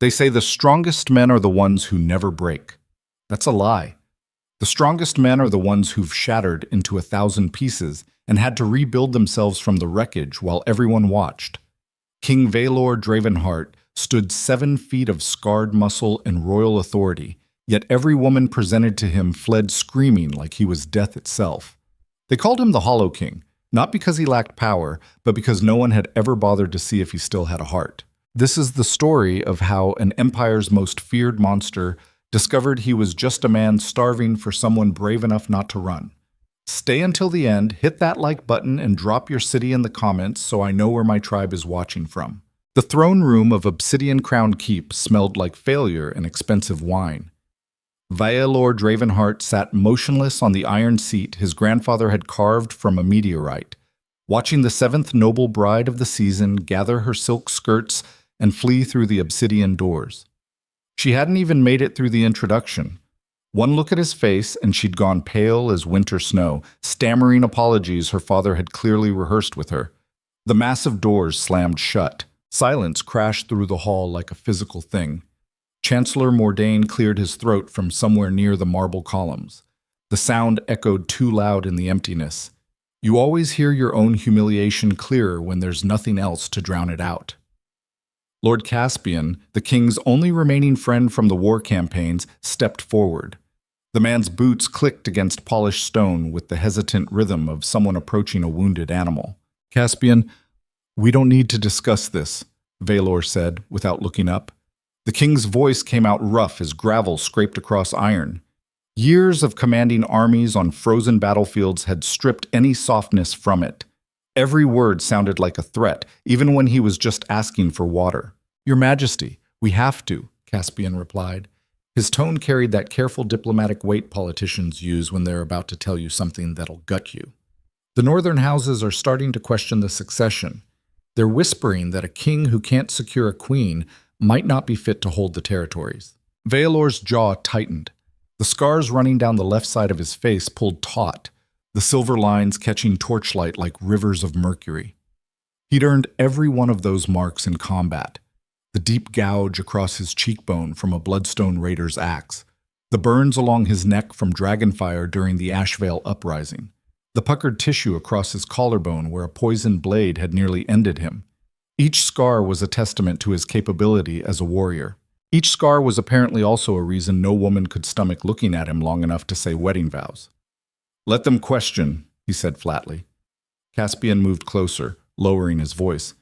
They say the strongest men are the ones who never break. That's a lie. The strongest men are the ones who've shattered into 1,000 pieces and had to rebuild themselves from the wreckage while everyone watched. King Vaelor Dravenhart stood 7 feet of scarred muscle and royal authority, yet every woman presented to him fled screaming like he was death itself. They called him the Hollow King, not because he lacked power, but because no one had ever bothered to see if he still had a heart. This is the story of how an empire's most feared monster discovered he was just a man starving for someone brave enough not to run. Stay until the end, hit that like button, and drop your city in the comments so I know where my tribe is watching from. The throne room of Obsidian Crown Keep smelled like failure and expensive wine. Vaelor Dravenhart sat motionless on the iron seat his grandfather had carved from a meteorite, watching the 7th noble bride of the season gather her silk skirts and flee through the obsidian doors. She hadn't even made it through the introduction. One look at his face and she'd gone pale as winter snow, stammering apologies her father had clearly rehearsed with her. The massive doors slammed shut. Silence crashed through the hall like a physical thing. Chancellor Mordain cleared his throat from somewhere near the marble columns. The sound echoed too loud in the emptiness. You always hear your own humiliation clearer when there's nothing else to drown it out. Lord Caspian, the king's only remaining friend from the war campaigns, stepped forward. The man's boots clicked against polished stone with the hesitant rhythm of someone approaching a wounded animal. Caspian, we don't need to discuss this, Vaelor said, without looking up. The king's voice came out rough as gravel scraped across iron. Years of commanding armies on frozen battlefields had stripped any softness from it. Every word sounded like a threat, even when he was just asking for water. Your Majesty, we have to, Caspian replied. His tone carried that careful diplomatic weight politicians use when they're about to tell you something that'll gut you. The northern houses are starting to question the succession. They're whispering that a king who can't secure a queen might not be fit to hold the territories. Vaelor's jaw tightened. The scars running down the left side of his face pulled taut, the silver lines catching torchlight like rivers of mercury. He'd earned every one of those marks in combat. The deep gouge across his cheekbone from a Bloodstone Raider's axe, the burns along his neck from dragonfire during the Ashvale uprising, the puckered tissue across his collarbone where a poisoned blade had nearly ended him. Each scar was a testament to his capability as a warrior. Each scar was apparently also a reason no woman could stomach looking at him long enough to say wedding vows. Let them question, he said flatly. Caspian moved closer, lowering his voice.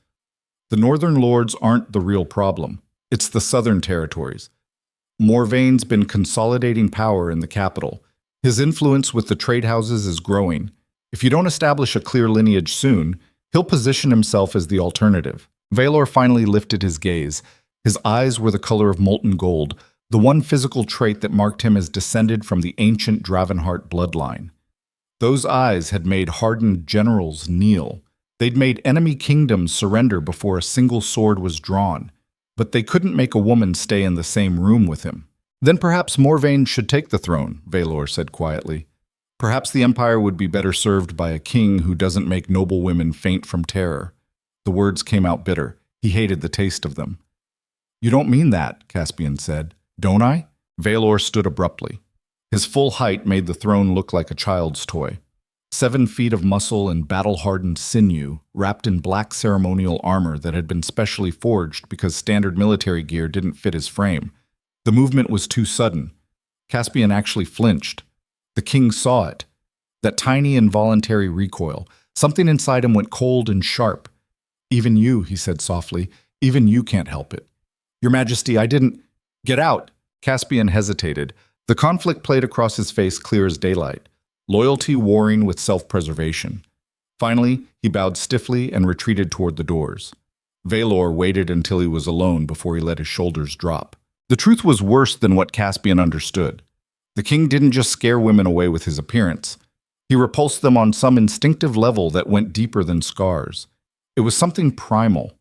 The northern lords aren't the real problem. It's the southern territories. Morvaine's been consolidating power in the capital. His influence with the trade houses is growing. If you don't establish a clear lineage soon, he'll position himself as the alternative. Vaelor finally lifted his gaze. His eyes were the color of molten gold, the one physical trait that marked him as descended from the ancient Dravenhart bloodline. Those eyes had made hardened generals kneel. They'd made enemy kingdoms surrender before a single sword was drawn, but they couldn't make a woman stay in the same room with him. Then perhaps Morvaine should take the throne, Vaelor said quietly. Perhaps the empire would be better served by a king who doesn't make noble women faint from terror. The words came out bitter. He hated the taste of them. You don't mean that, Caspian said. Don't I? Vaelor stood abruptly. His full height made the throne look like a child's toy. 7 feet of muscle and battle-hardened sinew, wrapped in black ceremonial armor that had been specially forged because standard military gear didn't fit his frame. The movement was too sudden. Caspian actually flinched. The king saw it. That tiny involuntary recoil. Something inside him went cold and sharp. Even you, he said softly, even you can't help it. Your Majesty, I didn't... Get out! Caspian hesitated. The conflict played across his face clear as daylight. Loyalty warring with self-preservation. Finally, he bowed stiffly and retreated toward the doors. Vaelor waited until he was alone before he let his shoulders drop. The truth was worse than what Caspian understood. The king didn't just scare women away with his appearance. He repulsed them on some instinctive level that went deeper than scars. It was something primal,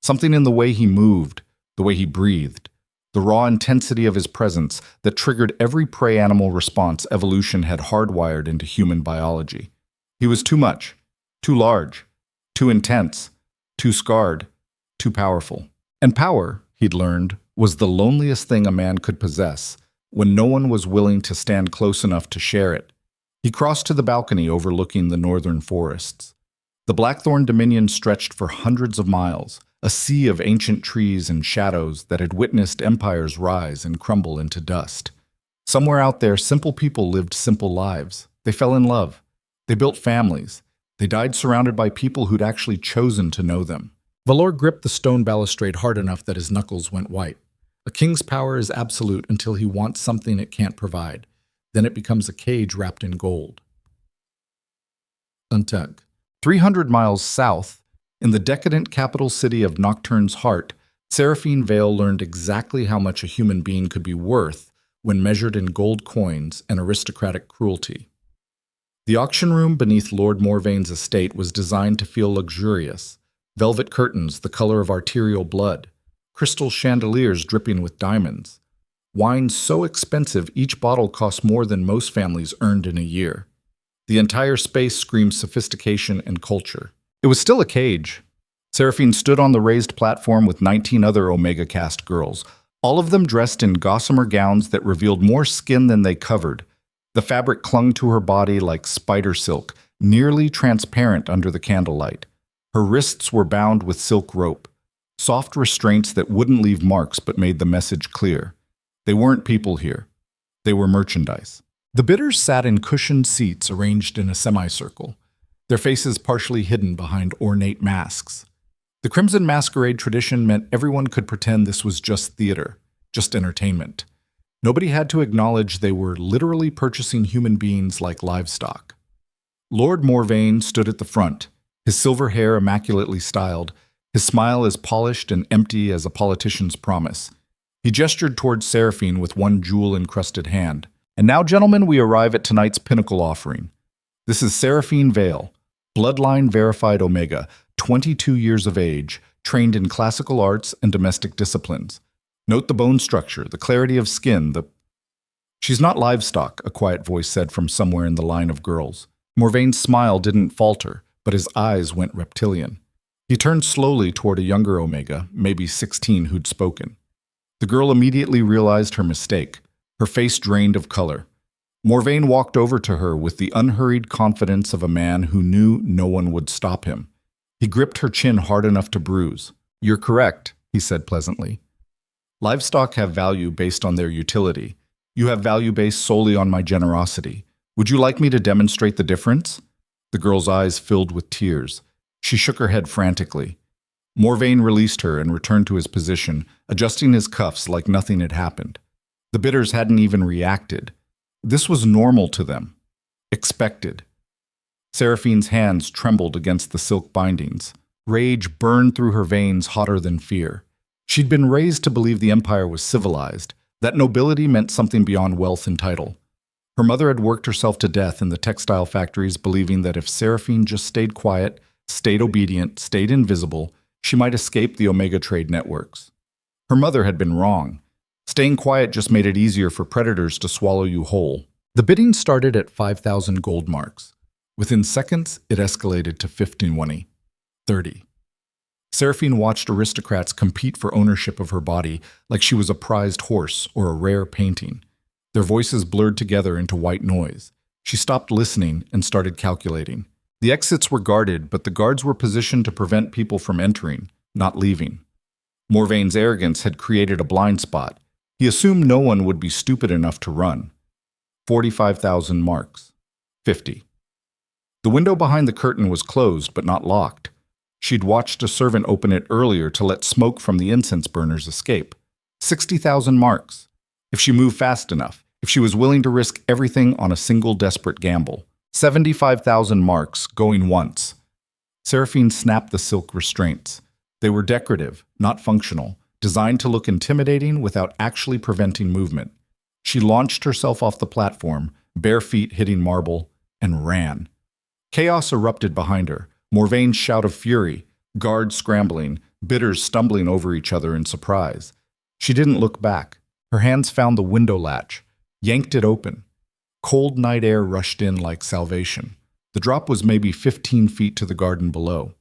something in the way he moved, the way he breathed, the raw intensity of his presence that triggered every prey animal response evolution had hardwired into human biology. He was too much, too large, too intense, too scarred, too powerful. And power, he'd learned, was the loneliest thing a man could possess, when no one was willing to stand close enough to share it. He crossed to the balcony overlooking the northern forests. The Blackthorn Dominion stretched for hundreds of miles, a sea of ancient trees and shadows that had witnessed empires rise and crumble into dust. Somewhere out there, simple people lived simple lives. They fell in love. They built families. They died surrounded by people who'd actually chosen to know them. Vaelor gripped the stone balustrade hard enough that his knuckles went white. A king's power is absolute until he wants something it can't provide. Then it becomes a cage wrapped in gold. Untug. 300 miles south, in the decadent capital city of Nocturne's heart, Seraphine Vale learned exactly how much a human being could be worth when measured in gold coins and aristocratic cruelty. The auction room beneath Lord Morvain's estate was designed to feel luxurious. Velvet curtains the color of arterial blood, crystal chandeliers dripping with diamonds. Wine so expensive each bottle cost more than most families earned in a year. The entire space screamed sophistication and culture. It was still a cage. Seraphine stood on the raised platform with 19 other Omega Caste girls, all of them dressed in gossamer gowns that revealed more skin than they covered. The fabric clung to her body like spider silk, nearly transparent under the candlelight. Her wrists were bound with silk rope, soft restraints that wouldn't leave marks but made the message clear. They weren't people here. They were merchandise. The bidders sat in cushioned seats arranged in a semicircle, their faces partially hidden behind ornate masks. The Crimson Masquerade tradition meant everyone could pretend this was just theater, just entertainment. Nobody had to acknowledge they were literally purchasing human beings like livestock. Lord Morvain stood at the front, his silver hair immaculately styled, his smile as polished and empty as a politician's promise. He gestured towards Seraphine with one jewel-encrusted hand. And now, gentlemen, we arrive at tonight's pinnacle offering. This is Seraphine Vale, bloodline verified Omega, 22 years of age, trained in classical arts and domestic disciplines. Note the bone structure, the clarity of skin, She's not livestock, a quiet voice said from somewhere in the line of girls. Morvain's smile didn't falter, but his eyes went reptilian. He turned slowly toward a younger Omega, maybe 16, who'd spoken. The girl immediately realized her mistake. Her face drained of color. Morvain walked over to her with the unhurried confidence of a man who knew no one would stop him. He gripped her chin hard enough to bruise. "You're correct," he said pleasantly. "Livestock have value based on their utility. You have value based solely on my generosity. Would you like me to demonstrate the difference?" The girl's eyes filled with tears. She shook her head frantically. Morvain released her and returned to his position, adjusting his cuffs like nothing had happened. The bidders hadn't even reacted. This was normal to them. Expected. Seraphine's hands trembled against the silk bindings. Rage burned through her veins hotter than fear. She'd been raised to believe the empire was civilized, that nobility meant something beyond wealth and title. Her mother had worked herself to death in the textile factories, believing that if Seraphine just stayed quiet, stayed obedient, stayed invisible, she might escape the Omega trade networks. Her mother had been wrong. Staying quiet just made it easier for predators to swallow you whole. The bidding started at 5,000 gold marks. Within seconds, it escalated to 1520, 30. Seraphine watched aristocrats compete for ownership of her body like she was a prized horse or a rare painting. Their voices blurred together into white noise. She stopped listening and started calculating. The exits were guarded, but the guards were positioned to prevent people from entering, not leaving. Morvain's arrogance had created a blind spot. He assumed no one would be stupid enough to run. 45,000 marks. 50. The window behind the curtain was closed but not locked. She'd watched a servant open it earlier to let smoke from the incense burners escape. 60,000 marks. If she moved fast enough, if she was willing to risk everything on a single desperate gamble. 75,000 marks, going once. Seraphine snapped the silk restraints. They were decorative, not functional, designed to look intimidating without actually preventing movement. She launched herself off the platform, bare feet hitting marble, and ran. Chaos erupted behind her. Morvain's shout of fury, guards scrambling, bidders stumbling over each other in surprise. She didn't look back. Her hands found the window latch, yanked it open. Cold night air rushed in like salvation. The drop was maybe 15 feet to the garden below,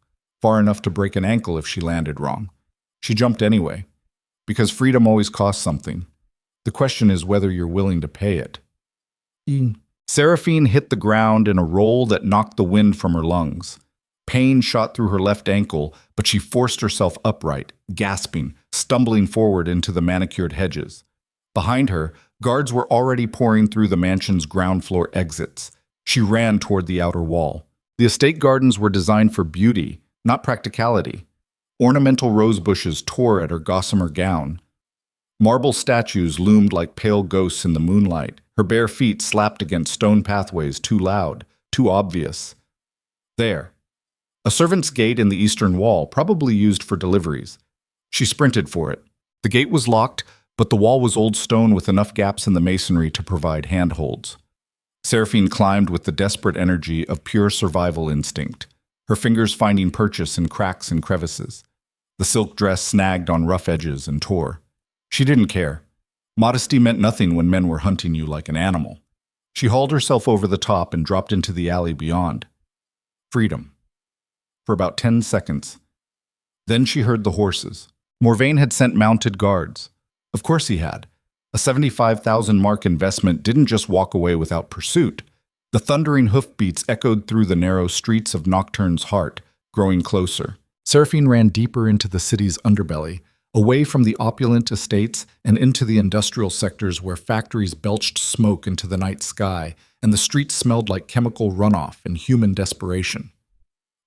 far enough to break an ankle if she landed wrong. She jumped anyway. because freedom always costs something. The question is whether you're willing to pay it. Seraphine hit the ground in a roll that knocked the wind from her lungs. Pain shot through her left ankle, but she forced herself upright, gasping, stumbling forward into the manicured hedges. Behind her, guards were already pouring through the mansion's ground floor exits. She ran toward the outer wall. The estate gardens were designed for beauty, not practicality. Ornamental rose bushes tore at her gossamer gown. Marble statues loomed like pale ghosts in the moonlight. Her bare feet slapped against stone pathways too loud, too obvious. There. A servant's gate in the eastern wall, probably used for deliveries. She sprinted for it. The gate was locked, but the wall was old stone with enough gaps in the masonry to provide handholds. Seraphine climbed with the desperate energy of pure survival instinct, her fingers finding purchase in cracks and crevices. The silk dress snagged on rough edges and tore. She didn't care. Modesty meant nothing when men were hunting you like an animal. She hauled herself over the top and dropped into the alley beyond. Freedom. For about 10 seconds. Then she heard the horses. Morvain had sent mounted guards. Of course he had. A 75,000 mark investment didn't just walk away without pursuit. The thundering hoofbeats echoed through the narrow streets of Nocturne's heart, growing closer. Seraphine ran deeper into the city's underbelly, away from the opulent estates and into the industrial sectors where factories belched smoke into the night sky and the streets smelled like chemical runoff and human desperation.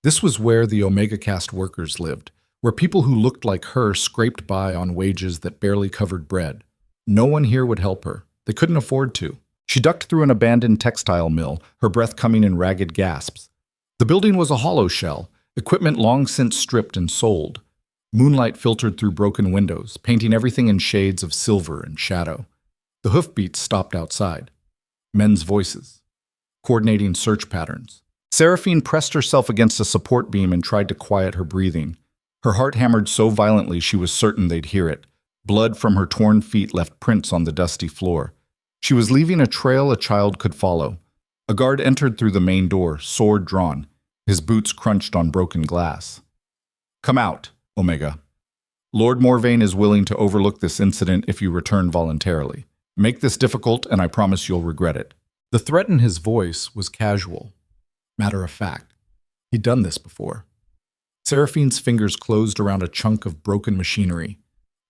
This was where the Omega Caste workers lived, where people who looked like her scraped by on wages that barely covered bread. No one here would help her. They couldn't afford to. She ducked through an abandoned textile mill, her breath coming in ragged gasps. The building was a hollow shell, equipment long since stripped and sold. Moonlight filtered through broken windows, painting everything in shades of silver and shadow. The hoofbeats stopped outside. Men's voices. Coordinating search patterns. Seraphine pressed herself against a support beam and tried to quiet her breathing. Her heart hammered so violently she was certain they'd hear it. Blood from her torn feet left prints on the dusty floor. She was leaving a trail a child could follow. A guard entered through the main door, sword drawn. His boots crunched on broken glass. "Come out, Omega. Lord Morvain is willing to overlook this incident if you return voluntarily. Make this difficult, and I promise you'll regret it." The threat in his voice was casual, matter of fact. He'd done this before. Seraphine's fingers closed around a chunk of broken machinery.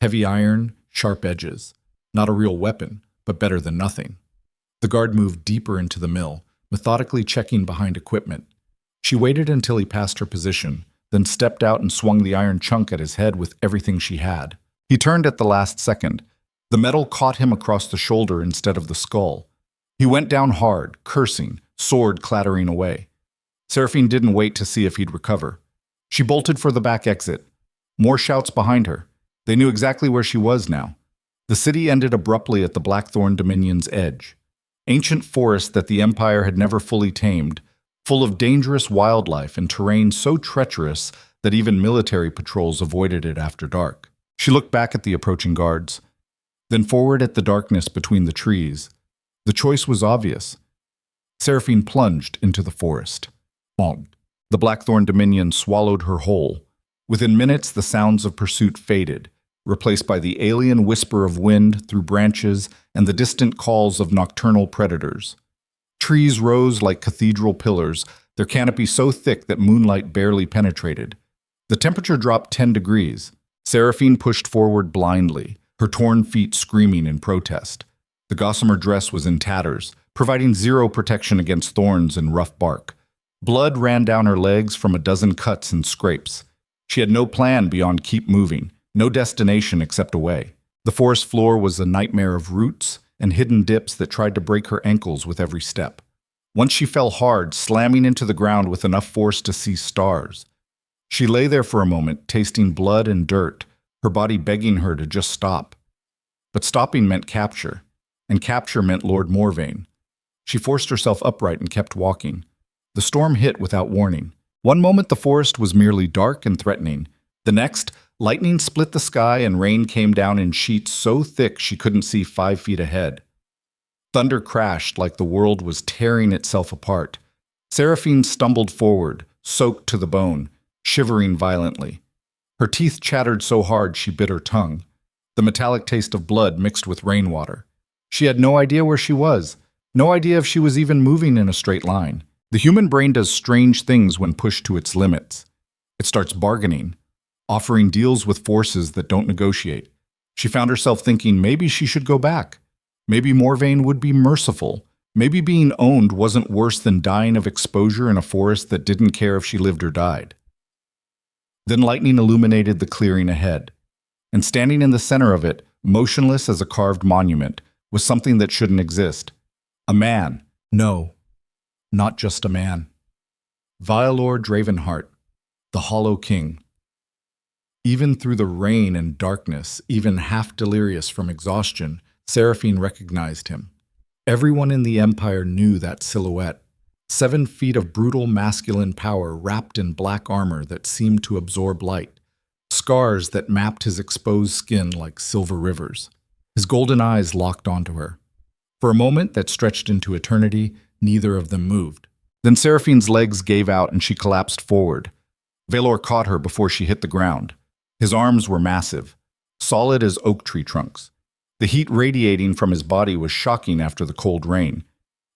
Heavy iron, sharp edges. Not a real weapon, but better than nothing. The guard moved deeper into the mill, methodically checking behind equipment. She waited until he passed her position, then stepped out and swung the iron chunk at his head with everything she had. He turned at the last second. The metal caught him across the shoulder instead of the skull. He went down hard, cursing, sword clattering away. Seraphine didn't wait to see if he'd recover. She bolted for the back exit. More shouts behind her. They knew exactly where she was now. The city ended abruptly at the Blackthorn Dominion's edge. Ancient forest that the Empire had never fully tamed, full of dangerous wildlife and terrain so treacherous that even military patrols avoided it after dark. She looked back at the approaching guards, then forward at the darkness between the trees. The choice was obvious. Seraphine plunged into the forest. Bonk. The Blackthorn Dominion swallowed her whole. Within minutes, the sounds of pursuit faded, replaced by the alien whisper of wind through branches and the distant calls of nocturnal predators. Trees rose like cathedral pillars, their canopy so thick that moonlight barely penetrated. The temperature dropped 10 degrees. Seraphine pushed forward blindly, her torn feet screaming in protest. The gossamer dress was in tatters, providing zero protection against thorns and rough bark. Blood ran down her legs from a dozen cuts and scrapes. She had no plan beyond keep moving, no destination except away. The forest floor was a nightmare of roots and hidden dips that tried to break her ankles with every step. Once she fell hard, slamming into the ground with enough force to see stars. She lay there for a moment, tasting blood and dirt, her body begging her to just stop. But stopping meant capture, and capture meant Lord Morvain. She forced herself upright and kept walking. The storm hit without warning. One moment the forest was merely dark and threatening. The next, lightning split the sky and rain came down in sheets so thick she couldn't see 5 feet ahead. Thunder crashed like the world was tearing itself apart. Seraphine stumbled forward, soaked to the bone, shivering violently. Her teeth chattered so hard she bit her tongue. the metallic taste of blood mixed with rainwater. She had no idea where she was, no idea if she was even moving in a straight line. The human brain does strange things when pushed to its limits. It starts bargaining, offering deals with forces that don't negotiate. She found herself thinking maybe she should go back. Maybe Morvain would be merciful. Maybe being owned wasn't worse than dying of exposure in a forest that didn't care if she lived or died. Then lightning illuminated the clearing ahead, and standing in the center of it, motionless as a carved monument, was something that shouldn't exist. A man. No, not just a man. Vaelor Dravenhart, the Hollow King. Even through the rain and darkness, even half delirious from exhaustion, Seraphine recognized him. Everyone in the Empire knew that silhouette. 7 feet of brutal masculine power wrapped in black armor that seemed to absorb light. Scars that mapped his exposed skin like silver rivers. His golden eyes locked onto her. For a moment that stretched into eternity, neither of them moved. Then Seraphine's legs gave out and she collapsed forward. Vaelor caught her before she hit the ground. His arms were massive, solid as oak tree trunks. The heat radiating from his body was shocking after the cold rain.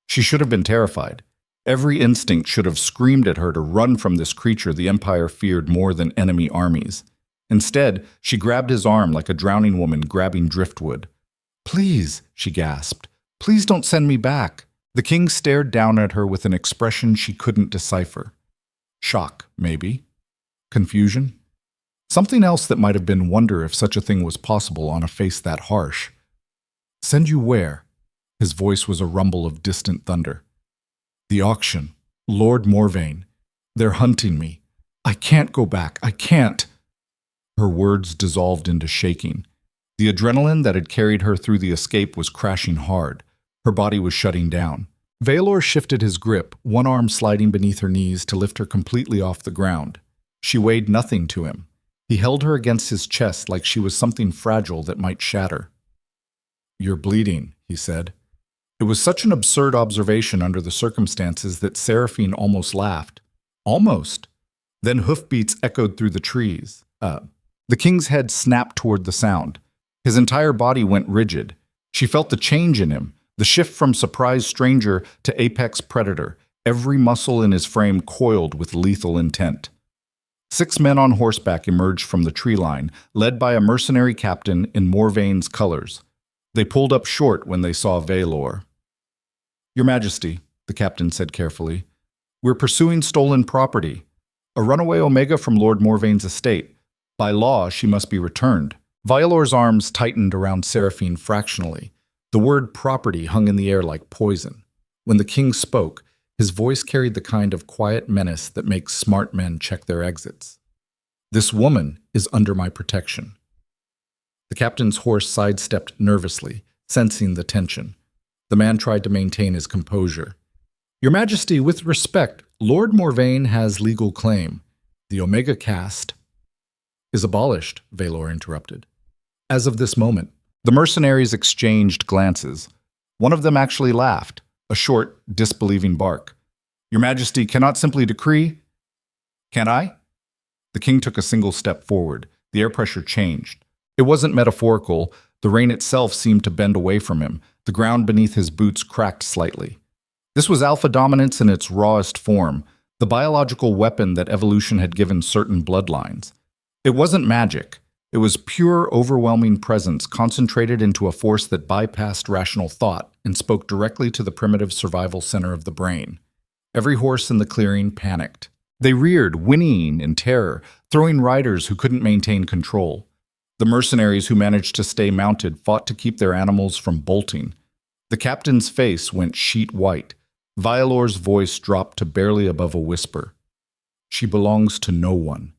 She should have been terrified. Every instinct should have screamed at her to run from this creature the Empire feared more than enemy armies. Instead, she grabbed his arm like a drowning woman grabbing driftwood. "Please," she gasped. "Please don't send me back." The king stared down at her with an expression she couldn't decipher. Shock, maybe. Confusion. Something else that might have been wonder if such a thing was possible on a face that harsh. "Send you where?" His voice was a rumble of distant thunder. "The auction. Lord Morvain. They're hunting me. I can't go back. I can't." Her words dissolved into shaking. The adrenaline that had carried her through the escape was crashing hard. Her body was shutting down. Vaelor shifted his grip, one arm sliding beneath her knees to lift her completely off the ground. She weighed nothing to him. He held her against his chest like she was something fragile that might shatter. "You're bleeding," he said. It was such an absurd observation under the circumstances that Seraphine almost laughed. Almost. Then hoofbeats echoed through the trees. The king's head snapped toward the sound. His entire body went rigid. She felt the change in him, the shift from surprised stranger to apex predator, every muscle in his frame coiled with lethal intent. 6 men on horseback emerged from the tree line, led by a mercenary captain in Morvain's colors. They pulled up short when they saw Vaelor. "Your Majesty," the captain said carefully, "we're pursuing stolen property. A runaway Omega from Lord Morvain's estate. By law, she must be returned." Vaelor's arms tightened around Seraphine fractionally. The word property hung in the air like poison. When the king spoke, his voice carried the kind of quiet menace that makes smart men check their exits. "This woman is under my protection." The captain's horse sidestepped nervously, sensing the tension. The man tried to maintain his composure. "Your Majesty, with respect, Lord Morvain has legal claim. The Omega caste—" "Is abolished," Vaelor interrupted. "As of this moment." The mercenaries exchanged glances. One of them actually laughed, a short, disbelieving bark. "Your Majesty cannot simply decree—" "Can I?" The king took a single step forward. The air pressure changed. It wasn't metaphorical. The rain itself seemed to bend away from him. The ground beneath his boots cracked slightly. This was alpha dominance in its rawest form, the biological weapon that evolution had given certain bloodlines. It wasn't magic. It was pure, overwhelming presence concentrated into a force that bypassed rational thought and spoke directly to the primitive survival center of the brain. Every horse in the clearing panicked. They reared, whinnying in terror, throwing riders who couldn't maintain control. The mercenaries who managed to stay mounted fought to keep their animals from bolting. The captain's face went sheet white. Vaelor's voice dropped to barely above a whisper. "She belongs to no one.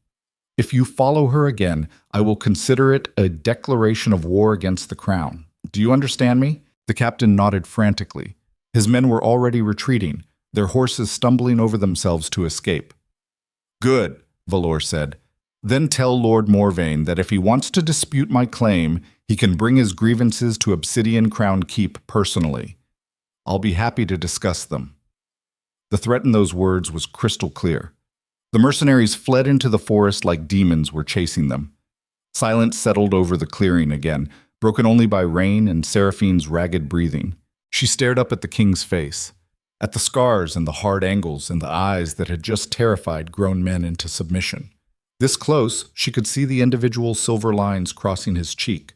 If you follow her again, I will consider it a declaration of war against the crown. Do you understand me?" The captain nodded frantically. His men were already retreating, their horses stumbling over themselves to escape. "Good," Vaelor said. "Then tell Lord Morvain that if he wants to dispute my claim, he can bring his grievances to Obsidian Crown Keep personally. I'll be happy to discuss them." The threat in those words was crystal clear. The mercenaries fled into the forest like demons were chasing them. Silence settled over the clearing again, broken only by rain and Seraphine's ragged breathing. She stared up at the king's face, at the scars and the hard angles and the eyes that had just terrified grown men into submission. This close, she could see the individual silver lines crossing his cheek,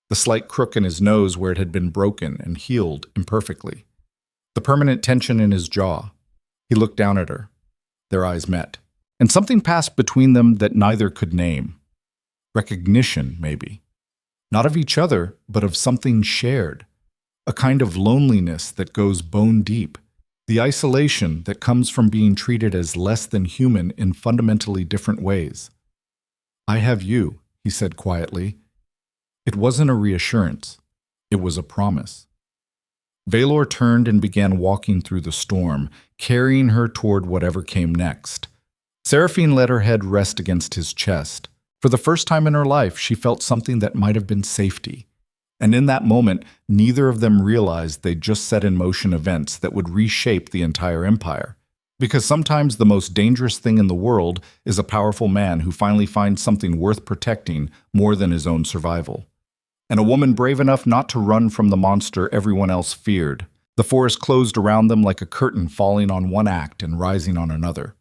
the slight crook in his nose where it had been broken and healed imperfectly, the permanent tension in his jaw. He looked down at her. Their eyes met, and something passed between them that neither could name. Recognition, maybe. Not of each other, but of something shared. A kind of loneliness that goes bone deep. The isolation that comes from being treated as less than human in fundamentally different ways. "I have you," he said quietly. It wasn't a reassurance. It was a promise. Vaelor turned and began walking through the storm, carrying her toward whatever came next. Seraphine let her head rest against his chest. For the first time in her life, she felt something that might have been safety. And in that moment, neither of them realized they'd just set in motion events that would reshape the entire empire. Because sometimes the most dangerous thing in the world is a powerful man who finally finds something worth protecting more than his own survival. And a woman brave enough not to run from the monster everyone else feared. The forest closed around them like a curtain falling on one act and rising on another.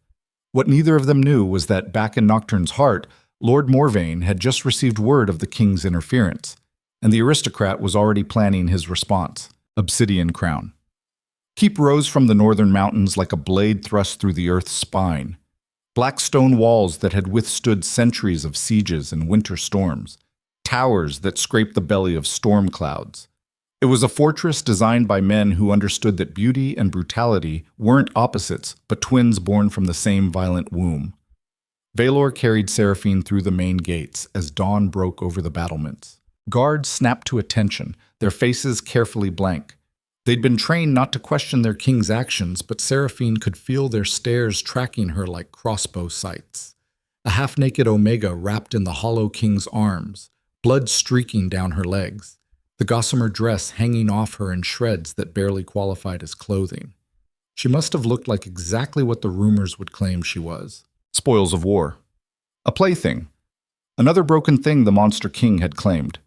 What neither of them knew was that back in Nocturne's heart, Lord Morvain had just received word of the king's interference, and the aristocrat was already planning his response, Obsidian Crown. Keep rose from the northern mountains like a blade thrust through the earth's spine. Black stone walls that had withstood centuries of sieges and winter storms. Towers that scraped the belly of storm clouds. It was a fortress designed by men who understood that beauty and brutality weren't opposites, but twins born from the same violent womb. Vaelor carried Seraphine through the main gates as dawn broke over the battlements. Guards snapped to attention, their faces carefully blank. They'd been trained not to question their king's actions, but Seraphine could feel their stares tracking her like crossbow sights. A half-naked Omega wrapped in the hollow king's arms, blood streaking down her legs, the gossamer dress hanging off her in shreds that barely qualified as clothing. She must have looked like exactly what the rumors would claim she was. Spoils of war. A plaything. Another broken thing the Monster King had claimed.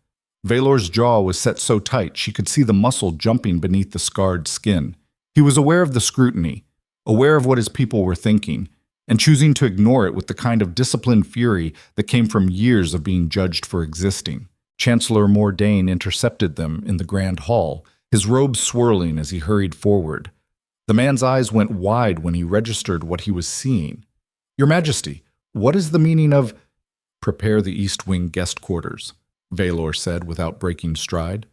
Vaelor's jaw was set so tight she could see the muscle jumping beneath the scarred skin. He was aware of the scrutiny, aware of what his people were thinking, and choosing to ignore it with the kind of disciplined fury that came from years of being judged for existing. Chancellor Mordain intercepted them in the Grand Hall, his robes swirling as he hurried forward. The man's eyes went wide when he registered what he was seeing. "Your Majesty, what is the meaning of—" "Prepare the East Wing guest quarters," Vaelor said without breaking stride.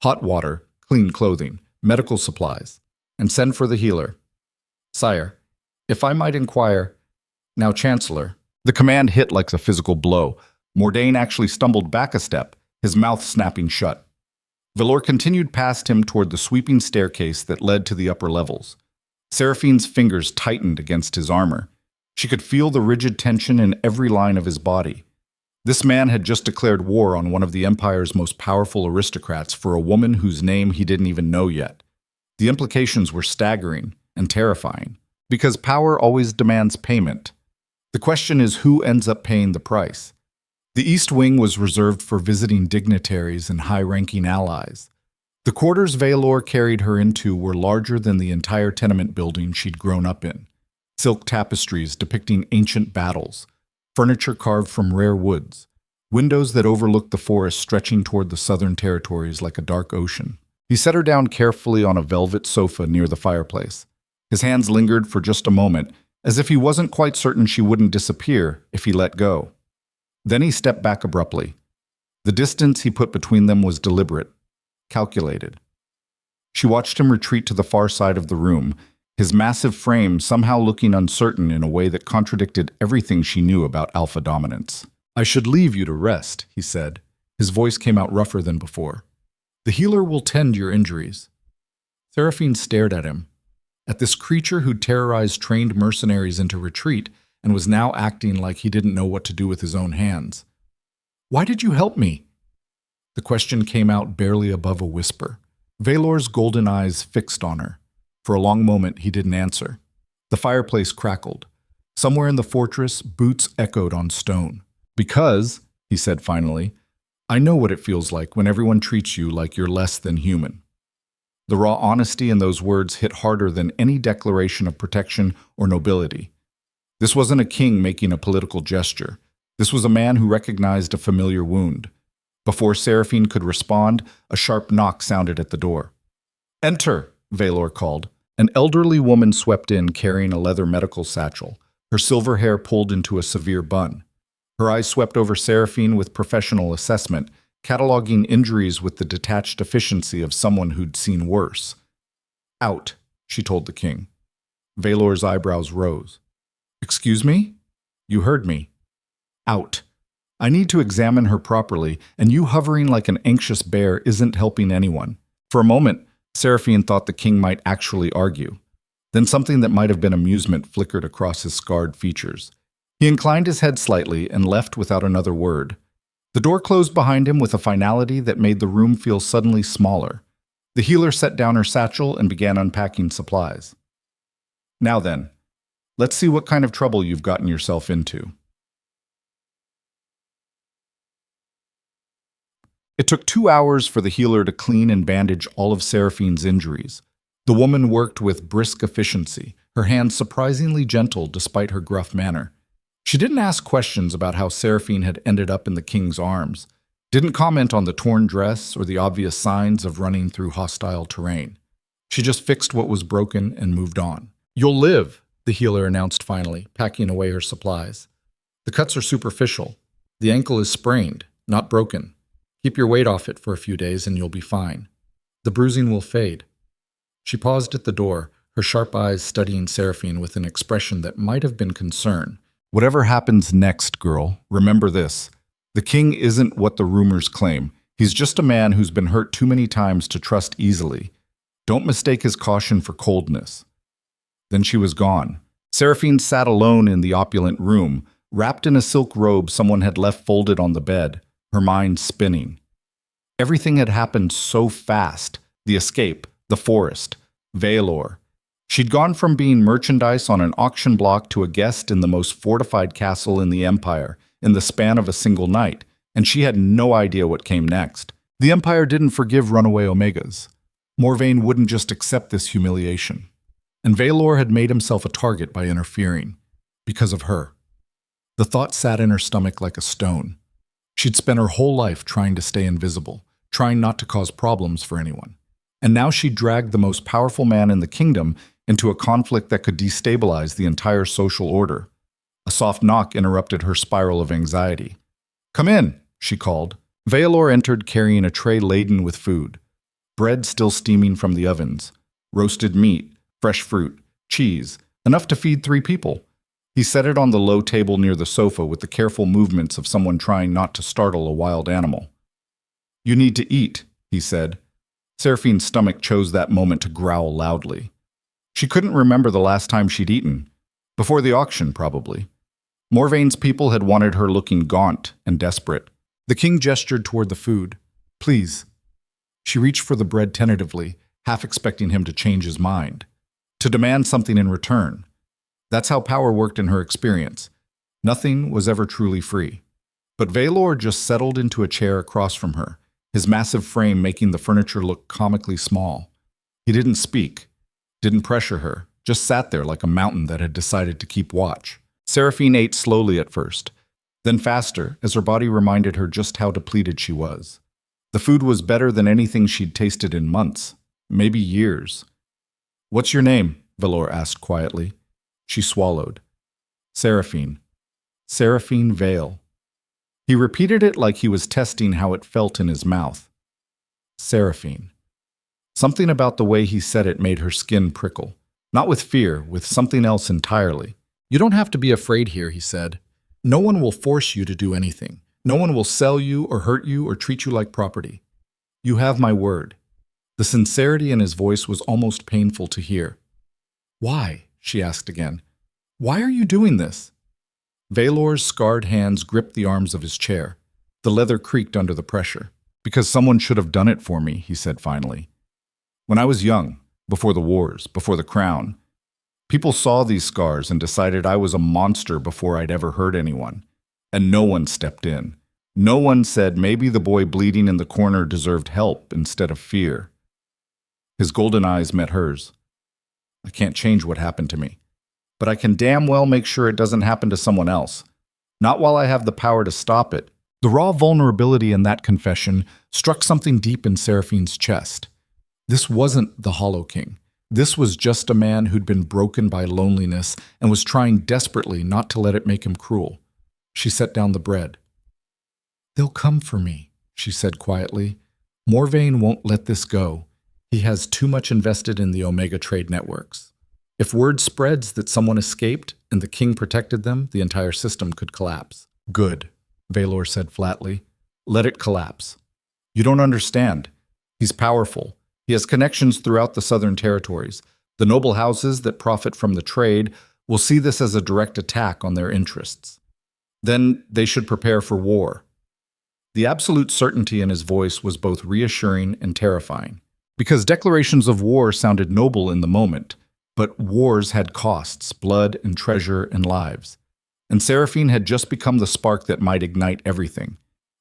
"Hot water, clean clothing, medical supplies, and send for the healer. Sire, if I might inquire—" "Now, Chancellor." The command hit like a physical blow. Mordain actually stumbled back a step, his mouth snapping shut. Vaelor continued past him toward the sweeping staircase that led to the upper levels. Seraphine's fingers tightened against his armor. She could feel the rigid tension in every line of his body. This man had just declared war on one of the Empire's most powerful aristocrats for a woman whose name he didn't even know yet. The implications were staggering and terrifying, because power always demands payment. The question is who ends up paying the price. The East Wing was reserved for visiting dignitaries and high-ranking allies. The quarters Vaelor carried her into were larger than the entire tenement building she'd grown up in. Silk tapestries depicting ancient battles, furniture carved from rare woods, windows that overlooked the forest stretching toward the southern territories like a dark ocean. He set her down carefully on a velvet sofa near the fireplace. His hands lingered for just a moment, as if he wasn't quite certain she wouldn't disappear if he let go. Then he stepped back abruptly. The distance he put between them was deliberate, calculated. She watched him retreat to the far side of the room, his massive frame somehow looking uncertain in a way that contradicted everything she knew about alpha dominance. "I should leave you to rest," he said. His voice came out rougher than before. "The healer will tend your injuries." Seraphine stared at him, at this creature who terrorized trained mercenaries into retreat and was now acting like he didn't know what to do with his own hands. "Why did you help me?" The question came out barely above a whisper. Vaelor's golden eyes fixed on her. For a long moment, he didn't answer. The fireplace crackled. Somewhere in the fortress, boots echoed on stone. "Because," he said finally. I know what it feels like when everyone treats you like you're less than human. The raw honesty in those words hit harder than any declaration of protection or nobility. This wasn't a king making a political gesture. This was a man who recognized a familiar wound. Before Seraphine could respond, a sharp knock sounded at the door. Enter, Vaelor called. An elderly woman swept in carrying a leather medical satchel, her silver hair pulled into a severe bun. Her eyes swept over Seraphine with professional assessment, cataloging injuries with the detached efficiency of someone who'd seen worse. Out, she told the king. Vaelor's eyebrows rose. Excuse me? You heard me. Out. I need to examine her properly, and you hovering like an anxious bear isn't helping anyone. For a moment, Seraphine thought the king might actually argue. Then something that might have been amusement flickered across his scarred features. He inclined his head slightly and left without another word. The door closed behind him with a finality that made the room feel suddenly smaller. The healer set down her satchel and began unpacking supplies. Now then, let's see what kind of trouble you've gotten yourself into. It took 2 hours for the healer to clean and bandage all of Seraphine's injuries. The woman worked with brisk efficiency, her hands surprisingly gentle despite her gruff manner. She didn't ask questions about how Seraphine had ended up in the king's arms, didn't comment on the torn dress or the obvious signs of running through hostile terrain. She just fixed what was broken and moved on. You'll live, the healer announced finally, packing away her supplies. The cuts are superficial. The ankle is sprained, not broken. Keep your weight off it for a few days and you'll be fine. The bruising will fade. She paused at the door, her sharp eyes studying Seraphine with an expression that might have been concern. Whatever happens next, girl, remember this. The king isn't what the rumors claim. He's just a man who's been hurt too many times to trust easily. Don't mistake his caution for coldness. Then she was gone. Seraphine sat alone in the opulent room, wrapped in a silk robe someone had left folded on the bed, her mind spinning. Everything had happened so fast. The escape, the forest, Vaelor. She'd gone from being merchandise on an auction block to a guest in the most fortified castle in the Empire in the span of a single night, and she had no idea what came next. The Empire didn't forgive runaway Omegas. Morvain wouldn't just accept this humiliation. And Vaelor had made himself a target by interfering. Because of her. The thought sat in her stomach like a stone. She'd spent her whole life trying to stay invisible, trying not to cause problems for anyone. And now she dragged the most powerful man in the kingdom into a conflict that could destabilize the entire social order. A soft knock interrupted her spiral of anxiety. Come in, she called. Vaelor entered carrying a tray laden with food. Bread still steaming from the ovens. Roasted meat, fresh fruit, cheese, enough to feed 3 people. He set it on the low table near the sofa with the careful movements of someone trying not to startle a wild animal. You need to eat, he said. Seraphine's stomach chose that moment to growl loudly. She couldn't remember the last time she'd eaten. Before the auction, probably. Morvain's people had wanted her looking gaunt and desperate. The king gestured toward the food. Please. She reached for the bread tentatively, half expecting him to change his mind. To demand something in return. That's how power worked in her experience. Nothing was ever truly free. But Vaelor just settled into a chair across from her, his massive frame making the furniture look comically small. He didn't speak, didn't pressure her, just sat there like a mountain that had decided to keep watch. Seraphine ate slowly at first, then faster as her body reminded her just how depleted she was. The food was better than anything she'd tasted in months, maybe years. What's your name? Vaelor asked quietly. She swallowed. Seraphine. Seraphine Vale. He repeated it like he was testing how it felt in his mouth. Seraphine. Something about the way he said it made her skin prickle. Not with fear, with something else entirely. You don't have to be afraid here, he said. No one will force you to do anything. No one will sell you or hurt you or treat you like property. You have my word. The sincerity in his voice was almost painful to hear. Why? She asked again. Why are you doing this? Vaelor's scarred hands gripped the arms of his chair. The leather creaked under the pressure. Because someone should have done it for me, he said finally. When I was young, before the wars, before the crown, people saw these scars and decided I was a monster before I'd ever hurt anyone. And no one stepped in. No one said maybe the boy bleeding in the corner deserved help instead of fear. His golden eyes met hers. I can't change what happened to me, but I can damn well make sure it doesn't happen to someone else. Not while I have the power to stop it. The raw vulnerability in that confession struck something deep in Seraphine's chest. This wasn't the Hollow King. This was just a man who'd been broken by loneliness and was trying desperately not to let it make him cruel. She set down the bread. "They'll come for me," she said quietly. "Morvain won't let this go. He has too much invested in the Omega trade networks. If word spreads that someone escaped and the king protected them, the entire system could collapse." "Good," Vaelor said flatly. "Let it collapse. You don't understand. He's powerful. He has connections throughout the southern territories. The noble houses that profit from the trade will see this as a direct attack on their interests. Then they should prepare for war." The absolute certainty in his voice was both reassuring and terrifying, because declarations of war sounded noble in the moment, but wars had costs, blood and treasure and lives. And Seraphine had just become the spark that might ignite everything.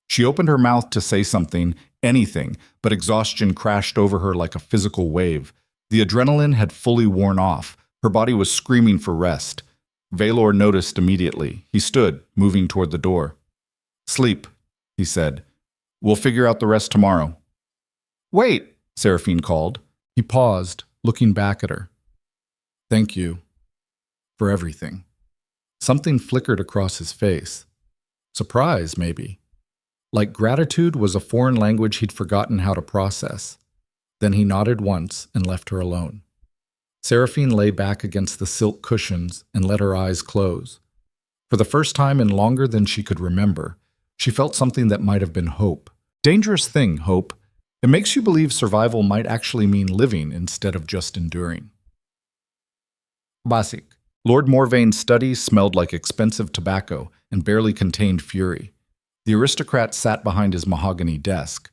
She opened her mouth to say something, anything, but exhaustion crashed over her like a physical wave. The adrenaline had fully worn off. Her body was screaming for rest. Vaelor noticed immediately. He stood, moving toward the door. "Sleep," he said. "We'll figure out the rest tomorrow." "Wait," Seraphine called. He paused, looking back at her. "Thank you for everything." Something flickered across his face. Surprise, maybe. Like gratitude was a foreign language he'd forgotten how to process. Then he nodded once and left her alone. Seraphine lay back against the silk cushions and let her eyes close. For the first time in longer than she could remember, she felt something that might have been hope. Dangerous thing, hope. It makes you believe survival might actually mean living instead of just enduring. Basic. Lord Morvain's study smelled like expensive tobacco and barely contained fury. The aristocrat sat behind his mahogany desk,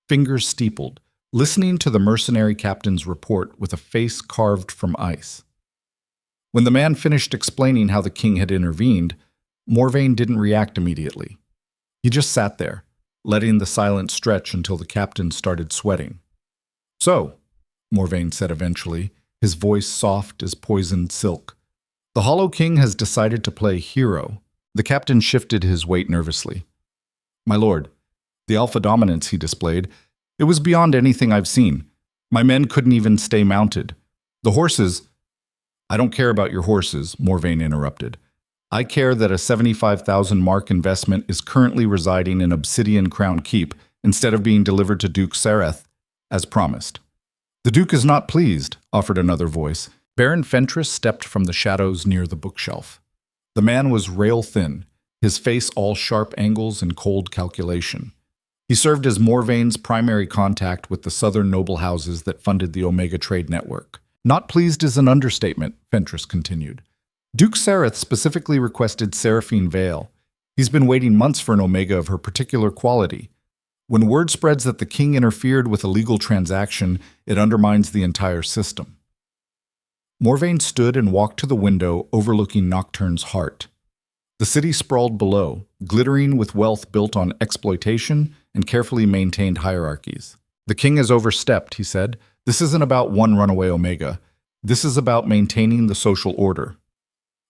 fingers steepled, listening to the mercenary captain's report with a face carved from ice. When the man finished explaining how the king had intervened, Morvain didn't react immediately. He just sat there, letting the silence stretch until the captain started sweating. "So," Morvain said eventually, his voice soft as poisoned silk, "the Hollow King has decided to play hero." The captain shifted his weight nervously. "My lord, the alpha dominance he displayed, it was beyond anything I've seen. My men couldn't even stay mounted. The horses—" "I don't care about your horses," Morvain interrupted. "I care that a 75,000 mark investment is currently residing in Obsidian Crown Keep instead of being delivered to Duke Sereth, as promised." "The Duke is not pleased," offered another voice. Baron Fentress stepped from the shadows near the bookshelf. The man was rail-thin, his face all sharp angles and cold calculation. He served as Morvain's primary contact with the southern noble houses that funded the Omega trade network. "Not pleased is an understatement," Fentress continued. "Duke Sereth specifically requested Seraphine Vale. He's been waiting months for an Omega of her particular quality. When word spreads that the king interfered with a legal transaction, it undermines the entire system." Morvain stood and walked to the window overlooking Nocturne's heart. The city sprawled below, glittering with wealth built on exploitation and carefully maintained hierarchies. "The king has overstepped," he said. "This isn't about one runaway Omega. This is about maintaining the social order.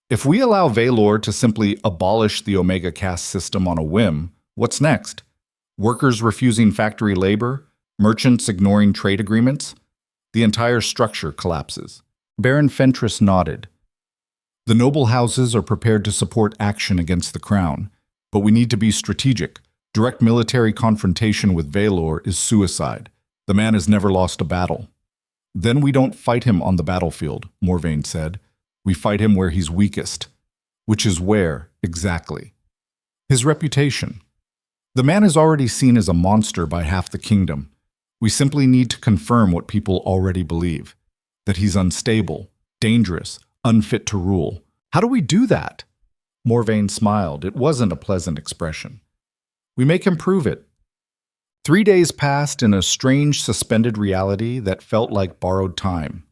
If we allow Vaelor to simply abolish the Omega caste system on a whim, what's next? Workers refusing factory labor? Merchants ignoring trade agreements? The entire structure collapses." Baron Fentress nodded. "The noble houses are prepared to support action against the crown, but we need to be strategic. Direct military confrontation with Vaelor is suicide. The man has never lost a battle." "Then we don't fight him on the battlefield," Morvain said. "We fight him where he's weakest." "Which is where, exactly?" "His reputation. The man is already seen as a monster by half the kingdom. We simply need to confirm what people already believe. That he's unstable, dangerous, unfit to rule." "How do we do that?" Morvain smiled. It wasn't a pleasant expression. "We make him prove it." 3 days passed in a strange suspended reality that felt like borrowed time.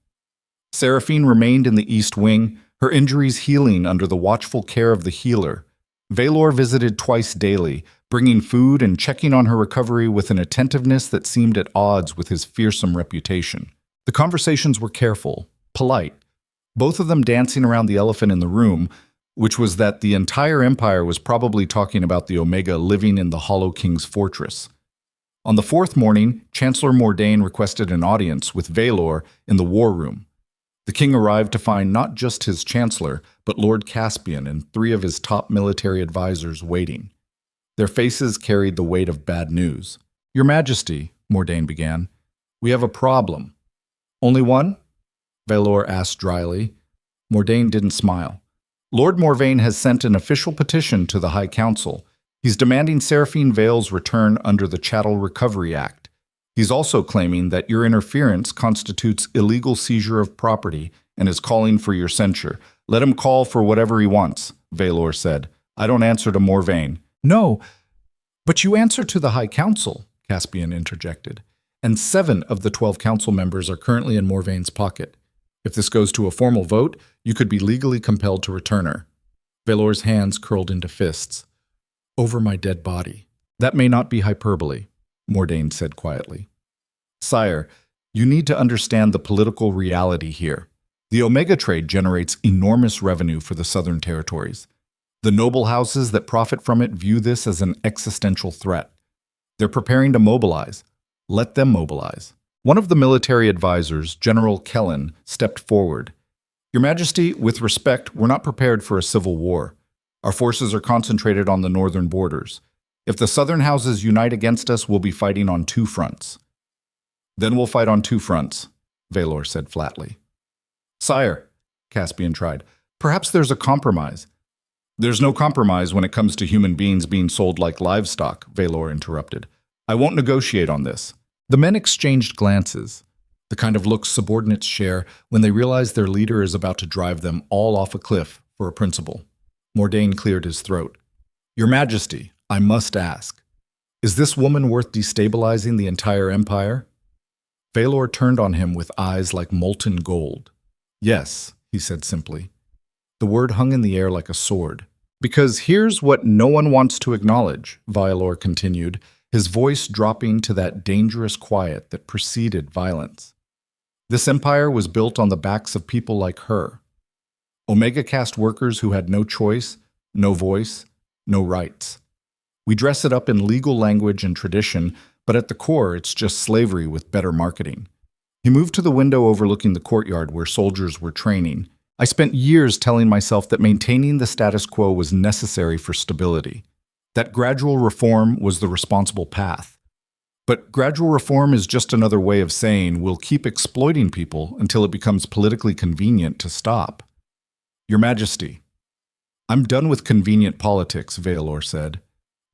Seraphine remained in the East Wing, her injuries healing under the watchful care of the healer. Vaelor visited twice daily, bringing food and checking on her recovery with an attentiveness that seemed at odds with his fearsome reputation. The conversations were careful, polite, both of them dancing around the elephant in the room, which was that the entire empire was probably talking about the Omega living in the Hollow King's fortress. On the fourth morning, Chancellor Mordain requested an audience with Vaelor in the war room. The king arrived to find not just his chancellor, but Lord Caspian and 3 of his top military advisors waiting. Their faces carried the weight of bad news. "Your Majesty," Mordain began, "we have a problem." "Only one?" Vaelor asked dryly. Mordain didn't smile. "Lord Morvain has sent an official petition to the High Council. He's demanding Seraphine Vale's return under the Chattel Recovery Act. He's also claiming that your interference constitutes illegal seizure of property and is calling for your censure. Let him call for whatever he wants," Vaelor said. "I don't answer to Morvain." "No, but you answer to the High Council," Caspian interjected. "And 7 of the 12 council members are currently in Morvain's pocket. If this goes to a formal vote, you could be legally compelled to return her." Vaelor's hands curled into fists. "Over my dead body." "That may not be hyperbole," Mordain said quietly. "Sire, you need to understand the political reality here. The Omega trade generates enormous revenue for the Southern Territories. The noble houses that profit from it view this as an existential threat. They're preparing to mobilize. Let them mobilize." One of the military advisors, General Kellen, stepped forward. "Your Majesty, with respect, we're not prepared for a civil war. Our forces are concentrated on the northern borders. If the southern houses unite against us, we'll be fighting on 2 fronts." "Then we'll fight on 2 fronts," Vaelor said flatly. "Sire," Caspian tried, "perhaps there's a compromise." "There's no compromise when it comes to human beings being sold like livestock," Vaelor interrupted. "I won't negotiate on this." The men exchanged glances, the kind of looks subordinates share when they realize their leader is about to drive them all off a cliff for a principle. Mordain cleared his throat. "Your Majesty, I must ask, is this woman worth destabilizing the entire empire?" Vaelor turned on him with eyes like molten gold. "Yes," he said simply. The word hung in the air like a sword. "Because here's what no one wants to acknowledge," Vaelor continued, his voice dropping to that dangerous quiet that preceded violence. "This empire was built on the backs of people like her. Omega caste workers who had no choice, no voice, no rights. We dress it up in legal language and tradition, but at the core it's just slavery with better marketing." He moved to the window overlooking the courtyard where soldiers were training. "I spent years telling myself that maintaining the status quo was necessary for stability, that gradual reform was the responsible path. But gradual reform is just another way of saying we'll keep exploiting people until it becomes politically convenient to stop." "Your Majesty, I'm done with convenient politics," Vaelor said.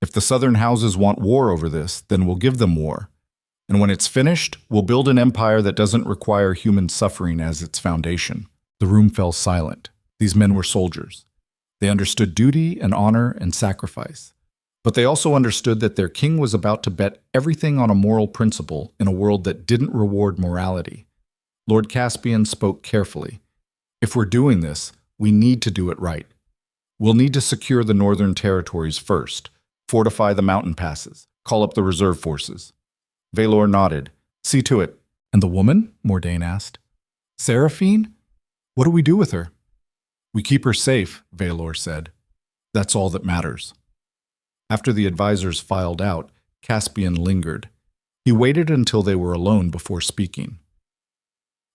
"If the southern houses want war over this, then we'll give them war. And when it's finished, we'll build an empire that doesn't require human suffering as its foundation." The room fell silent. These men were soldiers. They understood duty and honor and sacrifice. But they also understood that their king was about to bet everything on a moral principle in a world that didn't reward morality. Lord Caspian spoke carefully. "If we're doing this, we need to do it right. We'll need to secure the northern territories first, fortify the mountain passes, call up the reserve forces." Vaelor nodded. "See to it." "And the woman?" Mordain asked. "Seraphine? What do we do with her?" "We keep her safe," Vaelor said. "That's all that matters." After the advisors filed out, Caspian lingered. He waited until they were alone before speaking.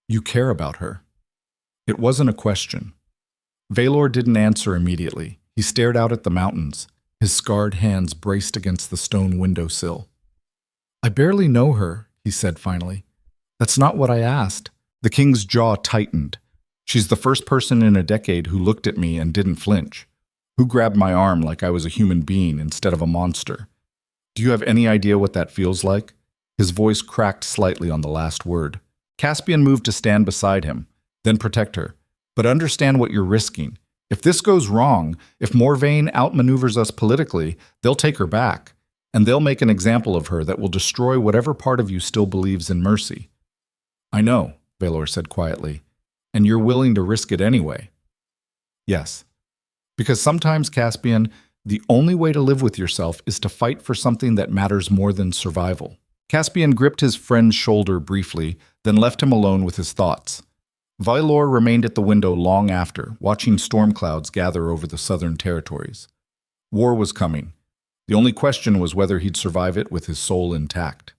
"You care about her." It wasn't a question. Vaelor didn't answer immediately. He stared out at the mountains, his scarred hands braced against the stone windowsill. "I barely know her," he said finally. "That's not what I asked." The king's jaw tightened. "She's the first person in a decade who looked at me and didn't flinch, who grabbed my arm like I was a human being instead of a monster. Do you have any idea what that feels like?" His voice cracked slightly on the last word. Caspian moved to stand beside him. "Then protect her. But understand what you're risking. If this goes wrong, if Morvain outmaneuvers us politically, they'll take her back, and they'll make an example of her that will destroy whatever part of you still believes in mercy." "I know," Vaelor said quietly. "And you're willing to risk it anyway." "Yes. Because sometimes, Caspian, The only way to live with yourself is to fight for something that matters more than survival. Caspian gripped his friend's shoulder briefly, then left him alone with his thoughts. Vaelor remained at the window long after, watching storm clouds gather over the southern territories. War was coming. The only question was whether he'd survive it with his soul intact.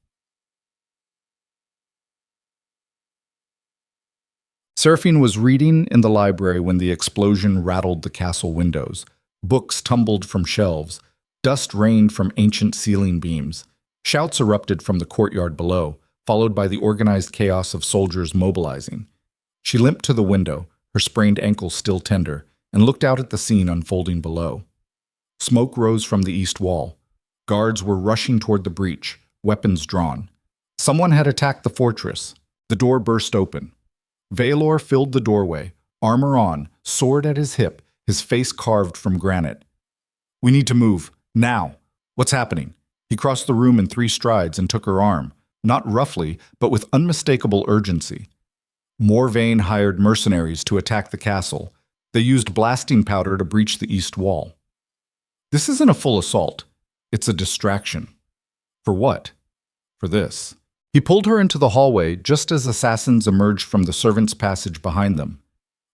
Seraphine was reading in the library when the explosion rattled the castle windows. Books tumbled from shelves. Dust rained from ancient ceiling beams. Shouts erupted from the courtyard below, followed by the organized chaos of soldiers mobilizing. She limped to the window, her sprained ankle still tender, and looked out at the scene unfolding below. Smoke rose from the east wall. Guards were rushing toward the breach, weapons drawn. Someone had attacked the fortress. The door burst open. Vaelor filled the doorway, armor on, sword at his hip, his face carved from granite. "We need to move, now. What's happening?" He crossed the room in 3 strides and took her arm, not roughly, but with unmistakable urgency. Morvain hired mercenaries to attack the castle. They used blasting powder to breach the east wall. This isn't a full assault. It's a distraction. For what? For this. He pulled her into the hallway just as assassins emerged from the servants' passage behind them.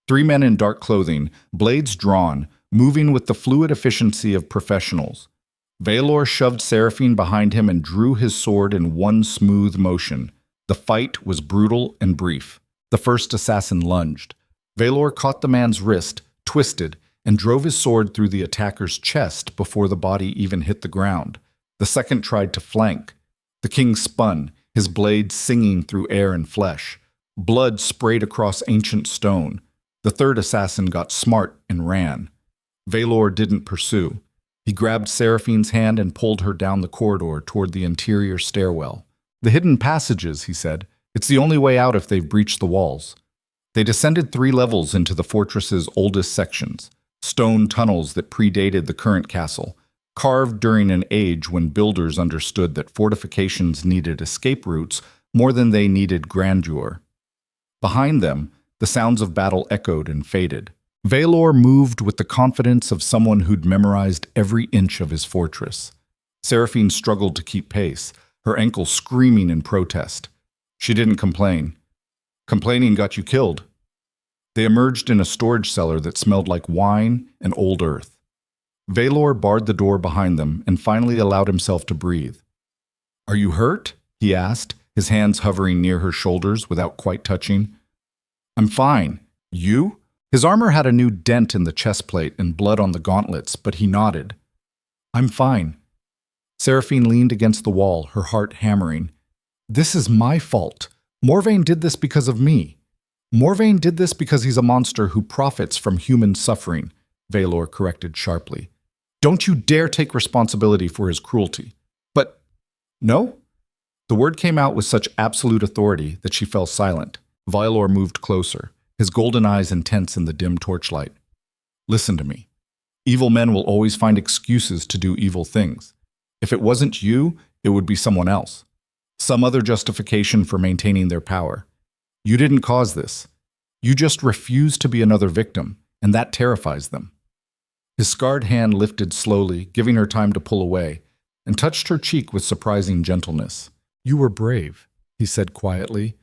3 men in dark clothing, blades drawn, moving with the fluid efficiency of professionals. Vaelor shoved Seraphine behind him and drew his sword in one smooth motion. The fight was brutal and brief. The first assassin lunged. Vaelor caught the man's wrist, twisted, and drove his sword through the attacker's chest before the body even hit the ground. The second tried to flank. The king spun, his blade singing through air and flesh. Blood sprayed across ancient stone. The third assassin got smart and ran. Vaelor didn't pursue. He grabbed Seraphine's hand and pulled her down the corridor toward the interior stairwell. "The hidden passages," he said. "It's the only way out if they've breached the walls." They descended 3 levels into the fortress's oldest sections, stone tunnels that predated the current castle, carved during an age when builders understood that fortifications needed escape routes more than they needed grandeur. Behind them, the sounds of battle echoed and faded. Vaelor moved with the confidence of someone who'd memorized every inch of his fortress. Seraphine struggled to keep pace, her ankle screaming in protest. She didn't complain. Complaining got you killed. They emerged in a storage cellar that smelled like wine and old earth. Vaelor barred the door behind them and finally allowed himself to breathe. "Are you hurt?" he asked, his hands hovering near her shoulders without quite touching. "I'm fine. You?" His armor had a new dent in the chest plate and blood on the gauntlets, but he nodded. "I'm fine." Seraphine leaned against the wall, her heart hammering. "This is my fault. Morvain did this because of me. Morvain did this because he's a monster who profits from human suffering," Vaelor corrected sharply. "Don't you dare take responsibility for his cruelty." "But, no?" The word came out with such absolute authority that she fell silent. Vaelor moved closer, his golden eyes intense in the dim torchlight. "Listen to me. Evil men will always find excuses to do evil things. If it wasn't you, it would be someone else. Some other justification for maintaining their power. You didn't cause this. You just refused to be another victim, and that terrifies them." His scarred hand lifted slowly, giving her time to pull away, and touched her cheek with surprising gentleness. "You were brave," he said quietly.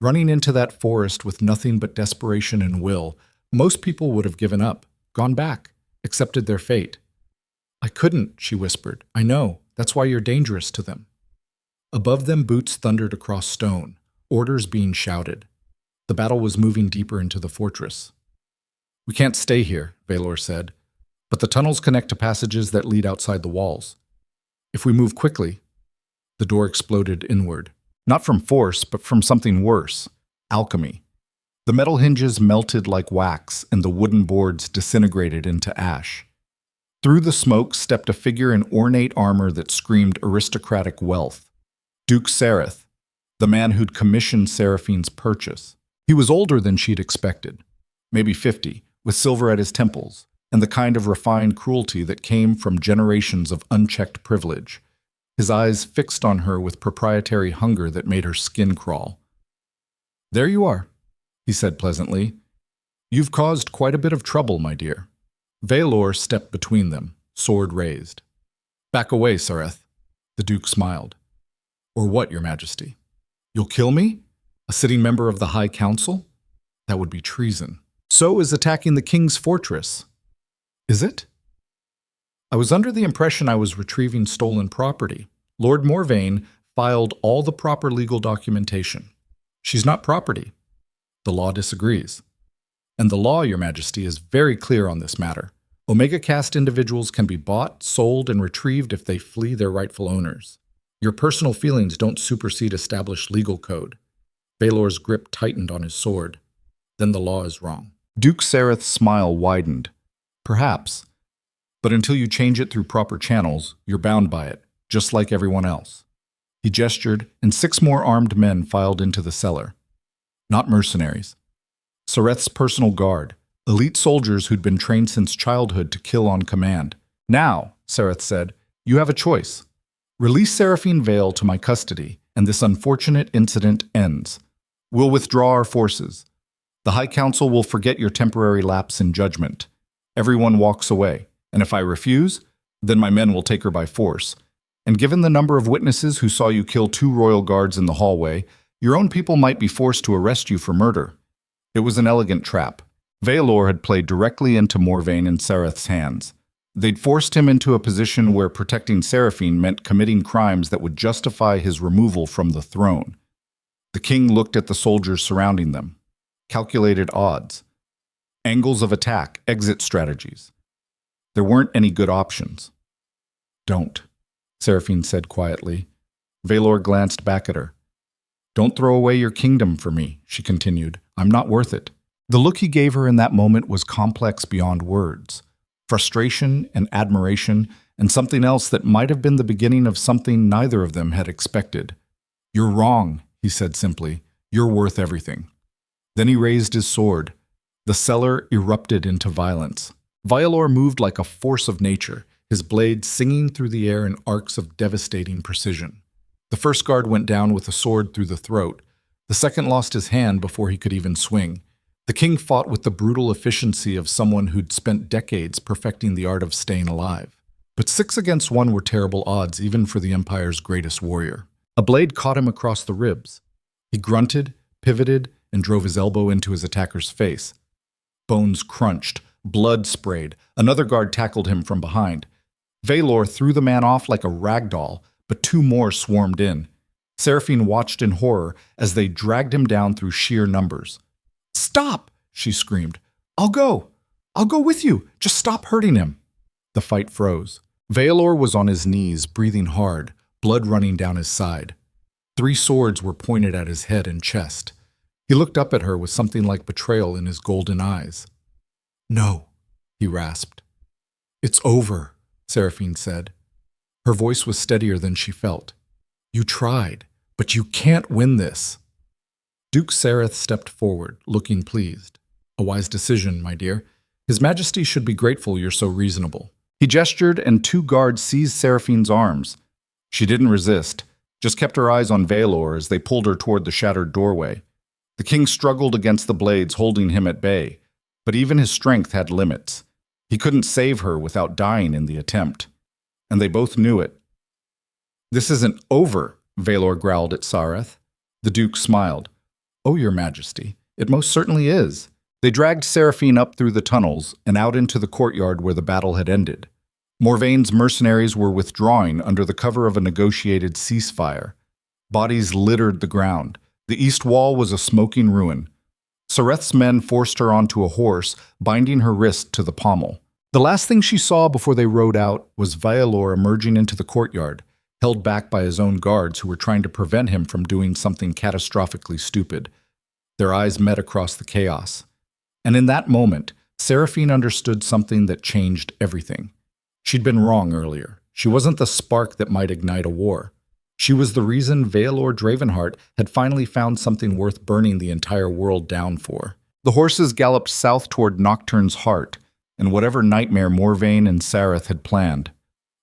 "Running into that forest with nothing but desperation and will, most people would have given up, gone back, accepted their fate." "I couldn't," she whispered. "I know. That's why you're dangerous to them." Above them, boots thundered across stone, orders being shouted. The battle was moving deeper into the fortress. "We can't stay here," Vaelor said, "but the tunnels connect to passages that lead outside the walls. If we move quickly..." The door exploded inward. Not from force, but from something worse, alchemy. The metal hinges melted like wax, and the wooden boards disintegrated into ash. Through the smoke stepped a figure in ornate armor that screamed aristocratic wealth. Duke Sereth, the man who'd commissioned Seraphine's purchase. He was older than she'd expected, maybe 50, with silver at his temples, and the kind of refined cruelty that came from generations of unchecked privilege. His eyes fixed on her with proprietary hunger that made her skin crawl. "There you are," he said pleasantly. "You've caused quite a bit of trouble, my dear." Vaelor stepped between them, sword raised. "Back away, Sareth." The Duke smiled. "Or what, Your Majesty? You'll kill me? A sitting member of the High Council? That would be treason. So is attacking the King's fortress. Is it? I was under the impression I was retrieving stolen property. Lord Morvain filed all the proper legal documentation. She's not property. The law disagrees. And the law, Your Majesty, is very clear on this matter. Omega caste individuals can be bought, sold, and retrieved if they flee their rightful owners. Your personal feelings don't supersede established legal code." Vaelor's grip tightened on his sword. "Then the law is wrong." Duke Sareth's smile widened. "Perhaps. But until you change it through proper channels, you're bound by it, just like everyone else." He gestured, and 6 more armed men filed into the cellar. Not mercenaries. Sareth's personal guard, elite soldiers who'd been trained since childhood to kill on command. "Now," Sereth said, "you have a choice. Release Seraphine Vale to my custody, and this unfortunate incident ends. We'll withdraw our forces. The High Council will forget your temporary lapse in judgment. Everyone walks away, and if I refuse, then my men will take her by force. And given the number of witnesses who saw you kill 2 royal guards in the hallway, your own people might be forced to arrest you for murder." It was an elegant trap. Vaelor had played directly into Morvain and Sareth's hands. They'd forced him into a position where protecting Seraphine meant committing crimes that would justify his removal from the throne. The king looked at the soldiers surrounding them, calculated odds, angles of attack, exit strategies. There weren't any good options. "Don't," Seraphine said quietly. Vaelor glanced back at her. "Don't throw away your kingdom for me," she continued. "I'm not worth it." The look he gave her in that moment was complex beyond words. Frustration and admiration, and something else that might have been the beginning of something neither of them had expected. "You're wrong," he said simply. "You're worth everything." Then he raised his sword. The cellar erupted into violence. Vaelor moved like a force of nature, his blade singing through the air in arcs of devastating precision. The first guard went down with a sword through the throat. The second lost his hand before he could even swing. The king fought with the brutal efficiency of someone who'd spent decades perfecting the art of staying alive. But 6 against 1 were terrible odds even for the Empire's greatest warrior. A blade caught him across the ribs. He grunted, pivoted, and drove his elbow into his attacker's face. Bones crunched, blood sprayed. Another guard tackled him from behind. Vaelor threw the man off like a rag doll, but 2 more swarmed in. Seraphine watched in horror as they dragged him down through sheer numbers. "Stop!" she screamed. I'll go with you. Just stop hurting him." The fight froze. Vaelor was on his knees, breathing hard, blood running down his side. 3 swords were pointed at his head and chest. He looked up at her with something like betrayal in his golden eyes. "No," he rasped. "It's over," Seraphine said. Her voice was steadier than she felt. "You tried, but you can't win this." Duke Sareth stepped forward, looking pleased. "A wise decision, my dear. His Majesty should be grateful you're so reasonable." He gestured, and 2 guards seized Seraphine's arms. She didn't resist, just kept her eyes on Vaelor as they pulled her toward the shattered doorway. The king struggled against the blades, holding him at bay, but even his strength had limits. He couldn't save her without dying in the attempt, and they both knew it. "This isn't over," Vaelor growled at Sareth. The Duke smiled. "Oh, Your Majesty, it most certainly is." They dragged Seraphine up through the tunnels and out into the courtyard where the battle had ended. Morvain's mercenaries were withdrawing under the cover of a negotiated ceasefire. Bodies littered the ground. The east wall was a smoking ruin. Sareth's men forced her onto a horse, binding her wrist to the pommel. The last thing she saw before they rode out was Vaelor emerging into the courtyard, held back by his own guards who were trying to prevent him from doing something catastrophically stupid. Their eyes met across the chaos. And in that moment, Seraphine understood something that changed everything. She'd been wrong earlier. She wasn't the spark that might ignite a war. She was the reason Vaelor Dravenhart had finally found something worth burning the entire world down for. The horses galloped south toward Nocturne's heart, and whatever nightmare Morvain and Sareth had planned.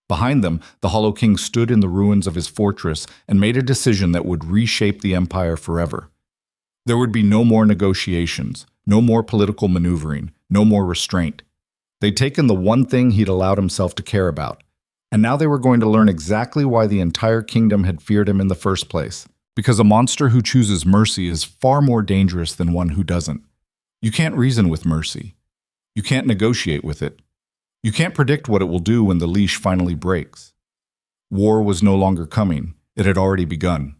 Behind them, the Hollow King stood in the ruins of his fortress and made a decision that would reshape the Empire forever. There would be no more negotiations, no more political maneuvering, no more restraint. They'd taken the one thing he'd allowed himself to care about, and now they were going to learn exactly why the entire kingdom had feared him in the first place. Because a monster who chooses mercy is far more dangerous than one who doesn't. You can't reason with mercy. You can't negotiate with it. You can't predict what it will do when the leash finally breaks. War was no longer coming. It had already begun.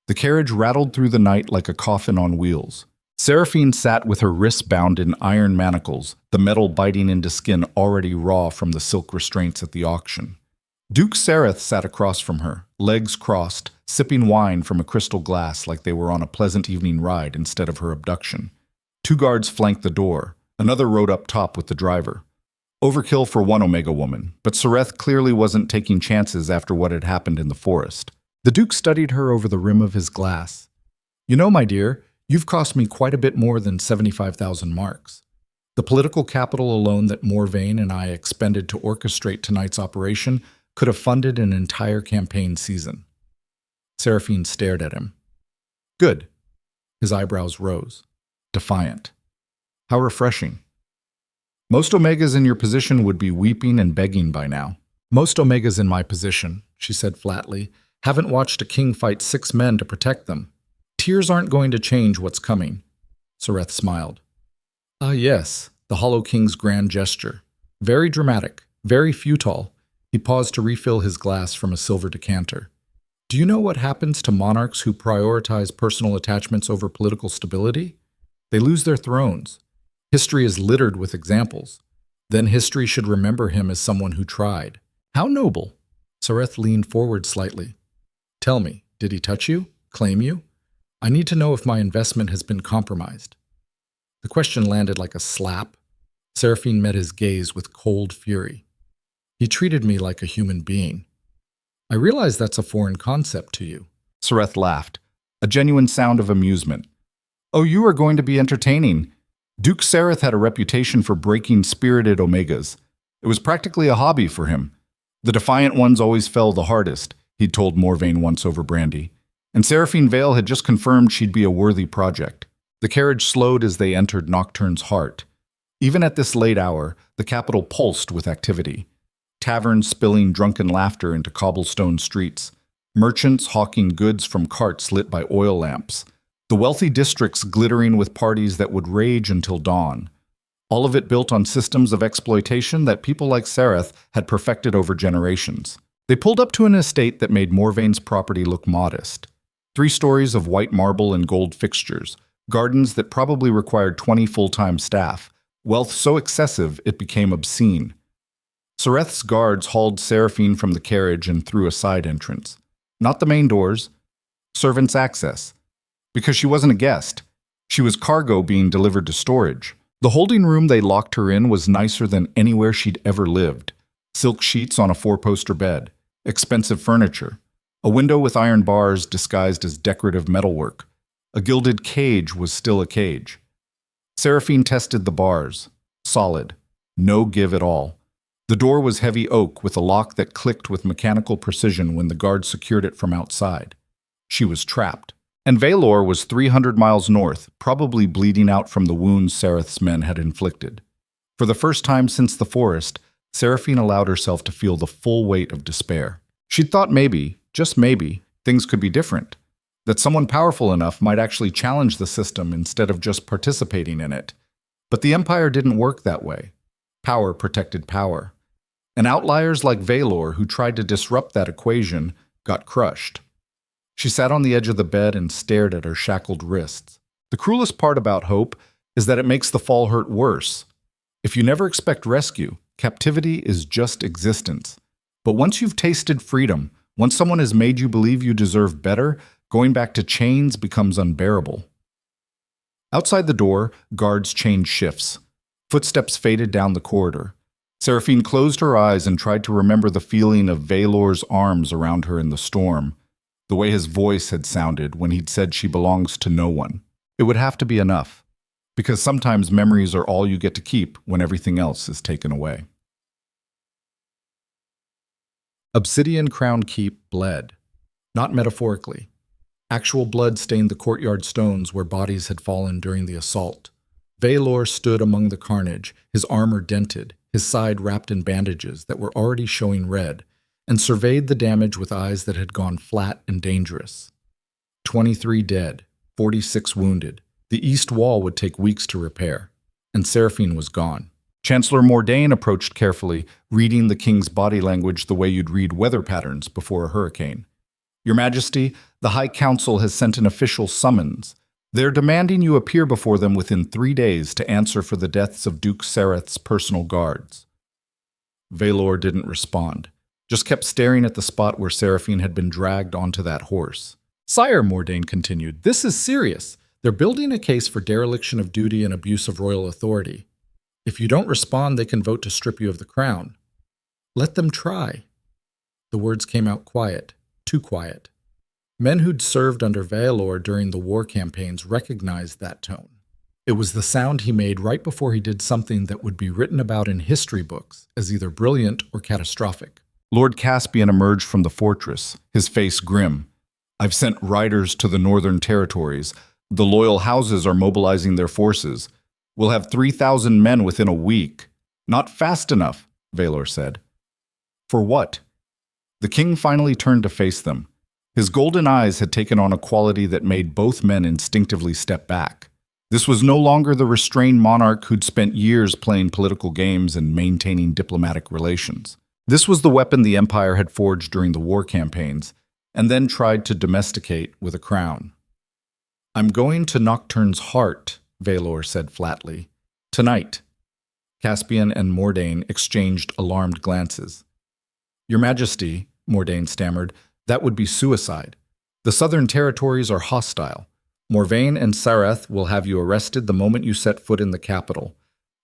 The carriage rattled through the night like a coffin on wheels. Seraphine sat with her wrists bound in iron manacles, the metal biting into skin already raw from the silk restraints at the auction. Duke Sereth sat across from her, legs crossed, sipping wine from a crystal glass like they were on a pleasant evening ride instead of her abduction. 2 guards flanked the door. Another rode up top with the driver. Overkill for one Omega woman, but Sereth clearly wasn't taking chances after what had happened in the forest. The Duke studied her over the rim of his glass. "You know, my dear, you've cost me quite a bit more than 75,000 marks. The political capital alone that Morvain and I expended to orchestrate tonight's operation could have funded an entire campaign season." Seraphine stared at him. "Good." His eyebrows rose. Defiant. "How refreshing. Most Omegas in your position would be weeping and begging by now." "Most Omegas in my position," she said flatly, "haven't watched a king fight 6 men to protect them. Tears aren't going to change what's coming." Sereth smiled. "Ah, yes, the Hollow King's grand gesture. Very dramatic, very futile." He paused to refill his glass from a silver decanter. "Do you know what happens to monarchs who prioritize personal attachments over political stability? They lose their thrones. History is littered with examples. Then history should remember him as someone who tried." "How noble." Sereth leaned forward slightly. "Tell me, did he touch you? Claim you? I need to know if my investment has been compromised." The question landed like a slap. Seraphine met his gaze with cold fury. "He treated me like a human being." "I realize that's a foreign concept to you." Sereth laughed, a genuine sound of amusement. "Oh, you are going to be entertaining." Duke Sereth had a reputation for breaking spirited Omegas. It was practically a hobby for him. The defiant ones always fell the hardest, he'd told Morvain once over brandy. And Seraphine Vale had just confirmed she'd be a worthy project. The carriage slowed as they entered Nocturne's heart. Even at this late hour, the capital pulsed with activity. Taverns spilling drunken laughter into cobblestone streets. Merchants hawking goods from carts lit by oil lamps. The wealthy districts glittering with parties that would rage until dawn. All of it built on systems of exploitation that people like Sereth had perfected over generations. They pulled up to an estate that made Morvain's property look modest. 3 stories of white marble and gold fixtures, gardens that probably required 20 full-time staff, wealth so excessive it became obscene. Sereth's guards hauled Seraphine from the carriage and through a side entrance. Not the main doors, servants' access. Because she wasn't a guest. She was cargo being delivered to storage. The holding room they locked her in was nicer than anywhere she'd ever lived. Silk sheets on a 4-poster bed, expensive furniture, a window with iron bars disguised as decorative metalwork. A gilded cage was still a cage. Seraphine tested the bars. Solid. No give at all. The door was heavy oak with a lock that clicked with mechanical precision when the guard secured it from outside. She was trapped. And Vaelor was 300 miles north, probably bleeding out from the wounds Sereth's men had inflicted. For the first time since the forest, Seraphine allowed herself to feel the full weight of despair. She'd thought maybe, just maybe, things could be different. That someone powerful enough might actually challenge the system instead of just participating in it. But the Empire didn't work that way. Power protected power. And outliers like Vaelor, who tried to disrupt that equation, got crushed. She sat on the edge of the bed and stared at her shackled wrists. The cruelest part about hope is that it makes the fall hurt worse. If you never expect rescue, captivity is just existence. But once you've tasted freedom, once someone has made you believe you deserve better, going back to chains becomes unbearable. Outside the door, guards changed shifts. Footsteps faded down the corridor. Seraphine closed her eyes and tried to remember the feeling of Vaelor's arms around her in the storm. The way his voice had sounded when he'd said she belongs to no one. It would have to be enough, because sometimes memories are all you get to keep when everything else is taken away. Obsidian Crown Keep bled. Not metaphorically. Actual blood stained the courtyard stones where bodies had fallen during the assault. Vaelor stood among the carnage, his armor dented, his side wrapped in bandages that were already showing red, and surveyed the damage with eyes that had gone flat and dangerous. 23 dead, 46 wounded. The east wall would take weeks to repair, and Seraphine was gone. Chancellor Mordain approached carefully, reading the king's body language the way you'd read weather patterns before a hurricane. Your Majesty, the High Council has sent an official summons. They're demanding you appear before them within 3 days to answer for the deaths of Duke Sereth's personal guards. Vaelor didn't respond, just kept staring at the spot where Seraphine had been dragged onto that horse. Sire, Mordain continued, this is serious. They're building a case for dereliction of duty and abuse of royal authority. If you don't respond, they can vote to strip you of the crown. Let them try. The words came out quiet, too quiet. Men who'd served under Vaelor during the war campaigns recognized that tone. It was the sound he made right before he did something that would be written about in history books as either brilliant or catastrophic. Lord Caspian emerged from the fortress, his face grim. I've sent riders to the northern territories. The loyal houses are mobilizing their forces. We'll have 3,000 men within a week. Not fast enough, Vaelor said. For what? The king finally turned to face them. His golden eyes had taken on a quality that made both men instinctively step back. This was no longer the restrained monarch who'd spent years playing political games and maintaining diplomatic relations. This was the weapon the empire had forged during the war campaigns, and then tried to domesticate with a crown. I'm going to Nocturne's heart, Vaelor said flatly. Tonight. Caspian and Mordain exchanged alarmed glances. Your Majesty, Mordain stammered, that would be suicide. The southern territories are hostile. Morvain and Sareth will have you arrested the moment you set foot in the capital.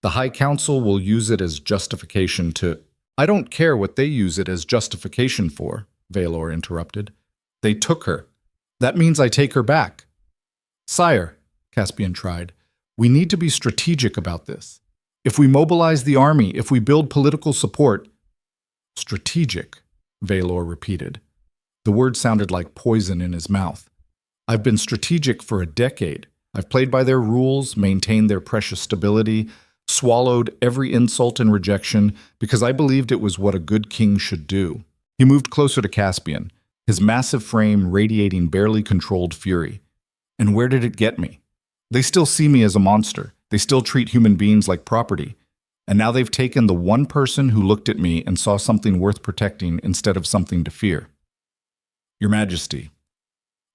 The High Council will use it as justification to— I don't care what they use it as justification for, Vaelor interrupted. They took her. That means I take her back. Sire, Caspian tried, we need to be strategic about this. If we mobilize the army, if we build political support— Strategic, Vaelor repeated. The word sounded like poison in his mouth. I've been strategic for a decade. I've played by their rules, maintained their precious stability, swallowed every insult and rejection because I believed it was what a good king should do. He moved closer to Caspian, his massive frame radiating barely controlled fury. And where did it get me? They still see me as a monster. They still treat human beings like property. And now they've taken the one person who looked at me and saw something worth protecting instead of something to fear. Your Majesty,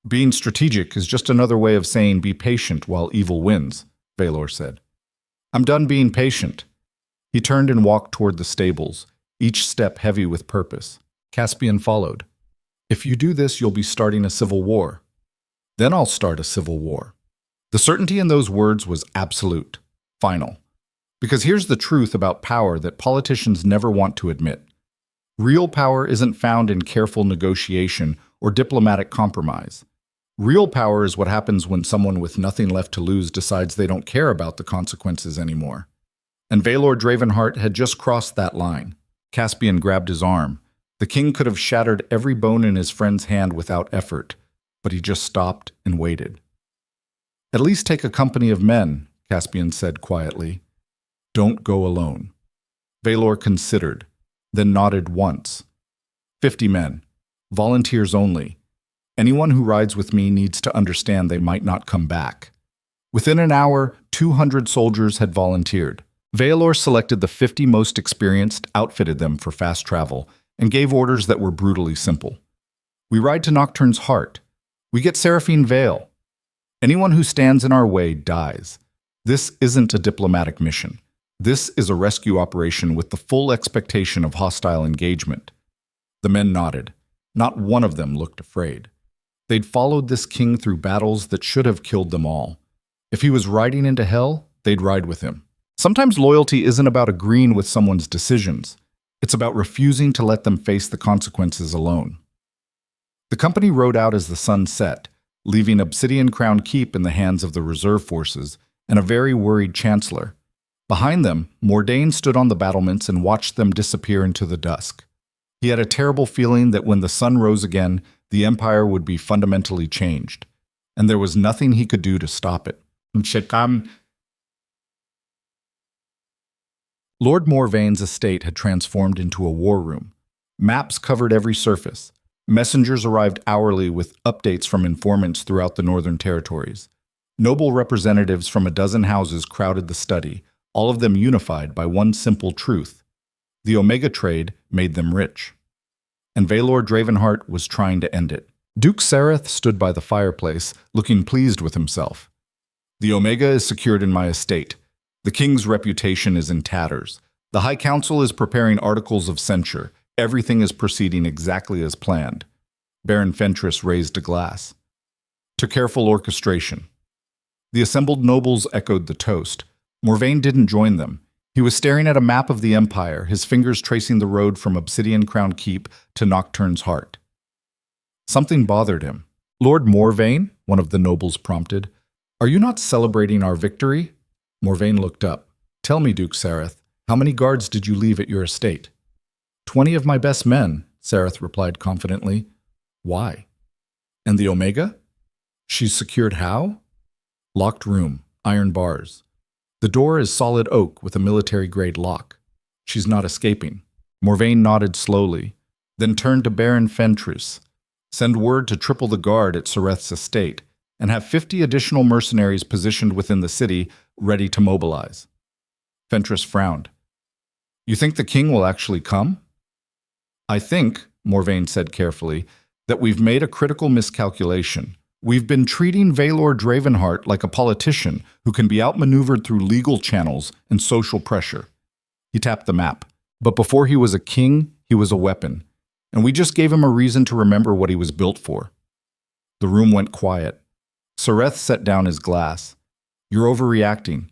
being strategic is just another way of saying be patient while evil wins, Vaelor said. I'm done being patient. He turned and walked toward the stables, each step heavy with purpose. Caspian followed. If you do this, you'll be starting a civil war. Then I'll start a civil war. The certainty in those words was absolute, final. Because here's the truth about power that politicians never want to admit. Real power isn't found in careful negotiation or diplomatic compromise. Real power is what happens when someone with nothing left to lose decides they don't care about the consequences anymore. And Vaelor Dravenhart had just crossed that line. Caspian grabbed his arm. The king could have shattered every bone in his friend's hand without effort, but he just stopped and waited. At least take a company of men, Caspian said quietly. Don't go alone. Vaelor considered, then nodded once. 50 men. Volunteers only. Anyone who rides with me needs to understand they might not come back. Within an hour, 200 soldiers had volunteered. Vaelor selected the 50 most experienced, outfitted them for fast travel, and gave orders that were brutally simple. We ride to Nocturne's heart. We get Seraphine Vale. Anyone who stands in our way dies. This isn't a diplomatic mission. This is a rescue operation with the full expectation of hostile engagement. The men nodded. Not one of them looked afraid. They'd followed this king through battles that should have killed them all. If he was riding into hell, they'd ride with him. Sometimes loyalty isn't about agreeing with someone's decisions. It's about refusing to let them face the consequences alone. The company rode out as the sun set, leaving Obsidian Crown Keep in the hands of the reserve forces and a very worried chancellor. Behind them, Mordain stood on the battlements and watched them disappear into the dusk. He had a terrible feeling that when the sun rose again, the empire would be fundamentally changed, and there was nothing he could do to stop it. Lord Morvain's estate had transformed into a war room. Maps covered every surface. Messengers arrived hourly with updates from informants throughout the Northern Territories. Noble representatives from a dozen houses crowded the study, all of them unified by one simple truth. The Omega trade made them rich. And Vaelor Dravenhart was trying to end it. Duke Serath stood by the fireplace, looking pleased with himself. The Omega is secured in my estate. The king's reputation is in tatters. The High Council is preparing articles of censure. Everything is proceeding exactly as planned. Baron Fentress raised a glass. To careful orchestration. The assembled nobles echoed the toast. Morvain didn't join them. He was staring at a map of the Empire, his fingers tracing the road from Obsidian Crown Keep to Nocturne's Heart. Something bothered him. Lord Morvain, one of the nobles prompted, are you not celebrating our victory? Morvain looked up. Tell me, Duke Serath, how many guards did you leave at your estate? 20 of my best men, Serath replied confidently. Why? And the Omega? She's secured how? Locked room, iron bars. The door is solid oak with a military-grade lock. She's not escaping. Morvain nodded slowly, then turned to Baron Fentress. Send word to triple the guard at Serath's estate, and have 50 additional mercenaries positioned within the city, ready to mobilize. Fentress frowned. You think the king will actually come? I think, Morvain said carefully, that we've made a critical miscalculation. We've been treating Vaelor Dravenhart like a politician who can be outmaneuvered through legal channels and social pressure. He tapped the map. But before he was a king, he was a weapon. And we just gave him a reason to remember what he was built for. The room went quiet. Serath set down his glass. You're overreacting.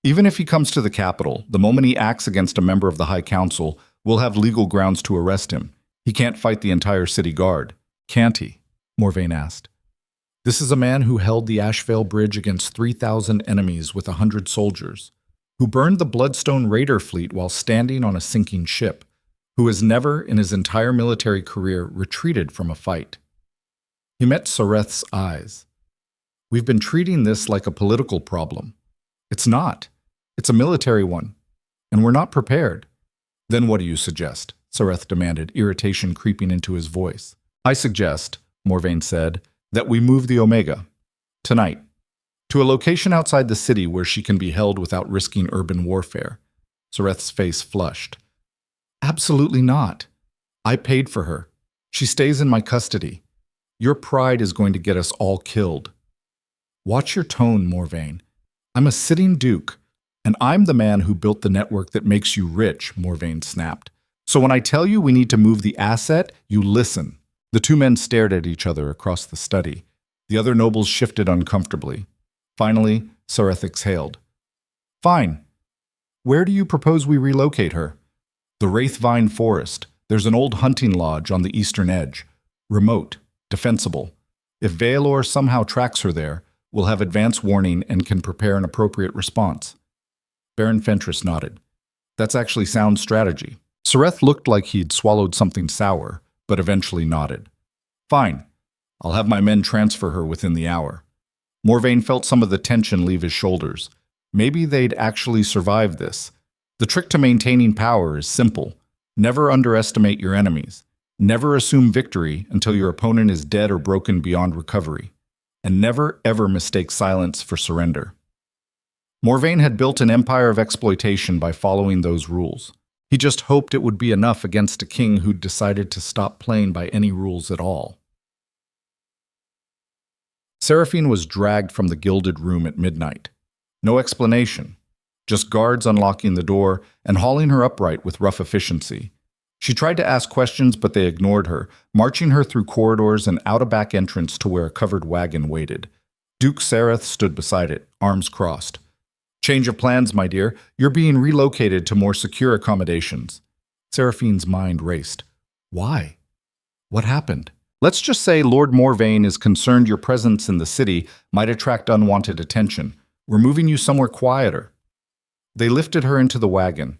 Even if he comes to the capital, the moment he acts against a member of the High Council, we'll have legal grounds to arrest him. He can't fight the entire city guard. Can't he? Morvain asked. This is a man who held the Ashvale Bridge against 3,000 enemies with 100 soldiers, who burned the Bloodstone Raider fleet while standing on a sinking ship, who has never in his entire military career retreated from a fight. He met Serath's eyes. We've been treating this like a political problem. It's not. It's a military one. And we're not prepared. Then what do you suggest? Serath demanded, irritation creeping into his voice. I suggest, Morvain said, that we move the Omega, tonight, to a location outside the city where she can be held without risking urban warfare. Serath's face flushed. Absolutely not. I paid for her. She stays in my custody. Your pride is going to get us all killed. Watch your tone, Morvain. I'm a sitting duke, and I'm the man who built the network that makes you rich, Morvain snapped. So when I tell you we need to move the asset, you listen. The two men stared at each other across the study. The other nobles shifted uncomfortably. Finally, Serath exhaled. Fine. Where do you propose we relocate her? The Wraithvine Forest. There's an old hunting lodge on the eastern edge. Remote. Defensible. If Vaelor somehow tracks her there, we'll have advance warning and can prepare an appropriate response. Baron Fentress nodded. That's actually sound strategy. Serath looked like he'd swallowed something sour, but eventually nodded. Fine. I'll have my men transfer her within the hour. Morvain felt some of the tension leave his shoulders. Maybe they'd actually survive this. The trick to maintaining power is simple. Never underestimate your enemies. Never assume victory until your opponent is dead or broken beyond recovery. And never, ever mistake silence for surrender. Morvain had built an empire of exploitation by following those rules. He just hoped it would be enough against a king who'd decided to stop playing by any rules at all. Seraphine was dragged from the gilded room at midnight. No explanation. Just guards unlocking the door and hauling her upright with rough efficiency. She tried to ask questions, but they ignored her, marching her through corridors and out a back entrance to where a covered wagon waited. Duke Serath stood beside it, arms crossed. Change of plans, my dear. You're being relocated to more secure accommodations. Seraphine's mind raced. Why? What happened? Let's just say Lord Morvain is concerned your presence in the city might attract unwanted attention. We're moving you somewhere quieter. They lifted her into the wagon.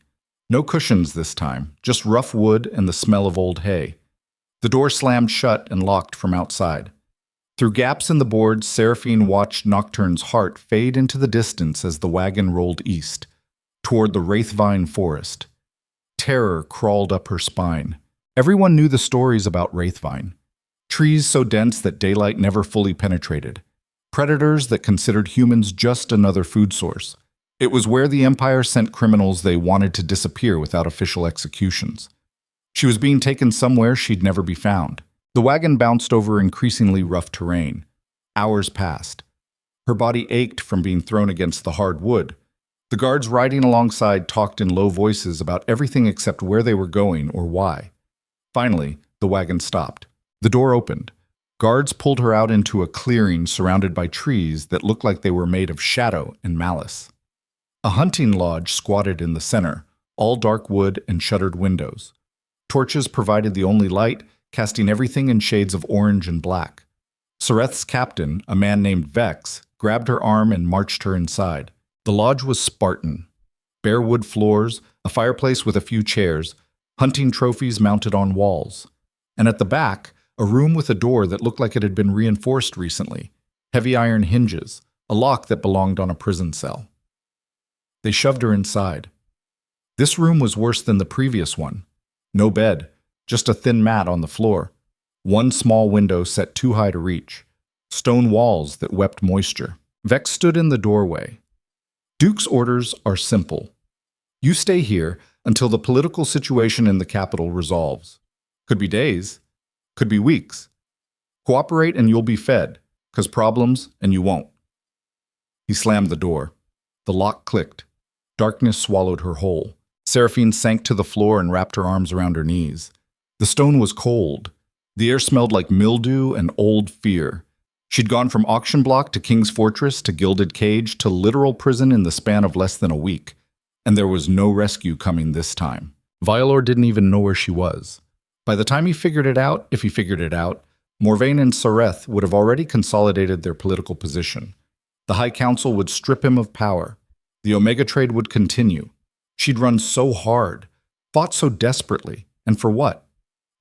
No cushions this time, just rough wood and the smell of old hay. The door slammed shut and locked from outside. Through gaps in the boards, Seraphine watched Nocturne's Heart fade into the distance as the wagon rolled east. toward the Wraithvine forest. Terror crawled up her spine. Everyone knew the stories about Wraithvine. Trees so dense that daylight never fully penetrated. Predators that considered humans just another food source. It was where the Empire sent criminals they wanted to disappear without official executions. She was being taken somewhere she'd never be found. The wagon bounced over increasingly rough terrain. Hours passed. Her body ached from being thrown against the hard wood. The guards riding alongside talked in low voices about everything except where they were going or why. Finally, the wagon stopped. The door opened. Guards pulled her out into a clearing surrounded by trees that looked like they were made of shadow and malice. A hunting lodge squatted in the center, all dark wood and shuttered windows. Torches provided the only light, casting everything in shades of orange and black. Sereth's captain, a man named Vex, grabbed her arm and marched her inside. The lodge was Spartan. Bare wood floors, a fireplace with a few chairs, hunting trophies mounted on walls. And at the back, a room with a door that looked like it had been reinforced recently, heavy iron hinges, a lock that belonged on a prison cell. They shoved her inside. This room was worse than the previous one. No bed, just a thin mat on the floor. One small window set too high to reach. Stone walls that wept moisture. Vex stood in the doorway. Duke's orders are simple. You stay here until the political situation in the capital resolves. Could be days. Could be weeks. Cooperate and you'll be fed, 'cause problems and you won't. He slammed the door. The lock clicked. Darkness swallowed her whole. Seraphine sank to the floor and wrapped her arms around her knees. The stone was cold. The air smelled like mildew and old fear. She'd gone from auction block to King's Fortress to gilded cage to literal prison in the span of less than a week. And there was no rescue coming this time. Vaelor didn't even know where she was. By the time he figured it out, if he figured it out, Morvain and Sereth would have already consolidated their political position. The High Council would strip him of power. The Omega trade would continue. She'd run so hard, fought so desperately, and for what?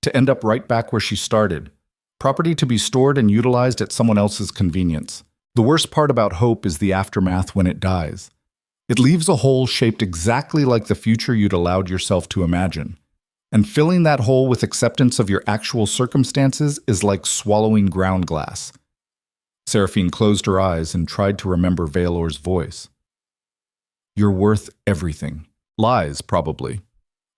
To end up right back where she started. Property to be stored and utilized at someone else's convenience. The worst part about hope is the aftermath when it dies. It leaves a hole shaped exactly like the future you'd allowed yourself to imagine. And filling that hole with acceptance of your actual circumstances is like swallowing ground glass. Seraphine closed her eyes and tried to remember Vaelor's voice. You're worth everything. Lies, probably.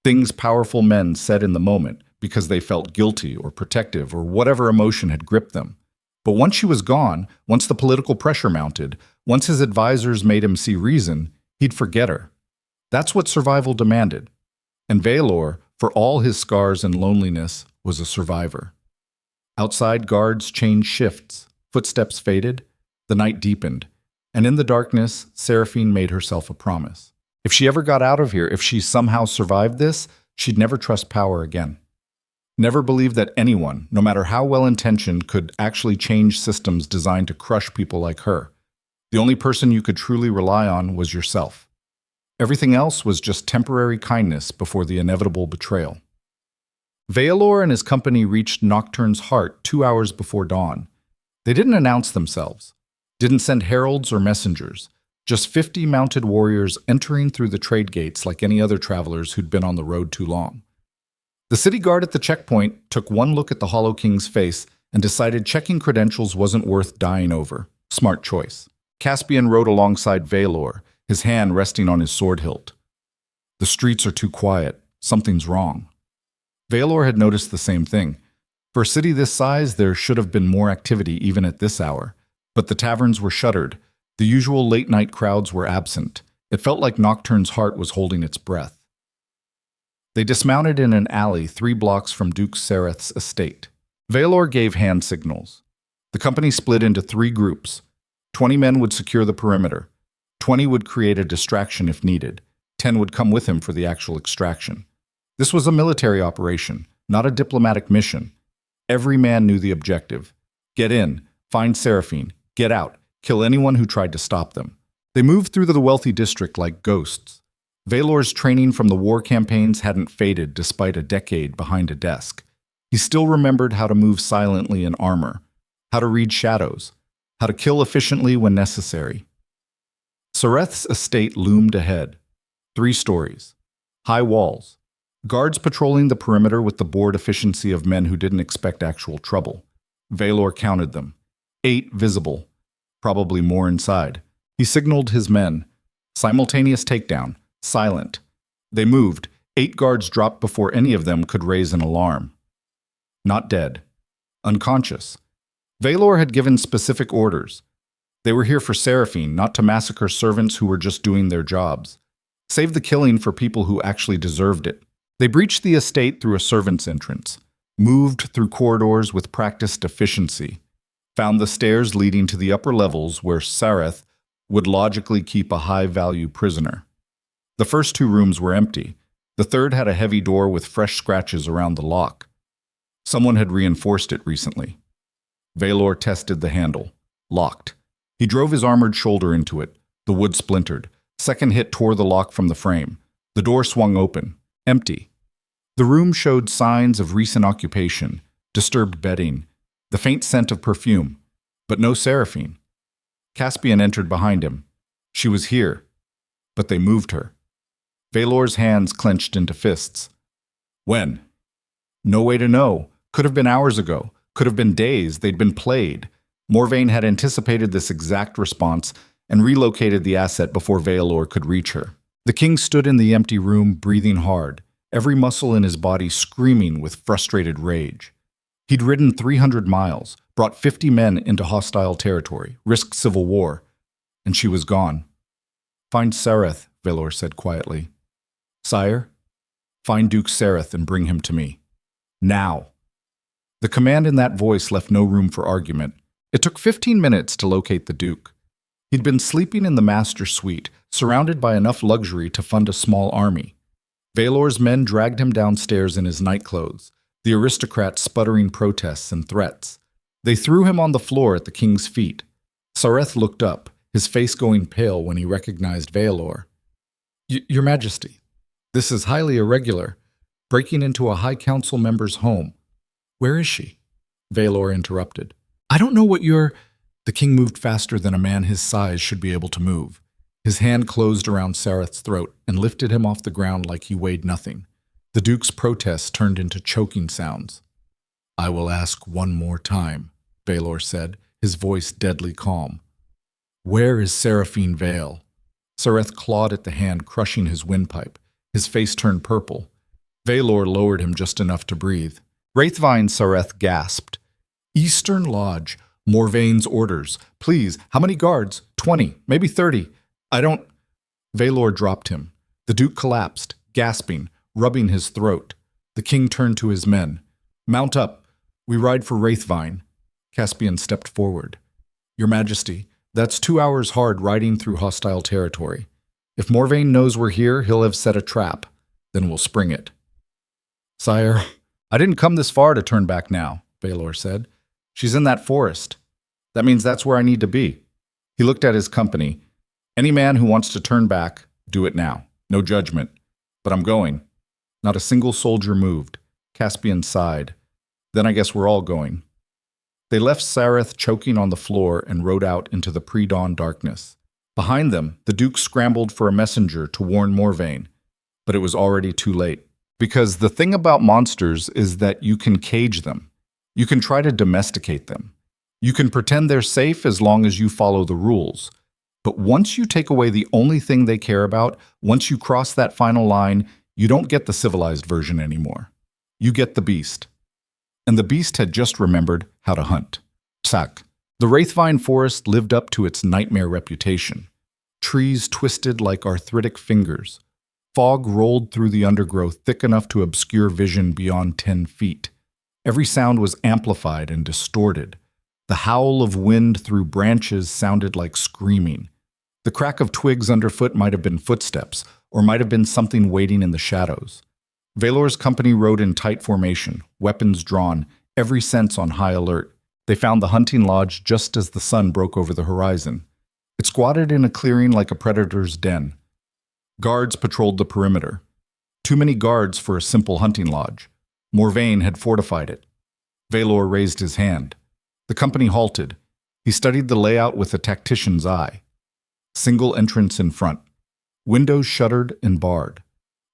Things powerful men said in the moment because they felt guilty or protective or whatever emotion had gripped them. But once she was gone, once the political pressure mounted, once his advisors made him see reason, he'd forget her. That's what survival demanded. And Vaelor, for all his scars and loneliness, was a survivor. Outside, guards changed shifts. Footsteps faded. The night deepened. And in the darkness, Seraphine made herself a promise. If she ever got out of here, if she somehow survived this, she'd never trust power again. Never believe that anyone, no matter how well-intentioned, could actually change systems designed to crush people like her. The only person you could truly rely on was yourself. Everything else was just temporary kindness before the inevitable betrayal. Vaelor and his company reached Nocturne's heart 2 hours before dawn. They didn't announce themselves, didn't send heralds or messengers, just 50 mounted warriors entering through the trade gates like any other travelers who'd been on the road too long. The city guard at the checkpoint took one look at the Hollow King's face and decided checking credentials wasn't worth dying over. Smart choice. Caspian rode alongside Vaelor, his hand resting on his sword hilt. The streets are too quiet. Something's wrong. Vaelor had noticed the same thing. For a city this size, there should have been more activity even at this hour. But the taverns were shuttered. The usual late-night crowds were absent. It felt like Nocturne's heart was holding its breath. They dismounted in an alley 3 blocks from Duke Sereth's estate. Vaelor gave hand signals. The company split into 3 groups. 20 men would secure the perimeter. 20 would create a distraction if needed. 10 would come with him for the actual extraction. This was a military operation, not a diplomatic mission. Every man knew the objective. Get in, find Seraphine, get out, kill anyone who tried to stop them. They moved through the wealthy district like ghosts. Vaelor's training from the war campaigns hadn't faded despite a decade behind a desk. He still remembered how to move silently in armor, how to read shadows, how to kill efficiently when necessary. Sereth's estate loomed ahead. 3 stories. High walls. Guards patrolling the perimeter with the bored efficiency of men who didn't expect actual trouble. Vaelor counted them. 8 visible. Probably more inside. He signaled his men. Simultaneous takedown. Silent. They moved. 8 guards dropped before any of them could raise an alarm. Not dead. Unconscious. Vaelor had given specific orders. They were here for Seraphine, not to massacre servants who were just doing their jobs. Save the killing for people who actually deserved it. They breached the estate through a servant's entrance, moved through corridors with practiced efficiency, found the stairs leading to the upper levels where Sareth would logically keep a high-value prisoner. The first 2 rooms were empty. The third had a heavy door with fresh scratches around the lock. Someone had reinforced it recently. Vaelor tested the handle. Locked. He drove his armored shoulder into it. The wood splintered. Second hit tore the lock from the frame. The door swung open. Empty. The room showed signs of recent occupation, disturbed bedding, the faint scent of perfume, but no Seraphine. Caspian entered behind him. She was here, but they moved her. Vaelor's hands clenched into fists. When? No way to know. Could have been hours ago. Could have been days. They'd been played. Morvain had anticipated this exact response and relocated the asset before Vaelor could reach her. The king stood in the empty room, breathing hard, every muscle in his body screaming with frustrated rage. He'd ridden 300 miles, brought 50 men into hostile territory, risked civil war, and she was gone. Find Sareth, Vaelor said quietly. Sire, find Duke Sareth and bring him to me. Now. The command in that voice left no room for argument. It took 15 minutes to locate the Duke. He'd been sleeping in the master suite, surrounded by enough luxury to fund a small army. Vaelor's men dragged him downstairs in his nightclothes, the aristocrat sputtering protests and threats. They threw him on the floor at the king's feet. Sareth looked up, his face going pale when he recognized Vaelor. Your Majesty, this is highly irregular, breaking into a High Council member's home. Where is she? Vaelor interrupted. I don't know what you're... The king moved faster than a man his size should be able to move. His hand closed around Sareth's throat and lifted him off the ground like he weighed nothing. The Duke's protests turned into choking sounds. I will ask one more time, Vaelor said, his voice deadly calm. Where is Seraphine Vale? Sareth clawed at the hand, crushing his windpipe. His face turned purple. Vaelor lowered him just enough to breathe. Wraithvine, Sareth gasped. Eastern Lodge. Morvain's orders. Please, how many guards? 20, maybe 30. I don't... Vaelor dropped him. The Duke collapsed, gasping, rubbing his throat. The king turned to his men. Mount up. We ride for Wraithvine. Caspian stepped forward. Your Majesty, that's 2 hours hard riding through hostile territory. If Morvain knows we're here, he'll have set a trap. Then we'll spring it. Sire, I didn't come this far to turn back now, Vaelor said. She's in that forest. That means that's where I need to be. He looked at his company. Any man who wants to turn back, do it now. No judgment. But I'm going. Not a single soldier moved. Caspian sighed. Then I guess we're all going. They left Sareth choking on the floor and rode out into the pre-dawn darkness. Behind them, the Duke scrambled for a messenger to warn Morvain. But it was already too late. Because the thing about monsters is that you can cage them. You can try to domesticate them. You can pretend they're safe as long as you follow the rules. But once you take away the only thing they care about, once you cross that final line, you don't get the civilized version anymore. You get the beast. And the beast had just remembered how to hunt. Sak. The Wraithvine forest lived up to its nightmare reputation. Trees twisted like arthritic fingers. Fog rolled through the undergrowth thick enough to obscure vision beyond 10 feet. Every sound was amplified and distorted. The howl of wind through branches sounded like screaming. The crack of twigs underfoot might have been footsteps, or might have been something waiting in the shadows. Vaelor's company rode in tight formation, weapons drawn, every sense on high alert. They found the hunting lodge just as the sun broke over the horizon. It squatted in a clearing like a predator's den. Guards patrolled the perimeter. Too many guards for a simple hunting lodge. Morvain had fortified it. Vaelor raised his hand. The company halted. He studied the layout with a tactician's eye. Single entrance in front. Windows shuttered and barred.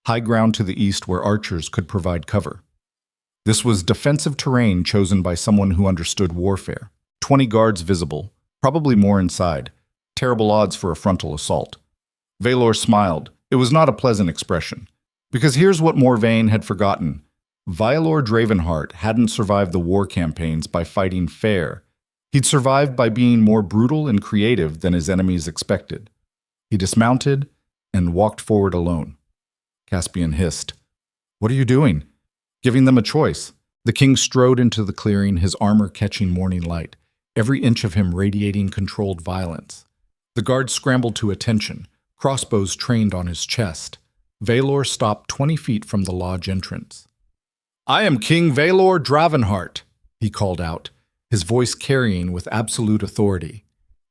High ground to the east where archers could provide cover. This was defensive terrain chosen by someone who understood warfare. 20 guards visible, probably more inside. Terrible odds for a frontal assault. Vaelor smiled. It was not a pleasant expression. Because here's what Morvain had forgotten. Vaelor Dravenhart hadn't survived the war campaigns by fighting fair. He'd survived by being more brutal and creative than his enemies expected. He dismounted and walked forward alone. Caspian hissed. "What are you doing?" Giving them a choice. The king strode into the clearing, his armor catching morning light, every inch of him radiating controlled violence. The guards scrambled to attention, crossbows trained on his chest. Vaelor stopped 20 feet from the lodge entrance. "I am King Vaelor Dravenhart," he called out, his voice carrying with absolute authority.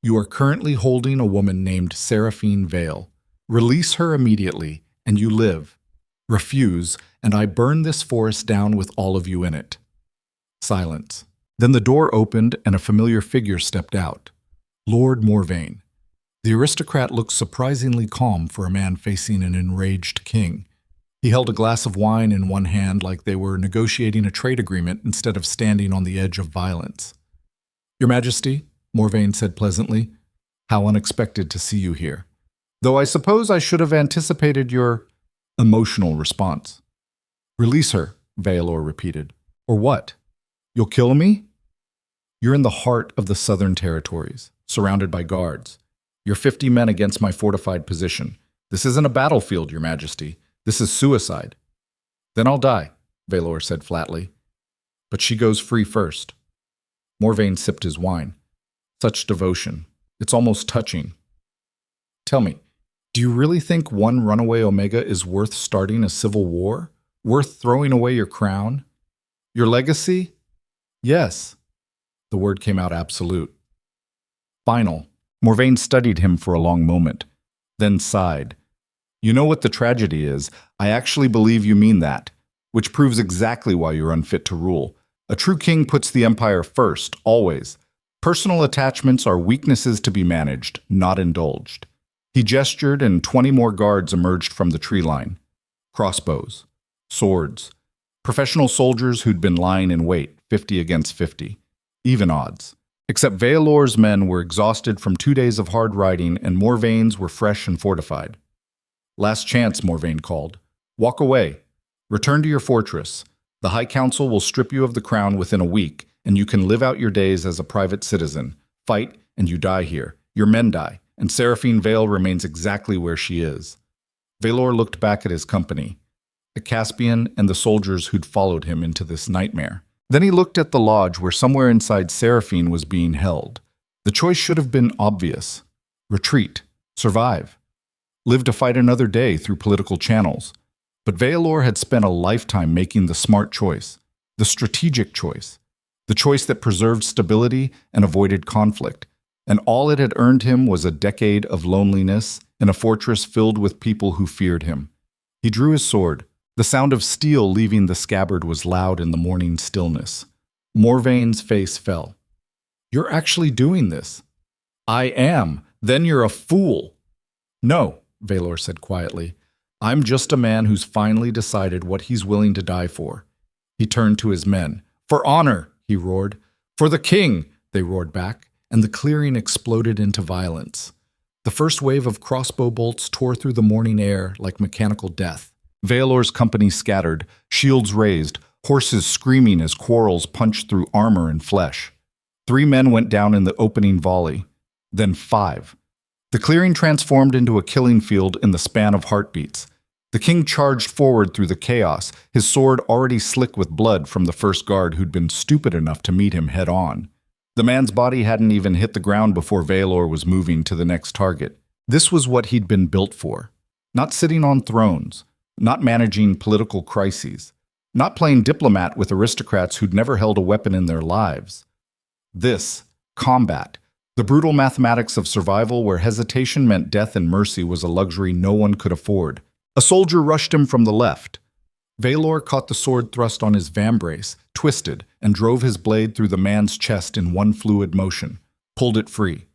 "You are currently holding a woman named Seraphine Vale. Release her immediately, and you live. Refuse, and I burn this forest down with all of you in it." Silence. Then the door opened and a familiar figure stepped out. Lord Morvain. The aristocrat looked surprisingly calm for a man facing an enraged king. He held a glass of wine in one hand like they were negotiating a trade agreement instead of standing on the edge of violence. "Your Majesty," Morvain said pleasantly, "how unexpected to see you here. Though I suppose I should have anticipated your emotional response." "Release her," Vaelor repeated. "Or what? You'll kill me?" "You're in the heart of the southern territories, surrounded by guards. You're 50 men against my fortified position. This isn't a battlefield, Your Majesty. This is suicide." "Then I'll die," Vaelor said flatly. "But she goes free first." Morvain sipped his wine. Such devotion. It's almost touching. "Tell me, do you really think one runaway Omega is worth starting a civil war? Worth throwing away your crown? Your legacy?" "Yes." The word came out absolute. "Final." Morvain studied him for a long moment, then sighed. "You know what the tragedy is? I actually believe you mean that, which proves exactly why you're unfit to rule. A true king puts the empire first, always. Personal attachments are weaknesses to be managed, not indulged." He gestured, and 20 more guards emerged from the tree line. Crossbows, swords, professional soldiers who'd been lying in wait, 50 against 50. Even odds. Except Vaelor's men were exhausted from 2 days of hard riding, and Morvain's were fresh and fortified. "Last chance," Morvain called. "Walk away. Return to your fortress. The High Council will strip you of the crown within a week, and you can live out your days as a private citizen. Fight, and you die here. Your men die, and Seraphine Vale remains exactly where she is." Vaelor looked back at his company, at Caspian and the soldiers who'd followed him into this nightmare. Then he looked at the lodge where somewhere inside Seraphine was being held. The choice should have been obvious. Retreat. Survive. Live to fight another day through political channels. But Vaelor had spent a lifetime making the smart choice, the strategic choice, the choice that preserved stability and avoided conflict. And all it had earned him was a decade of loneliness in a fortress filled with people who feared him. He drew his sword. The sound of steel leaving the scabbard was loud in the morning stillness. Morvain's face fell. "You're actually doing this." "I am. Then you're a fool." "No," Vaelor said quietly. "I'm just a man who's finally decided what he's willing to die for." He turned to his men. "For honor," he roared. "For the king," they roared back, and the clearing exploded into violence. The first wave of crossbow bolts tore through the morning air like mechanical death. Vaelor's company scattered, shields raised, horses screaming as quarrels punched through armor and flesh. 3 men went down in the opening volley, then 5. The clearing transformed into a killing field in the span of heartbeats. The king charged forward through the chaos, his sword already slick with blood from the first guard who'd been stupid enough to meet him head-on. The man's body hadn't even hit the ground before Vaelor was moving to the next target. This was what he'd been built for. Not sitting on thrones, not managing political crises, not playing diplomat with aristocrats who'd never held a weapon in their lives. This, combat, the brutal mathematics of survival where hesitation meant death and mercy was a luxury no one could afford. A soldier rushed him from the left. Vaelor caught the sword thrust on his vambrace, twisted, and drove his blade through the man's chest in one fluid motion, pulled it free,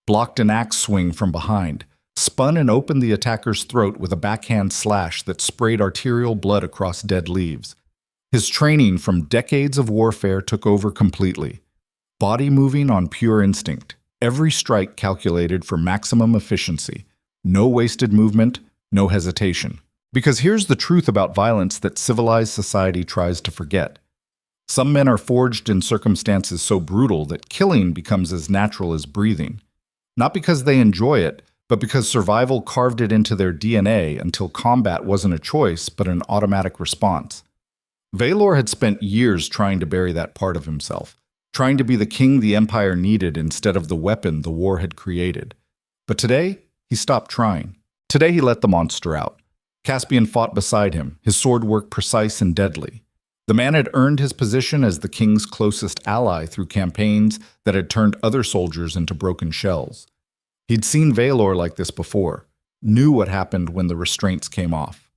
blocked an axe swing from behind, spun and opened the attacker's throat with a backhand slash that sprayed arterial blood across dead leaves. His training from decades of warfare took over completely. Body moving on pure instinct, every strike calculated for maximum efficiency. No wasted movement, no hesitation. Because here's the truth about violence that civilized society tries to forget. Some men are forged in circumstances so brutal that killing becomes as natural as breathing. Not because they enjoy it, but because survival carved it into their DNA until combat wasn't a choice but an automatic response. Vaelor had spent years trying to bury that part of himself, trying to be the king the Empire needed instead of the weapon the war had created. But today, he stopped trying. Today he let the monster out. Caspian fought beside him, his sword work precise and deadly. The man had earned his position as the king's closest ally through campaigns that had turned other soldiers into broken shells. He'd seen Vaelor like this before, knew what happened when the restraints came off.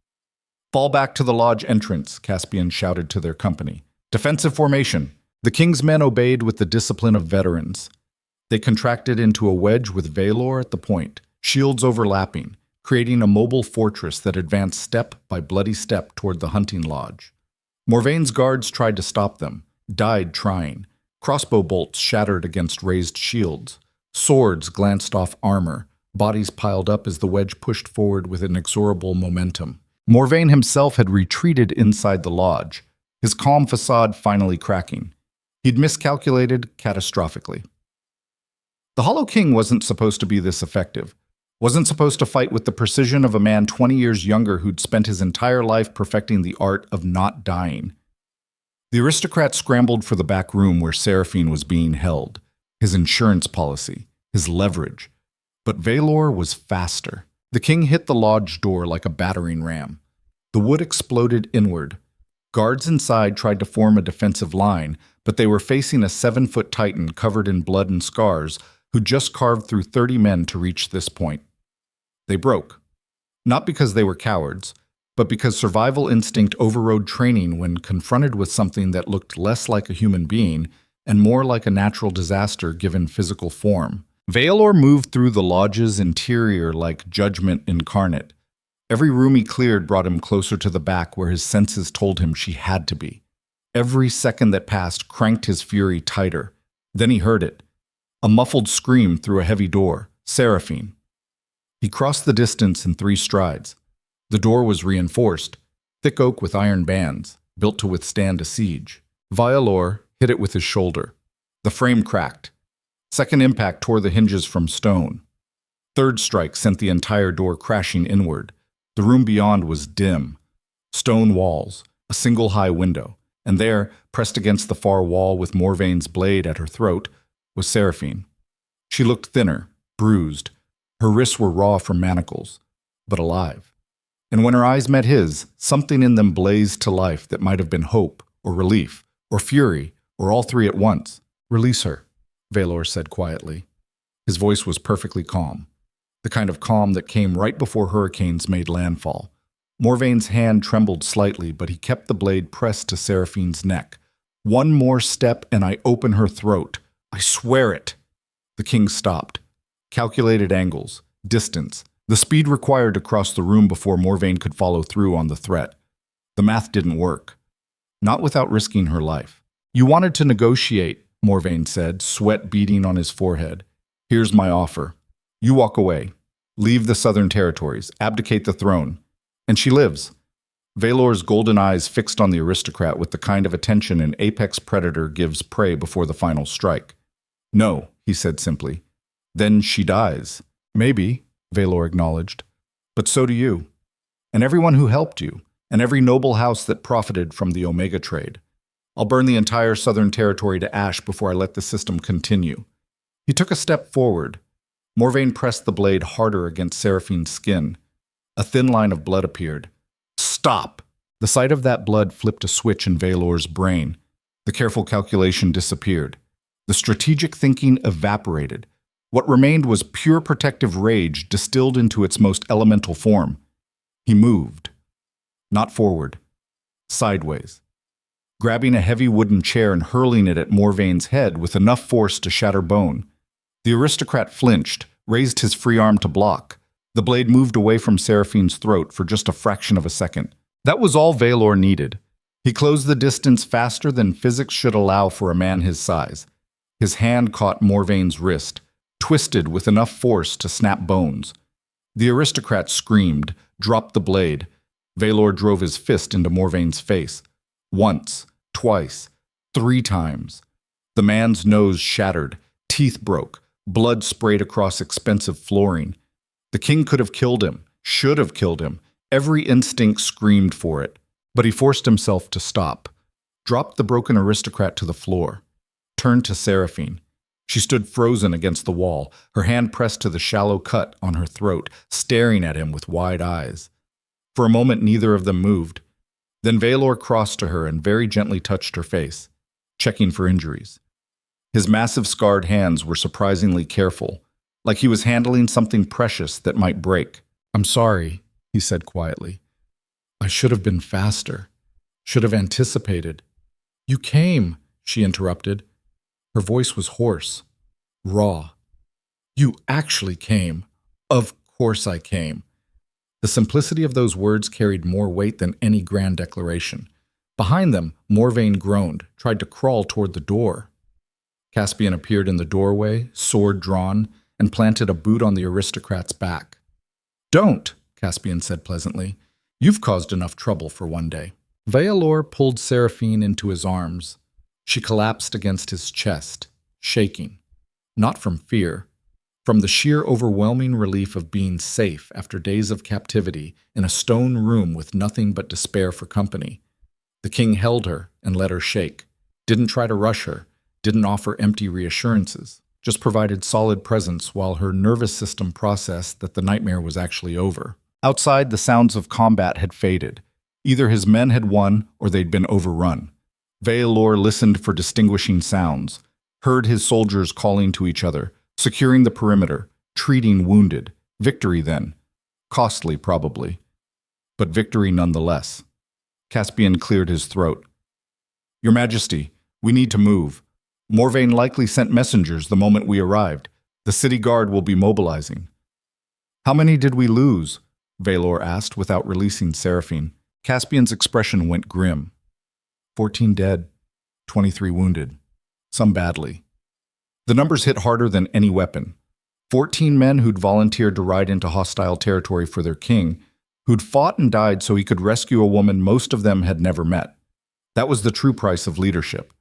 "Fall back to the lodge entrance," Caspian shouted to their company. "Defensive formation." The king's men obeyed with the discipline of veterans. They contracted into a wedge with Vaelor at the point, shields overlapping, creating a mobile fortress that advanced step by bloody step toward the hunting lodge. Morvaine's guards tried to stop them, died trying. Crossbow bolts shattered against raised shields. Swords glanced off armor. Bodies piled up as the wedge pushed forward with inexorable momentum. Morvaine himself had retreated inside the lodge, his calm facade finally cracking. He'd miscalculated catastrophically. The Hollow King wasn't supposed to be this effective. Wasn't supposed to fight with the precision of a man 20 years younger who'd spent his entire life perfecting the art of not dying. The aristocrat scrambled for the back room where Seraphine was being held, his insurance policy, his leverage. But Vaelor was faster. The king hit the lodge door like a battering ram. The wood exploded inward. Guards inside tried to form a defensive line, but they were facing a 7-foot titan covered in blood and scars who just carved through 30 men to reach this point. They broke. Not because they were cowards, but because survival instinct overrode training when confronted with something that looked less like a human being and more like a natural disaster given physical form. Vaelor moved through the lodge's interior like judgment incarnate. Every room he cleared brought him closer to the back where his senses told him she had to be. Every second that passed cranked his fury tighter. Then he heard it. A muffled scream through a heavy door. Seraphine. He crossed the distance in 3 strides. The door was reinforced, thick oak with iron bands, built to withstand a siege. Vaelor hit it with his shoulder. The frame cracked. Second impact tore the hinges from stone. Third strike sent the entire door crashing inward. The room beyond was dim. Stone walls, a single high window, and there, pressed against the far wall with Morvaine's blade at her throat, was Seraphine. She looked thinner, bruised. Her wrists were raw from manacles, but alive. And when her eyes met his, something in them blazed to life that might have been hope, or relief, or fury, or all 3 at once. "Release her," Vaelor said quietly. His voice was perfectly calm, the kind of calm that came right before hurricanes made landfall. Morvaine's hand trembled slightly, but he kept the blade pressed to Seraphine's neck. "One more step and I open her throat. I swear it." The king stopped. Calculated angles, distance, the speed required to cross the room before Morvaine could follow through on the threat. The math didn't work. Not without risking her life. "You wanted to negotiate," Morvaine said, sweat beading on his forehead. "Here's my offer. You walk away. Leave the southern territories. Abdicate the throne. And she lives." Vaelor's golden eyes fixed on the aristocrat with the kind of attention an apex predator gives prey before the final strike. "No," he said simply. "Then she dies." "Maybe," Vaelor acknowledged. "But so do you. And everyone who helped you. And every noble house that profited from the Omega trade. I'll burn the entire southern territory to ash before I let the system continue." He took a step forward. Morvaine pressed the blade harder against Seraphine's skin. A thin line of blood appeared. "Stop!" The sight of that blood flipped a switch in Vaelor's brain. The careful calculation disappeared. The strategic thinking evaporated. What remained was pure protective rage distilled into its most elemental form. He moved. Not forward. Sideways. Grabbing a heavy wooden chair and hurling it at Morvaine's head with enough force to shatter bone. The aristocrat flinched, raised his free arm to block. The blade moved away from Seraphine's throat for just a fraction of a second. That was all Vaelor needed. He closed the distance faster than physics should allow for a man his size. His hand caught Morvaine's wrist, twisted with enough force to snap bones. The aristocrat screamed, dropped the blade. Vaelor drove his fist into Morvaine's face. Once, twice, 3 times. The man's nose shattered, teeth broke, blood sprayed across expensive flooring. The king could have killed him, should have killed him. Every instinct screamed for it. But he forced himself to stop, dropped the broken aristocrat to the floor, turned to Seraphine. She stood frozen against the wall, her hand pressed to the shallow cut on her throat, staring at him with wide eyes. For a moment, neither of them moved. Then Vaelor crossed to her and very gently touched her face, checking for injuries. His massive scarred hands were surprisingly careful, like he was handling something precious that might break. "I'm sorry," he said quietly. "I should have been faster, should have anticipated." "You came," she interrupted. Her voice was hoarse, raw. "You actually came. Of course I came." The simplicity of those words carried more weight than any grand declaration. Behind them, Morvaine groaned, tried to crawl toward the door. Caspian appeared in the doorway, sword drawn, and planted a boot on the aristocrat's back. "Don't," Caspian said pleasantly. "You've caused enough trouble for one day." Vaelor pulled Seraphine into his arms. She collapsed against his chest, shaking. Not from fear, from the sheer overwhelming relief of being safe after days of captivity in a stone room with nothing but despair for company. The king held her and let her shake, didn't try to rush her, didn't offer empty reassurances, just provided solid presence while her nervous system processed that the nightmare was actually over. Outside, the sounds of combat had faded. Either his men had won or they'd been overrun. Vaelor listened for distinguishing sounds, heard his soldiers calling to each other, securing the perimeter, treating wounded. Victory then. Costly, probably. But victory nonetheless. Caspian cleared his throat. "Your Majesty, we need to move. Morvaine likely sent messengers the moment we arrived. The city guard will be mobilizing." "How many did we lose?" Vaelor asked without releasing Seraphine. Caspian's expression went grim. 14 dead, 23 wounded, some badly. The numbers hit harder than any weapon. 14 men who'd volunteered to ride into hostile territory for their king, who'd fought and died so he could rescue a woman most of them had never met. That was the true price of leadership.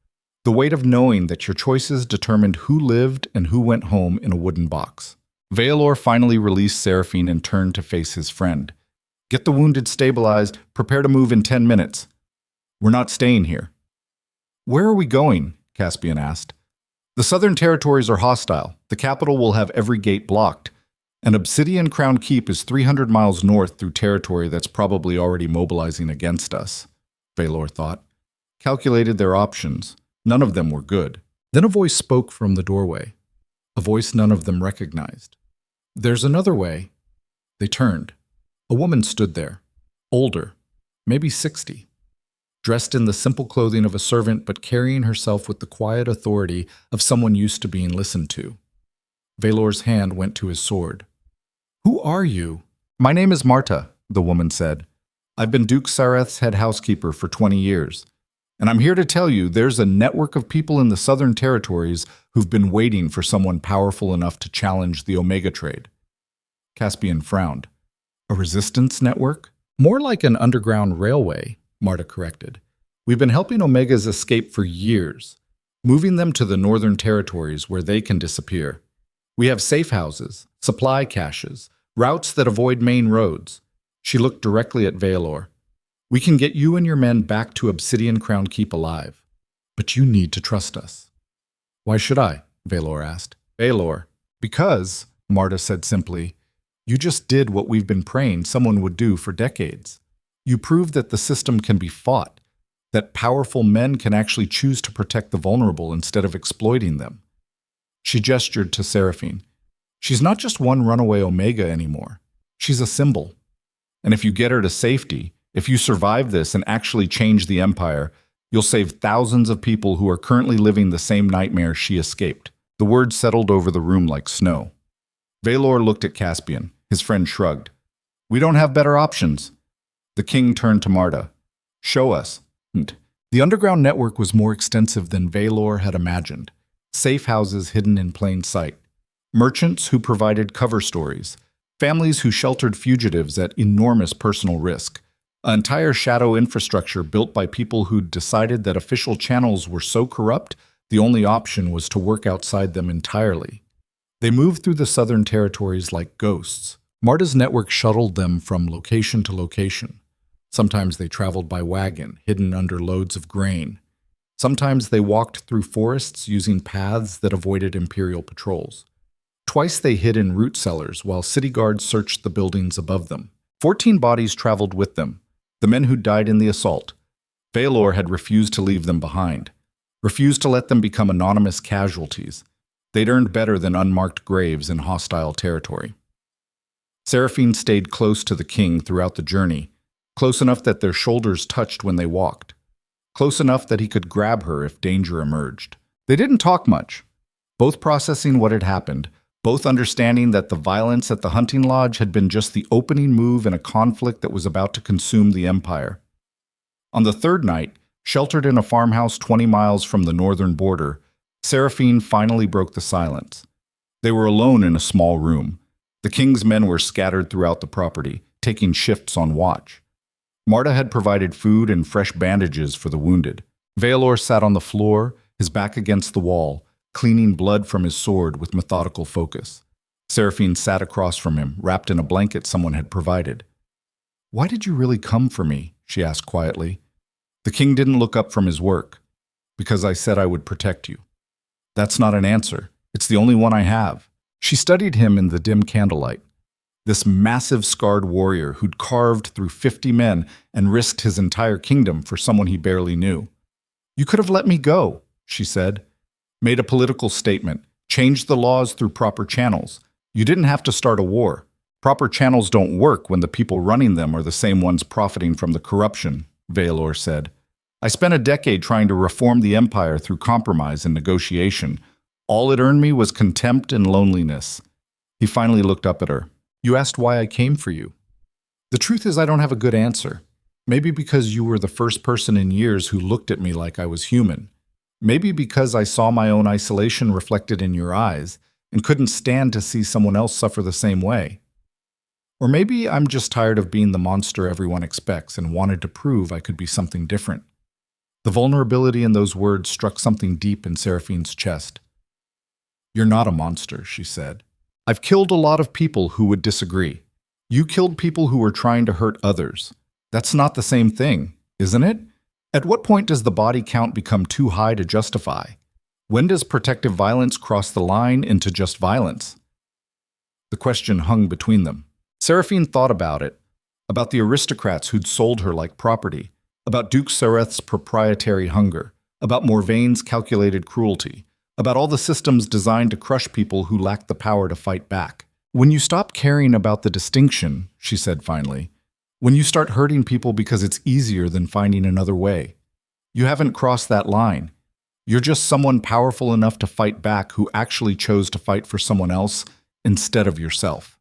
The weight of knowing that your choices determined who lived and who went home in a wooden box. Vaelor finally released Seraphine and turned to face his friend. "Get the wounded stabilized, prepare to move in 10 minutes. We're not staying here." "Where are we going?" Caspian asked. "The southern territories are hostile. The capital will have every gate blocked. And Obsidian Crown Keep is 300 miles north through territory that's probably already mobilizing against us," Vaelor thought. Calculated their options. None of them were good. Then a voice spoke from the doorway. A voice none of them recognized. "There's another way." They turned. A woman stood there, older, maybe 60, dressed in the simple clothing of a servant but carrying herself with the quiet authority of someone used to being listened to. Vaelor's hand went to his sword. "Who are you?" "My name is Marta," the woman said. "I've been Duke Sareth's head housekeeper for 20 years. And I'm here to tell you there's a network of people in the southern territories who've been waiting for someone powerful enough to challenge the Omega trade." Caspian frowned. "A resistance network?" "More like an underground railway," Marta corrected. "We've been helping Omegas escape for years, moving them to the northern territories where they can disappear. We have safe houses, supply caches, routes that avoid main roads." She looked directly at Vaelor. "We can get you and your men back to Obsidian Crown Keep alive. But you need to trust us." "Why should I?" Vaelor asked. "Vaelor, because," Marta said simply, "you just did what we've been praying someone would do for decades. You proved that the system can be fought, that powerful men can actually choose to protect the vulnerable instead of exploiting them." She gestured to Seraphine. "She's not just one runaway Omega anymore. She's a symbol. And if you get her to safety, if you survive this and actually change the Empire, you'll save thousands of people who are currently living the same nightmare she escaped." The words settled over the room like snow. Vaelor looked at Caspian. His friend shrugged. We don't have better options. The king turned to Marta. Show us. The underground network was more extensive than Vaelor had imagined. Safe houses hidden in plain sight. Merchants who provided cover stories. Families who sheltered fugitives at enormous personal risk. An entire shadow infrastructure built by people who'd decided that official channels were so corrupt, the only option was to work outside them entirely. They moved through the southern territories like ghosts. Marta's network shuttled them from location to location. Sometimes they traveled by wagon, hidden under loads of grain. Sometimes they walked through forests using paths that avoided Imperial patrols. Twice they hid in root cellars while city guards searched the buildings above them. 14 bodies traveled with them, the men who died in the assault. Vaelor had refused to leave them behind, refused to let them become anonymous casualties. They'd earned better than unmarked graves in hostile territory. Seraphine stayed close to the king throughout the journey, close enough that their shoulders touched when they walked, close enough that he could grab her if danger emerged. They didn't talk much, both processing what had happened, both understanding that the violence at the hunting lodge had been just the opening move in a conflict that was about to consume the Empire. On the third night, sheltered in a farmhouse 20 miles from the northern border, Seraphine finally broke the silence. They were alone in a small room. The king's men were scattered throughout the property, taking shifts on watch. Marta had provided food and fresh bandages for the wounded. Vaelor sat on the floor, his back against the wall, cleaning blood from his sword with methodical focus. Seraphine sat across from him, wrapped in a blanket someone had provided. "Why did you really come for me?" she asked quietly. The king didn't look up from his work. "Because I said I would protect you." "That's not an answer. It's the only one I have." She studied him in the dim candlelight. This massive scarred warrior who'd carved through 50 men and risked his entire kingdom for someone he barely knew. "You could have let me go," she said. "Made a political statement, changed the laws through proper channels. You didn't have to start a war. Proper channels don't work when the people running them are the same ones profiting from the corruption," Vaelor said. "I spent a decade trying to reform the Empire through compromise and negotiation. All it earned me was contempt and loneliness." He finally looked up at her. "You asked why I came for you. The truth is I don't have a good answer. Maybe because you were the first person in years who looked at me like I was human. Maybe because I saw my own isolation reflected in your eyes and couldn't stand to see someone else suffer the same way. Or maybe I'm just tired of being the monster everyone expects and wanted to prove I could be something different." The vulnerability in those words struck something deep in Seraphine's chest. "You're not a monster," she said. "I've killed a lot of people who would disagree. You killed people who were trying to hurt others. That's not the same thing, isn't it? At what point does the body count become too high to justify? When does protective violence cross the line into just violence?" The question hung between them. Seraphine thought about it, about the aristocrats who'd sold her like property, about Duke Sareth's proprietary hunger, about Morvaine's calculated cruelty, about all the systems designed to crush people who lacked the power to fight back. "When you stop caring about the distinction," she said finally, "when you start hurting people because it's easier than finding another way, you haven't crossed that line. You're just someone powerful enough to fight back who actually chose to fight for someone else instead of yourself."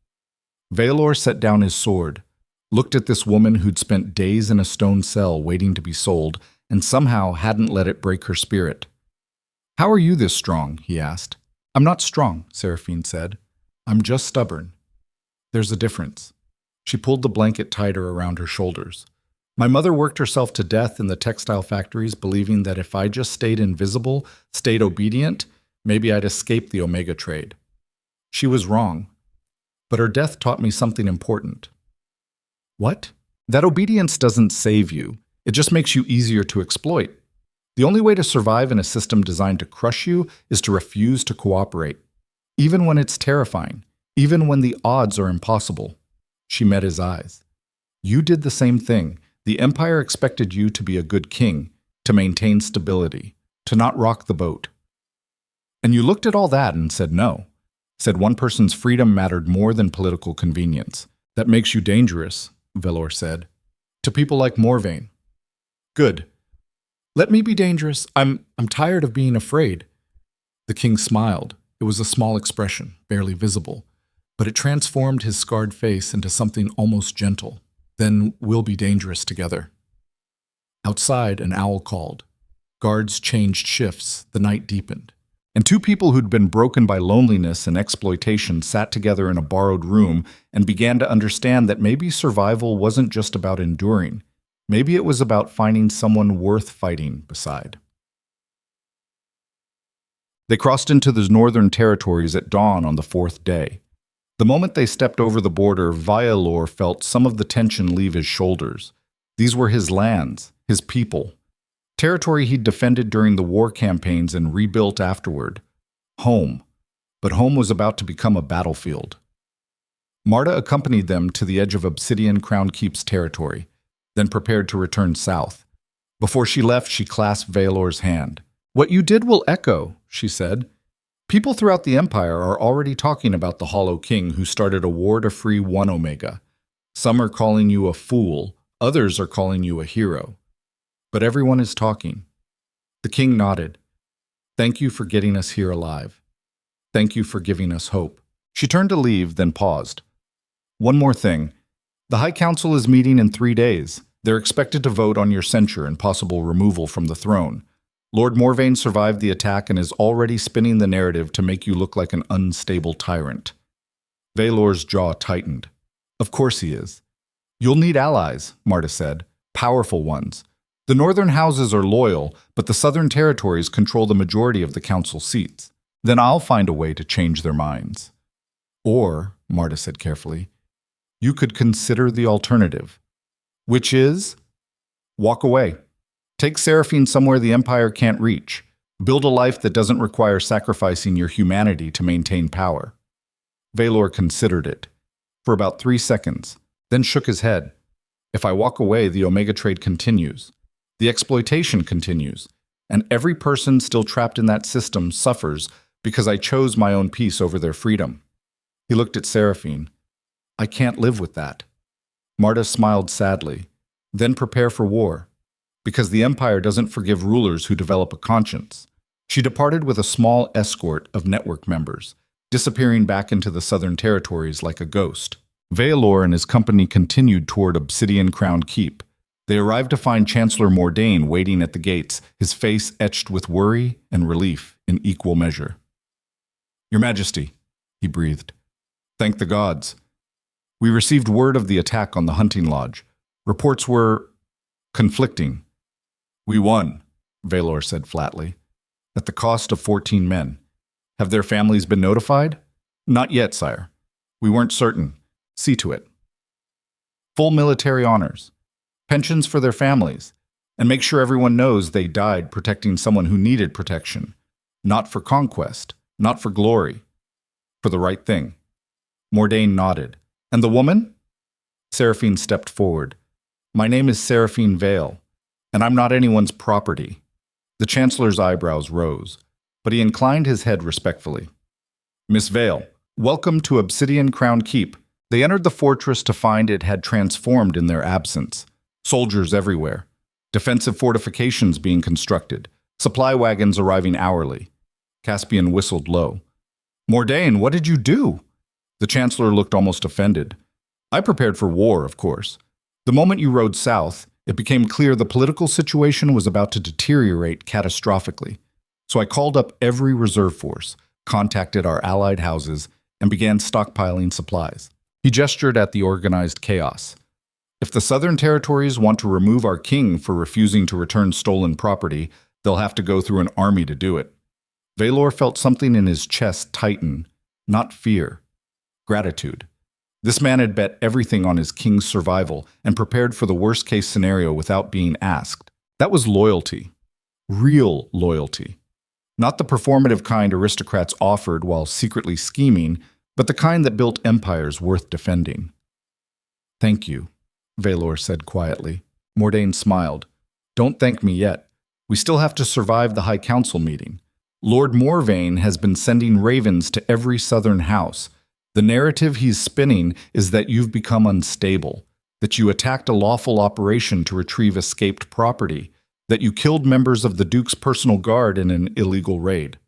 Vaelor set down his sword, looked at this woman who'd spent days in a stone cell waiting to be sold, and somehow hadn't let it break her spirit. "How are you this strong?" he asked. "I'm not strong," Seraphine said. "I'm just stubborn." "There's a difference." She pulled the blanket tighter around her shoulders. "My mother worked herself to death in the textile factories, believing that if I just stayed invisible, stayed obedient, maybe I'd escape the Omega trade. She was wrong. But her death taught me something important." "What?" "That obedience doesn't save you. It just makes you easier to exploit. The only way to survive in a system designed to crush you is to refuse to cooperate, even when it's terrifying, even when the odds are impossible." She met his eyes. "You did the same thing. The Empire expected you to be a good king, to maintain stability, to not rock the boat. And you looked at all that and said no. Said one person's freedom mattered more than political convenience. That makes you dangerous," Vaelor said. "To people like Morvaine." "Good. Let me be dangerous. I'm tired of being afraid." The king smiled. It was a small expression, barely visible. but it transformed his scarred face into something almost gentle. Then we'll be dangerous together. Outside, an owl called. Guards changed shifts, the night deepened. And two people who'd been broken by loneliness and exploitation sat together in a borrowed room and began to understand that maybe survival wasn't just about enduring. Maybe it was about finding someone worth fighting beside. They crossed into the northern territories at dawn on the fourth day. The moment they stepped over the border, Vaelor felt some of the tension leave his shoulders. These were his lands, his people. Territory he'd defended during the war campaigns and rebuilt afterward. Home. But home was about to become a battlefield. Marta accompanied them to the edge of Obsidian Crown Keep's territory, then prepared to return south. Before she left, she clasped Vaelor's hand. "What you did will echo," she said. "People throughout the Empire are already talking about the Hollow King who started a war to free One Omega. Some are calling you a fool, others are calling you a hero. But everyone is talking." The king nodded. "Thank you for getting us here alive. Thank you for giving us hope." She turned to leave, then paused. "One more thing. The High Council is meeting in 3 days. They're expected to vote on your censure and possible removal from the throne. Lord Morvayn survived the attack and is already spinning the narrative to make you look like an unstable tyrant." Vaelor's jaw tightened. "Of course he is." "You'll need allies," Marta said. "Powerful ones. The northern houses are loyal, but the southern territories control the majority of the council seats. Then I'll find a way to change their minds." "Or," Marta said carefully, "you could consider the alternative." "Which is?" "Walk away. Take Seraphine somewhere the Empire can't reach. Build a life that doesn't require sacrificing your humanity to maintain power." Vaelor considered it for about 3 seconds, then shook his head. "If I walk away, the Omega trade continues. The exploitation continues, and every person still trapped in that system suffers because I chose my own peace over their freedom." He looked at Seraphine. "I can't live with that." Marta smiled sadly. "Then prepare for war, because the Empire doesn't forgive rulers who develop a conscience." She departed with a small escort of network members, disappearing back into the southern territories like a ghost. Vaelor and his company continued toward Obsidian Crown Keep. They arrived to find Chancellor Mordain waiting at the gates, his face etched with worry and relief in equal measure. "Your Majesty," he breathed. "Thank the gods. We received word of the attack on the hunting lodge. Reports were conflicting." "We won," Vaelor said flatly, "at the cost of 14 men. Have their families been notified?" "Not yet, sire. We weren't certain. See to it. Full military honors. Pensions for their families, and make sure everyone knows they died protecting someone who needed protection, not for conquest, not for glory, for the right thing." Mordain nodded. "And the woman?" Seraphine stepped forward. "My name is Seraphine Vale, and I'm not anyone's property." The Chancellor's eyebrows rose, but he inclined his head respectfully. "Miss Vale, welcome to Obsidian Crown Keep." They entered the fortress to find it had transformed in their absence. Soldiers everywhere, defensive fortifications being constructed, supply wagons arriving hourly. Caspian whistled low. "Mordain, what did you do?" The Chancellor looked almost offended. "I prepared for war, of course. The moment you rode south, it became clear the political situation was about to deteriorate catastrophically. So I called up every reserve force, contacted our allied houses, and began stockpiling supplies." He gestured at the organized chaos. "If the southern territories want to remove our king for refusing to return stolen property, they'll have to go through an army to do it." Vaelor felt something in his chest tighten, not fear, gratitude. This man had bet everything on his king's survival and prepared for the worst-case scenario without being asked. That was loyalty. Real loyalty. Not the performative kind aristocrats offered while secretly scheming, but the kind that built empires worth defending. "Thank you," Vaelor said quietly. Mordain smiled. "Don't thank me yet. We still have to survive the High Council meeting. Lord Morvayn has been sending ravens to every southern house. The narrative he's spinning is that you've become unstable, that you attacked a lawful operation to retrieve escaped property, that you killed members of the Duke's personal guard in an illegal raid."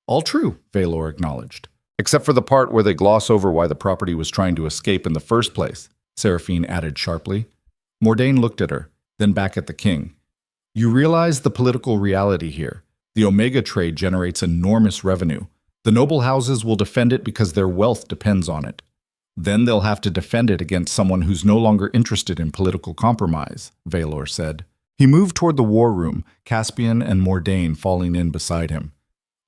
"All true," Vaelor acknowledged. Except for the part where they gloss over why the property was trying to escape in the first place, Seraphine added sharply. Mordain looked at her, then back at the king. You realize the political reality here. The Omega trade generates enormous revenue. The noble houses will defend it because their wealth depends on it. Then they'll have to defend it against someone who's no longer interested in political compromise, Vaelor said. He moved toward the war room, Caspian and Mordain falling in beside him.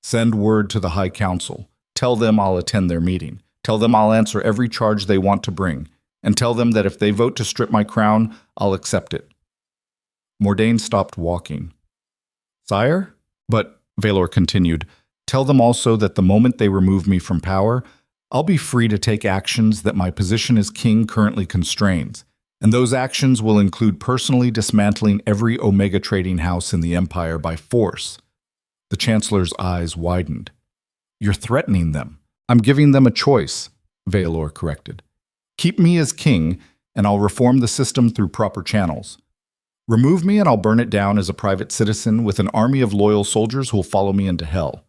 Send word to the High Council. Tell them I'll attend their meeting. Tell them I'll answer every charge they want to bring. And tell them that if they vote to strip my crown, I'll accept it. Mordain stopped walking. Sire? But, Vaelor continued, tell them also that the moment they remove me from power, I'll be free to take actions that my position as king currently constrains, and those actions will include personally dismantling every Omega trading house in the Empire by force. The Chancellor's eyes widened. You're threatening them. I'm giving them a choice, Vaelor corrected. Keep me as king, and I'll reform the system through proper channels. Remove me and I'll burn it down as a private citizen with an army of loyal soldiers who'll follow me into hell.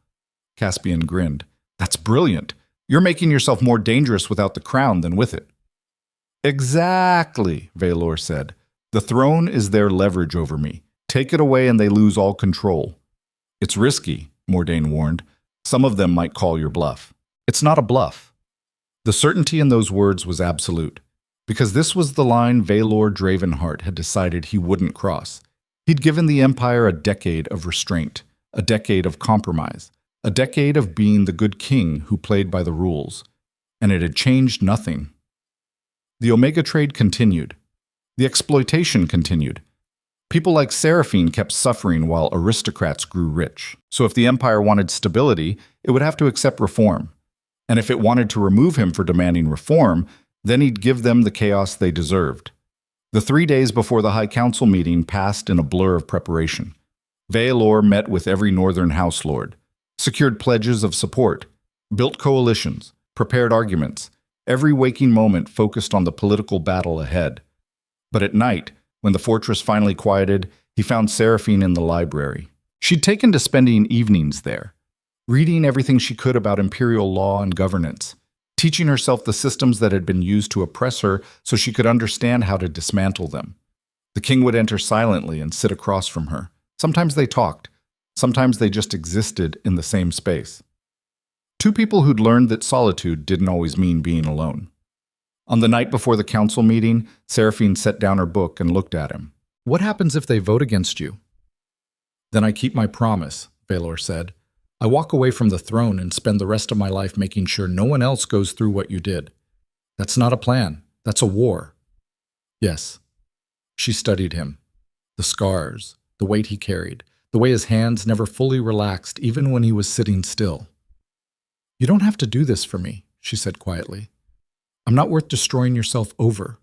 Caspian grinned. That's brilliant. You're making yourself more dangerous without the crown than with it. Exactly, Vaelor said. The throne is their leverage over me. Take it away and they lose all control. It's risky, Mordain warned. Some of them might call your bluff. It's not a bluff. The certainty in those words was absolute, because this was the line Vaelor Dravenhart had decided he wouldn't cross. He'd given the Empire a decade of restraint, a decade of compromise, a decade of being the good king who played by the rules, and it had changed nothing. The Omega trade continued. The exploitation continued. People like Seraphine kept suffering while aristocrats grew rich. So if the Empire wanted stability, it would have to accept reform. And if it wanted to remove him for demanding reform, then he'd give them the chaos they deserved. The 3 days before the High Council meeting passed in a blur of preparation. Vaelor met with every northern house lord, secured pledges of support, built coalitions, prepared arguments. Every waking moment focused on the political battle ahead. But at night, when the fortress finally quieted, he found Seraphine in the library. She'd taken to spending evenings there, reading everything she could about imperial law and governance, teaching herself the systems that had been used to oppress her so she could understand how to dismantle them. The king would enter silently and sit across from her. Sometimes they talked. Sometimes they just existed in the same space. Two people who'd learned that solitude didn't always mean being alone. On the night before the council meeting, Seraphine set down her book and looked at him. What happens if they vote against you? Then I keep my promise, Vaelor said. I walk away from the throne and spend the rest of my life making sure no one else goes through what you did. That's not a plan. That's a war. Yes. She studied him. The scars, the weight he carried, the way his hands never fully relaxed even when he was sitting still. You don't have to do this for me, she said quietly. I'm not worth destroying yourself over.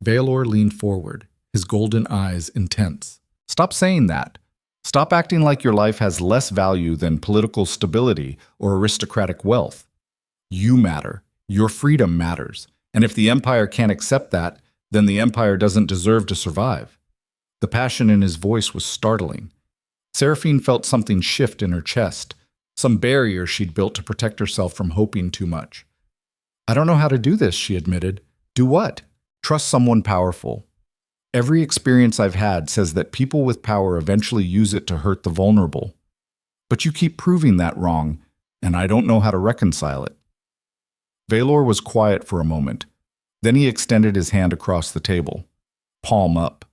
Vaelor leaned forward, his golden eyes intense. Stop saying that. Stop acting like your life has less value than political stability or aristocratic wealth. You matter. Your freedom matters. And if the Empire can't accept that, then the Empire doesn't deserve to survive. The passion in his voice was startling. Seraphine felt something shift in her chest, some barrier she'd built to protect herself from hoping too much. I don't know how to do this, she admitted. Do what? Trust someone powerful. Every experience I've had says that people with power eventually use it to hurt the vulnerable. But you keep proving that wrong, and I don't know how to reconcile it. Vaelor was quiet for a moment. Then he extended his hand across the table, palm up.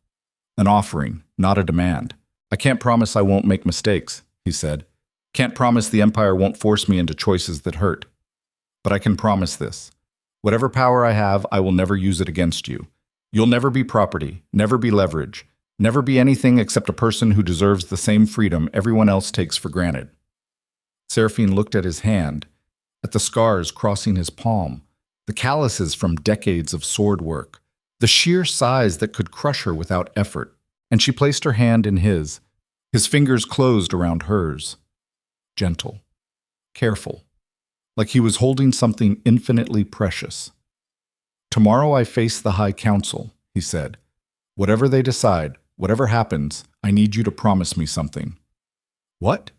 An offering, not a demand. I can't promise I won't make mistakes, he said. Can't promise the Empire won't force me into choices that hurt. But I can promise this. Whatever power I have, I will never use it against you. You'll never be property, never be leverage, never be anything except a person who deserves the same freedom everyone else takes for granted. Seraphine looked at his hand, at the scars crossing his palm, the calluses from decades of sword work, the sheer size that could crush her without effort, and she placed her hand in his fingers closed around hers. Gentle, careful, like he was holding something infinitely precious. Tomorrow I face the High Council, he said. Whatever they decide, whatever happens, I need you to promise me something. What?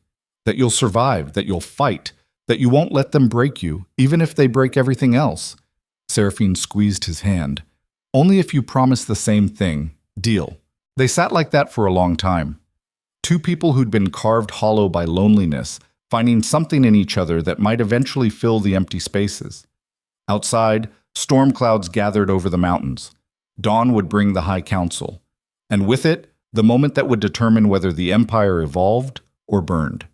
That you'll survive, that you'll fight, That you won't let them break you, even if they break everything else. Seraphine squeezed his hand. Only if you promise the same thing. Deal. They sat like that for a long time. Two people who'd been carved hollow by loneliness, finding something in each other that might eventually fill the empty spaces. Outside, storm clouds gathered over the mountains. Dawn would bring the High Council, and with it, the moment that would determine whether the Empire evolved or burned.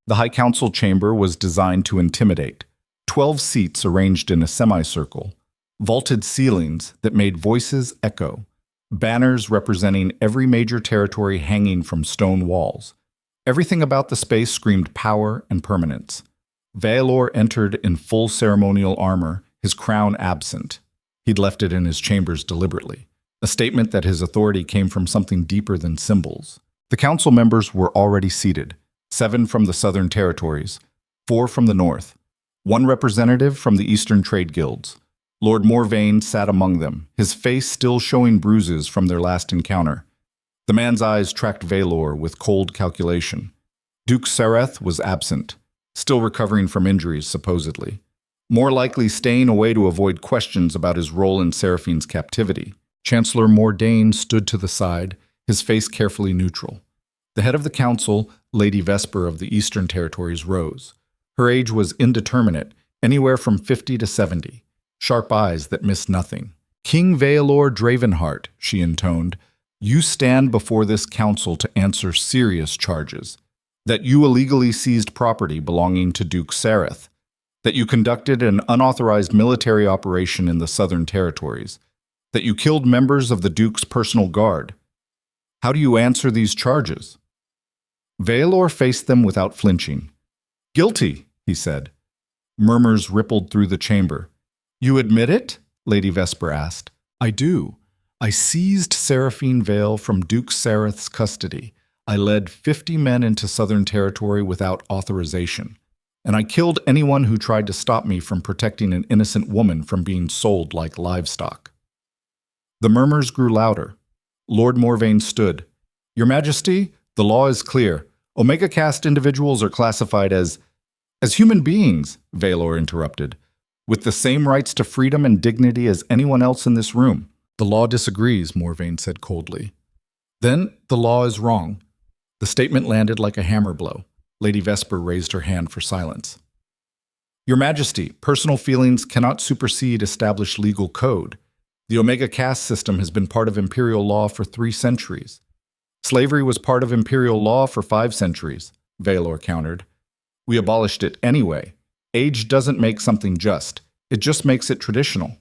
The High Council chamber was designed to intimidate. 12 seats arranged in a semicircle, vaulted ceilings that made voices echo, banners representing every major territory hanging from stone walls. Everything about the space screamed power and permanence. Vaelor entered in full ceremonial armor, his crown absent. He'd left it in his chambers deliberately, a statement that his authority came from something deeper than symbols. The council members were already seated, 7 from the southern territories, 4 from the north, 1 representative from the eastern trade guilds. Lord Morvayn sat among them, his face still showing bruises from their last encounter. The man's eyes tracked Vaelor with cold calculation. Duke Sereth was absent, still recovering from injuries, supposedly. More likely staying away to avoid questions about his role in Seraphine's captivity. Chancellor Mordain stood to the side, his face carefully neutral. The head of the council, Lady Vesper of the Eastern Territories, rose. Her age was indeterminate, anywhere from 50 to 70. Sharp eyes that missed nothing. King Vaelor Dravenhart, she intoned, you stand before this council to answer serious charges. That you illegally seized property belonging to Duke Sereth. That you conducted an unauthorized military operation in the Southern Territories. That you killed members of the Duke's personal guard. How do you answer these charges? Vaelor faced them without flinching. Guilty, he said. Murmurs rippled through the chamber. You admit it? Lady Vesper asked. I do. I seized Seraphine Vale from Duke Sereth's custody. I led 50 men into Southern Territory without authorization. And I killed anyone who tried to stop me from protecting an innocent woman from being sold like livestock. The murmurs grew louder. Lord Morvayn stood. Your Majesty, the law is clear. Omega caste individuals are classified as human beings, Vaelor interrupted, with the same rights to freedom and dignity as anyone else in this room. The law disagrees, Morvayn said coldly. Then the law is wrong. The statement landed like a hammer blow. Lady Vesper raised her hand for silence. Your Majesty, personal feelings cannot supersede established legal code. The Omega caste system has been part of imperial law for 3 centuries. Slavery was part of imperial law for 5 centuries, Vaelor countered. We abolished it anyway. Age doesn't make something just. It just makes it traditional.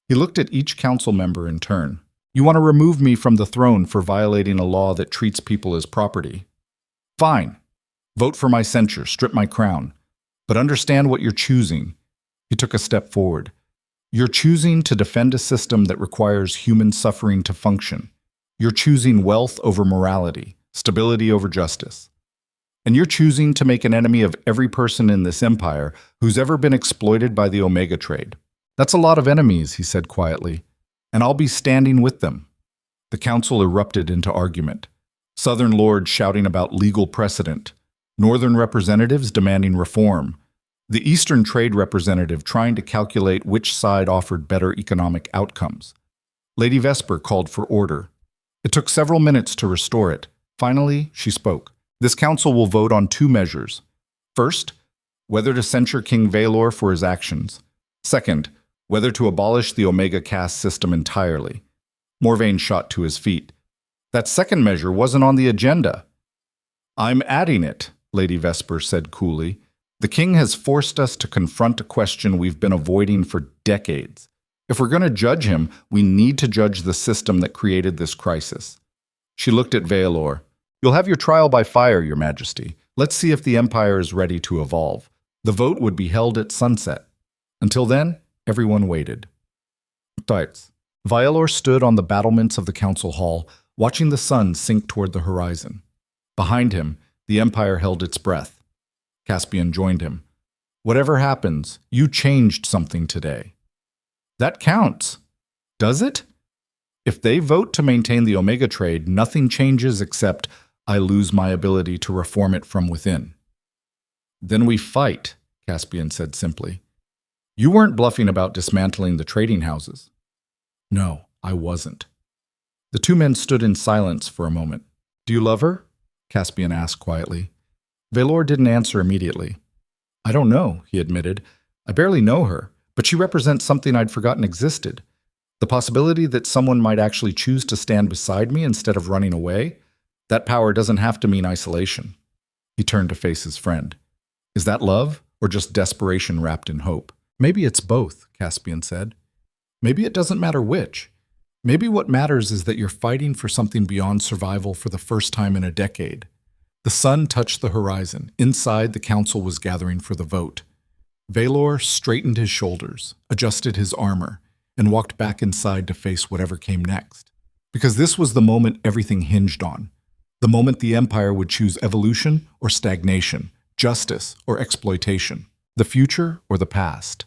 He looked at each council member in turn. You want to remove me from the throne for violating a law that treats people as property? Fine. Vote for my censure, strip my crown. But understand what you're choosing. He took a step forward. You're choosing to defend a system that requires human suffering to function. You're choosing wealth over morality, stability over justice. And you're choosing to make an enemy of every person in this empire who's ever been exploited by the Omega trade. That's a lot of enemies, he said quietly, and I'll be standing with them. The council erupted into argument. Southern lords shouting about legal precedent, northern representatives demanding reform, the Eastern trade representative trying to calculate which side offered better economic outcomes. Lady Vesper called for order. It took several minutes to restore it. Finally, she spoke. This council will vote on 2 measures. First, whether to censure King Vaelor for his actions. Second, whether to abolish the Omega caste system entirely. Morvayn shot to his feet. That second measure wasn't on the agenda. I'm adding it, Lady Vesper said coolly. The king has forced us to confront a question we've been avoiding for decades. If we're going to judge him, we need to judge the system that created this crisis. She looked at Vaelor. You'll have your trial by fire, Your Majesty. Let's see if the Empire is ready to evolve. The vote would be held at sunset. Until then, everyone waited. Vaelor stood on the battlements of the council hall, watching the sun sink toward the horizon. Behind him, the Empire held its breath. Caspian joined him. Whatever happens, you changed something today. That counts. Does it? If they vote to maintain the Omega trade, nothing changes except I lose my ability to reform it from within. Then we fight, Caspian said simply. You weren't bluffing about dismantling the trading houses. No, I wasn't. The two men stood in silence for a moment. Do you love her? Caspian asked quietly. Vaelor didn't answer immediately. I don't know, he admitted. I barely know her, but she represents something I'd forgotten existed. The possibility that someone might actually choose to stand beside me instead of running away, that power doesn't have to mean isolation. He turned to face his friend. Is that love, or just desperation wrapped in hope? Maybe it's both, Caspian said. Maybe it doesn't matter which. Maybe what matters is that you're fighting for something beyond survival for the first time in a decade. The sun touched the horizon. Inside, the council was gathering for the vote. Vaelor straightened his shoulders, adjusted his armor, and walked back inside to face whatever came next. Because this was the moment everything hinged on. The moment the Empire would choose evolution or stagnation, justice or exploitation, the future or the past.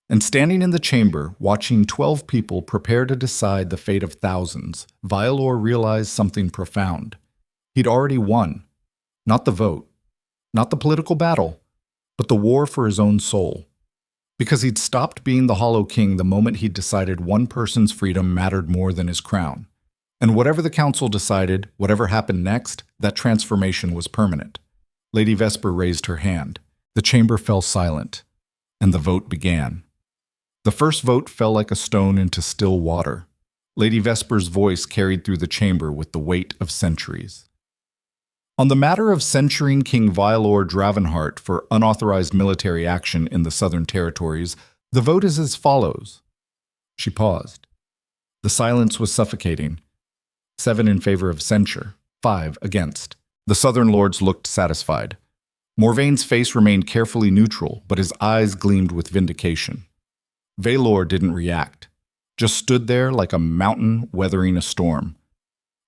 And standing in the chamber, watching 12 people prepare to decide the fate of thousands, Vaelor realized something profound. He'd already won. Not the vote, not the political battle, but the war for his own soul. Because he'd stopped being the Hollow King the moment he'd decided one person's freedom mattered more than his crown. And whatever the council decided, whatever happened next, that transformation was permanent. Lady Vesper raised her hand. The chamber fell silent, and the vote began. The first vote fell like a stone into still water. Lady Vesper's voice carried through the chamber with the weight of centuries. On the matter of censuring King Vaelor Dravenhart for unauthorized military action in the Southern Territories, the vote is as follows. She paused. The silence was suffocating. 7 in favor of censure, 5 against. The Southern Lords looked satisfied. Morvaine's face remained carefully neutral, but his eyes gleamed with vindication. Vaelor didn't react, just stood there like a mountain weathering a storm.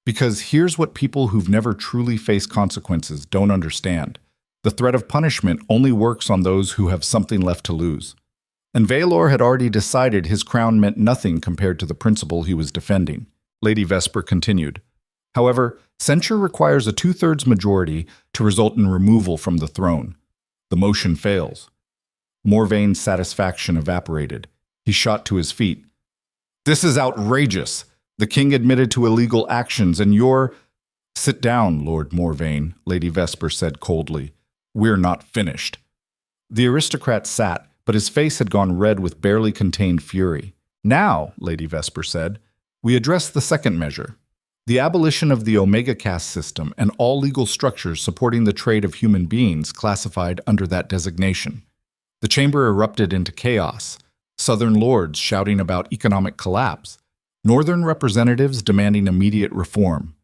Because here's what people who've never truly faced consequences don't understand. The threat of punishment only works on those who have something left to lose. And Vaelor had already decided his crown meant nothing compared to the principle he was defending. Lady Vesper continued. However, censure requires a 2/3 majority to result in removal from the throne. The motion fails. Morvaine's satisfaction evaporated. He shot to his feet. This is outrageous. The king admitted to illegal actions, and you're— Sit down, Lord Morvaine, Lady Vesper said coldly. We're not finished. The aristocrat sat, but his face had gone red with barely contained fury. Now, Lady Vesper said, we address the second measure. The abolition of the Omega caste system and all legal structures supporting the trade of human beings classified under that designation. The chamber erupted into chaos. Southern lords shouting about economic collapse. Northern representatives demanding immediate reform.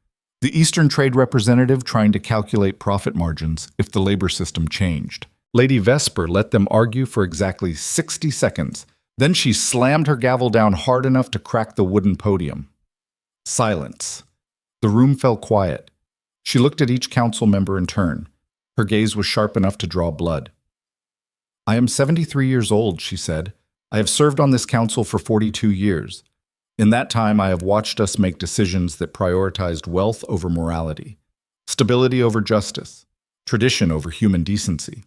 The Eastern trade representative trying to calculate profit margins if the labor system changed. Lady Vesper let them argue for exactly 60 seconds. Then she slammed her gavel down hard enough to crack the wooden podium. Silence. The room fell quiet. She looked at each council member in turn. Her gaze was sharp enough to draw blood. I am 73 years old, she said. I have served on this council for 42 years. In that time, I have watched us make decisions that prioritized wealth over morality, stability over justice, tradition over human decency.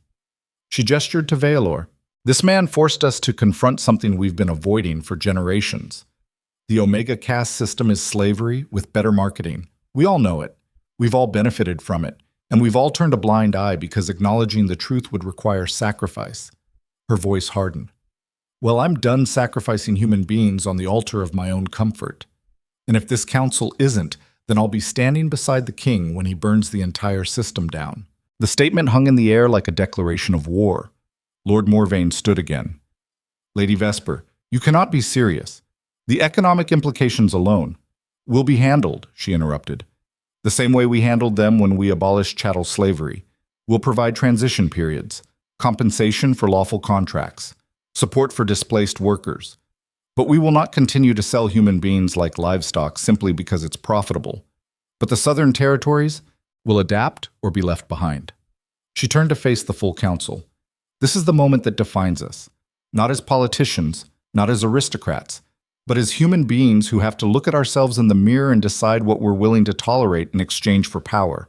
She gestured to Vaelor. This man forced us to confront something we've been avoiding for generations. The Omega caste system is slavery with better marketing. We all know it. We've all benefited from it. And we've all turned a blind eye because acknowledging the truth would require sacrifice. Her voice hardened. Well, I'm done sacrificing human beings on the altar of my own comfort. And if this council isn't, then I'll be standing beside the king when he burns the entire system down. The statement hung in the air like a declaration of war. Lord Morvaine stood again. Lady Vesper, you cannot be serious. The economic implications alone will be handled, she interrupted. The same way we handled them when we abolished chattel slavery. We'll provide transition periods, compensation for lawful contracts, support for displaced workers. But we will not continue to sell human beings like livestock simply because it's profitable. But the Southern Territories will adapt or be left behind. She turned to face the full council. This is the moment that defines us, not as politicians, not as aristocrats, but as human beings who have to look at ourselves in the mirror and decide what we're willing to tolerate in exchange for power.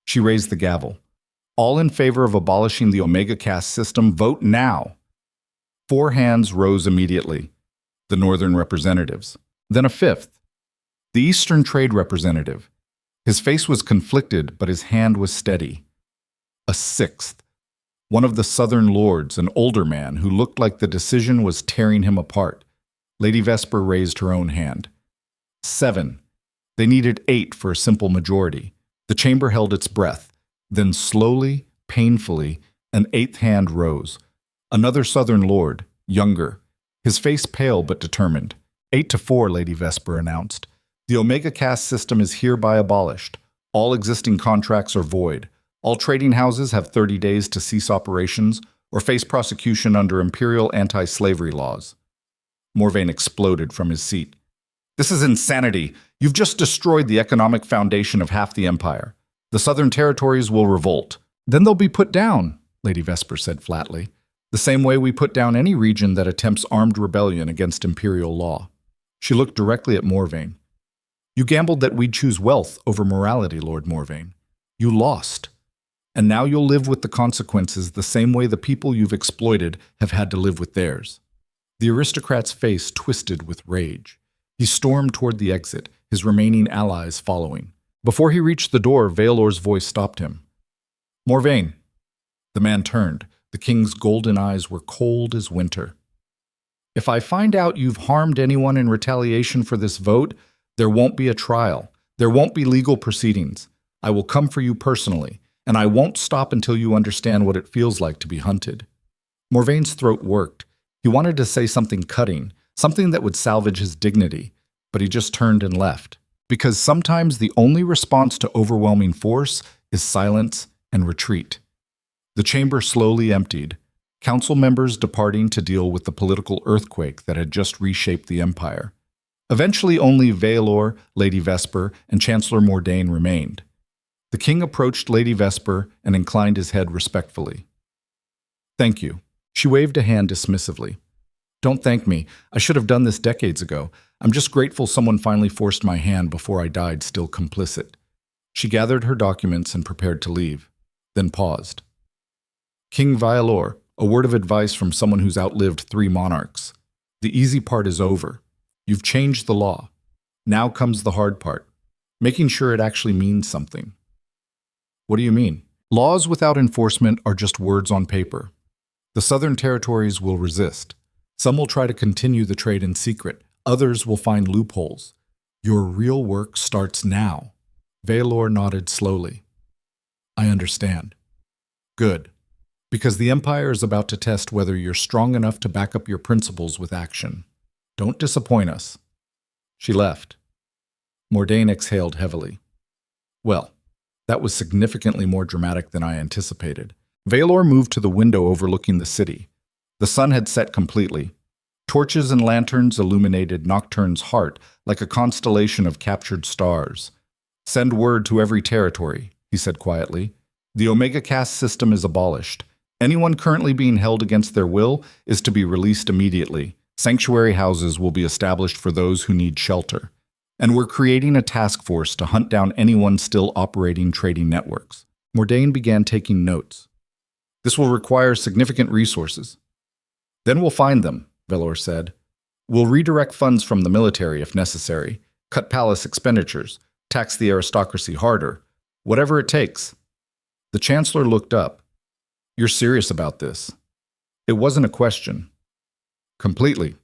She raised the gavel. All in favor of abolishing the Omega caste system, vote now. 4 hands rose immediately. The northern representatives. Then a 5th. The eastern trade representative. His face was conflicted, but his hand was steady. A 6th. One of the southern lords, an older man who looked like the decision was tearing him apart. Lady Vesper raised her own hand. 7. They needed 8 for a simple majority. The chamber held its breath. Then slowly, painfully, an 8th hand rose. Another southern lord, younger, his face pale but determined. 8-4, Lady Vesper announced. The Omega caste system is hereby abolished. All existing contracts are void. All trading houses have 30 days to cease operations or face prosecution under imperial anti-slavery laws. Morvain exploded from his seat. This is insanity. You've just destroyed the economic foundation of half the empire. The southern territories will revolt. Then they'll be put down, Lady Vesper said flatly, the same way we put down any region that attempts armed rebellion against imperial law. She looked directly at Morvain. You gambled that we'd choose wealth over morality, Lord Morvain. You lost. And now you'll live with the consequences the same way the people you've exploited have had to live with theirs. The aristocrat's face twisted with rage. He stormed toward the exit, his remaining allies following. Before he reached the door, Vaelor's voice stopped him. Morvain. The man turned. The king's golden eyes were cold as winter. If I find out you've harmed anyone in retaliation for this vote, there won't be a trial. There won't be legal proceedings. I will come for you personally, and I won't stop until you understand what it feels like to be hunted. Morvain's throat worked. He wanted to say something cutting, something that would salvage his dignity, but he just turned and left. Because sometimes the only response to overwhelming force is silence and retreat. The chamber slowly emptied, council members departing to deal with the political earthquake that had just reshaped the empire. Eventually only Vaelor, Lady Vesper, and Chancellor Mordain remained. The king approached Lady Vesper and inclined his head respectfully. Thank you. She waved a hand dismissively. Don't thank me. I should have done this decades ago. I'm just grateful someone finally forced my hand before I died still complicit. She gathered her documents and prepared to leave, then paused. King Vaelor, a word of advice from someone who's outlived 3 monarchs. The easy part is over. You've changed the law. Now comes the hard part, making sure it actually means something. What do you mean? Laws without enforcement are just words on paper. The southern territories will resist. Some will try to continue the trade in secret. Others will find loopholes. Your real work starts now. Vaelor nodded slowly. I understand. Good. Because the Empire is about to test whether you're strong enough to back up your principles with action. Don't disappoint us. She left. Mordain exhaled heavily. Well, that was significantly more dramatic than I anticipated. Vaelor moved to the window overlooking the city. The sun had set completely. Torches and lanterns illuminated Nocturne's heart like a constellation of captured stars. Send word to every territory, he said quietly. The Omega caste system is abolished. Anyone currently being held against their will is to be released immediately. Sanctuary houses will be established for those who need shelter. And we're creating a task force to hunt down anyone still operating trading networks. Mordain began taking notes. This will require significant resources. Then we'll find them, Vaelor said. We'll redirect funds from the military if necessary, cut palace expenditures, tax the aristocracy harder, whatever it takes. The Chancellor looked up. You're serious about this? It wasn't a question. Completely,